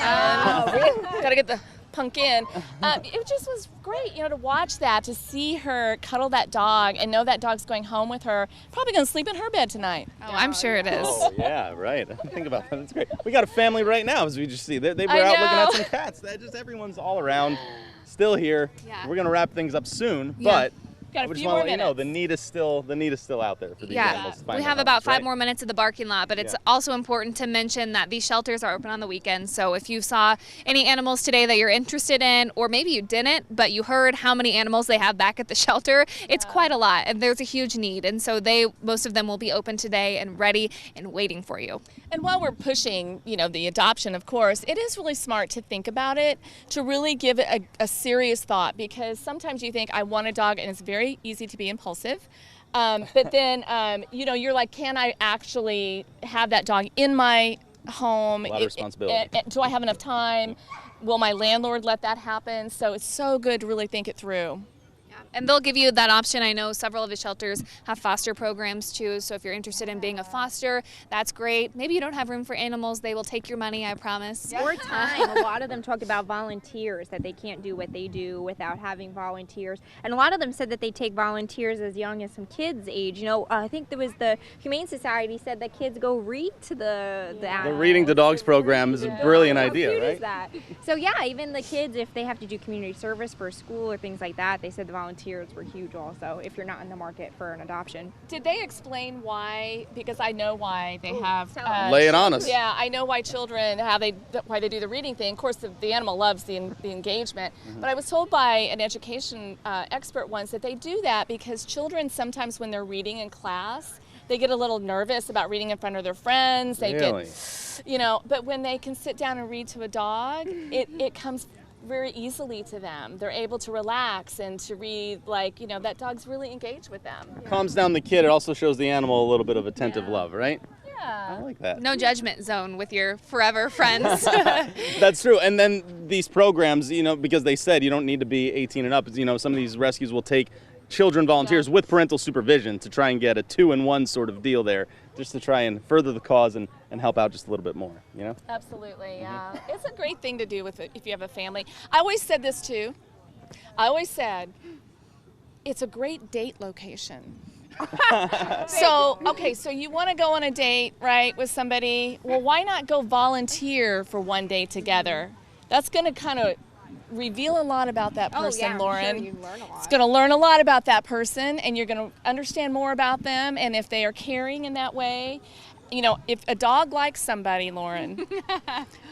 Gotta get the pumpkin. It just was great, you know, to watch that, to see her cuddle that dog and know that dog's going home with her. Probably gonna sleep in her bed tonight. Oh, I'm sure it is. Oh, yeah, right. Think about that. That's great. We got a family right now, as we just see. They were I out looking know. at some cats. Everyone's all around, still here. Yeah. We're gonna wrap things up soon, Yeah. but Got a we just few want to more let you know minutes. the need is still out there for these animals to find we their have homes, about 5 right? more minutes of the barking lot, but it's also important to mention that these shelters are open on the weekends. So if you saw any animals today that you're interested in, or maybe you didn't, but you heard how many animals they have back at the shelter, it's quite a lot, and there's a huge need. And so most of them will be open today and ready and waiting for you. And while we're pushing, you know, the adoption, of course, it is really smart to think about it, to really give it a serious thought, because sometimes you think, I want a dog, and it's very easy to be impulsive. But then, you know, you're like, can I actually have that dog in my home? A lot of responsibility. Do I have enough time? Will my landlord let that happen? So it's so good to really think it through. And they'll give you that option. I know several of the shelters have foster programs too, so if you're interested in being a foster, that's great. Maybe you don't have room for animals, they will take your money, I promise. More time. A lot of them talked about volunteers, that they can't do what they do without having volunteers. And a lot of them said that they take volunteers as young as some kids' age. You know, I think there was the Humane Society said that kids go read to the animals. The Reading to Dogs program is a brilliant How idea, cute right? is that? So yeah, even the kids, if they have to do community service for school or things like that, they said the volunteers were huge also, if you're not in the market for an adoption. Did they explain why? Because I know why they have. Lay it on us. Yeah, I know why children, why they do the reading thing. Of course, the animal loves the engagement. But I was told by an education expert once that they do that because children sometimes, when they're reading in class, they get a little nervous about reading in front of their friends. They get, you know, but when they can sit down and read to a dog, it comes very easily to them. They're able to relax and to read, like, you know, that dog's really engaged with them. Calms down the kid. It also shows the animal a little bit of attentive love, right? Yeah. I like that. No judgment zone with your forever friends. That's true. And then these programs, you know, because they said you don't need to be 18 and up, you know, some of these rescues will take children volunteers with parental supervision to try and get a 2-in-1 sort of deal there, just to try and further the cause and help out just a little bit more, you know? Absolutely, yeah. It's a great thing to do with if you have a family. I always said this too. I always said, it's a great date location. So you want to go on a date, right, with somebody? Well, why not go volunteer for one day together? That's going to kind of reveal a lot about that person, Lauren. I'm sure you learn a lot. It's going to learn a lot about that person, and you're going to understand more about them, and if they are caring in that way. You know, if a dog likes somebody, Lauren,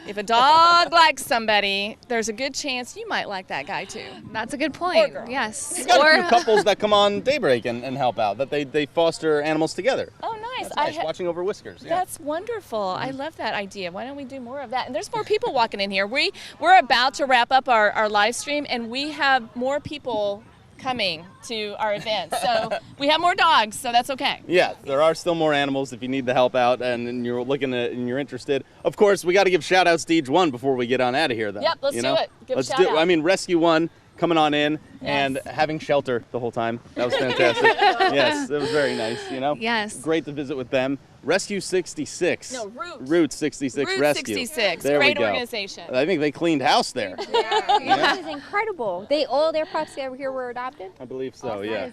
if a dog likes somebody, there's a good chance you might like that guy too. That's a good point. Yes. We've got a few couples that come on Daybreak and help out, that they foster animals together. Oh, nice. That's nice, watching over whiskers. Yeah. That's wonderful. I love that idea. Why don't we do more of that? And there's more people walking in here. We're about to wrap up our live stream, and we have more people coming to our event. So we have more dogs, so that's okay. Yeah, there are still more animals if you need the help out and you're looking at and you're interested. Of course, we got to give shout outs to each one before we get on out of here, though. Yep, let's do it. Give a let's shout out. I mean, Rescue 1 coming on in and having shelter the whole time. That was fantastic. Yes, it was very nice, you know? Yes. Great to visit with them. Rescue 66. No, Route 66 Route Rescue. 66. There Great we go. organization. I think they cleaned house there. This is incredible. All their pups over here were adopted? I believe so, yeah.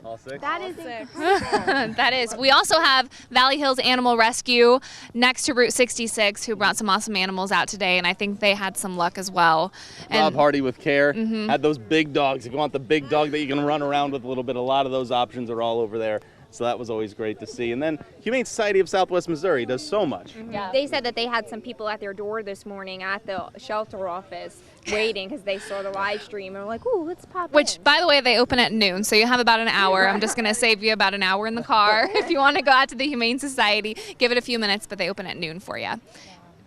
All 6? That is That is. We also have Valley Hills Animal Rescue next to Route 66 who brought some awesome animals out today, and I think they had some luck as well. Rob Hardy with Care had those big dogs. If you want the big dog that you can run around with a little bit, a lot of those options are all over there. So that was always great to see. And then Humane Society of Southwest Missouri does so much. Yeah. They said that they had some people at their door this morning at the shelter office waiting because they saw the live stream and were like, ooh, let's pop Which, by the way, they open at noon, so you have about an hour. I'm just going to save you about an hour in the car. If you want to go out to the Humane Society, give it a few minutes, but they open at noon for you.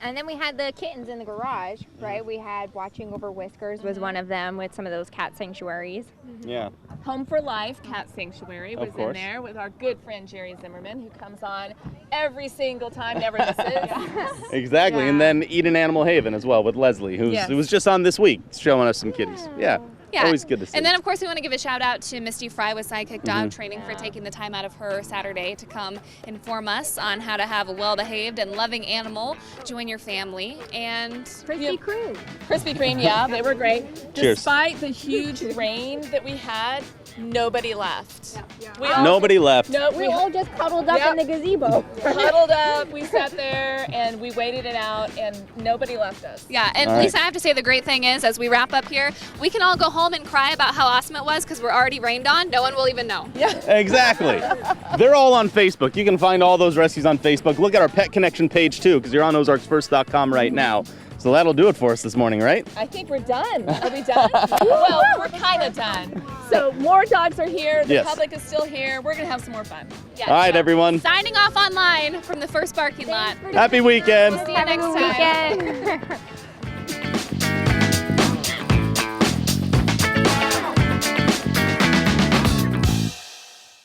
And then we had the kittens in the garage, right? We had Watching Over Whiskers was one of them with some of those cat sanctuaries. Yeah. Home for Life Cat Sanctuary was in there with our good friend Jerry Zimmerman, who comes on every single time, never misses. Exactly. And then Eden Animal Haven as well with Leslie, who was just on this week showing us some kitties. Yeah. Yeah. Always good to see. And then, of course, we want to give a shout out to Misty Fry with Sidekick Dog Training for taking the time out of her Saturday to come inform us on how to have a well-behaved and loving animal join your family. And Krispy Kreme. Krispy Kreme, yeah, they were great. Cheers. Despite the huge rain that we had, nobody left. Nobody left. No, We all just cuddled up in the gazebo. Huddled up, we sat there and we waited it out and nobody left us. Yeah, and All right. Lisa, I have to say the great thing is, as we wrap up here, we can all go home and cry about how awesome it was because we're already rained on. No one will even know. Yeah. Exactly. They're all on Facebook. You can find all those rescues on Facebook. Look at our Pet Connection page too, because you're on ozarksfirst.com right now. So that'll do it for us this morning, right? I think we're done. Are we done? Well, we're kind of done. So more dogs are here. The Yes. public is still here. We're going to have some more fun. Yes. All right, everyone. Signing off online from the first Barking Lot. Happy weekend. See you next time. Weekend.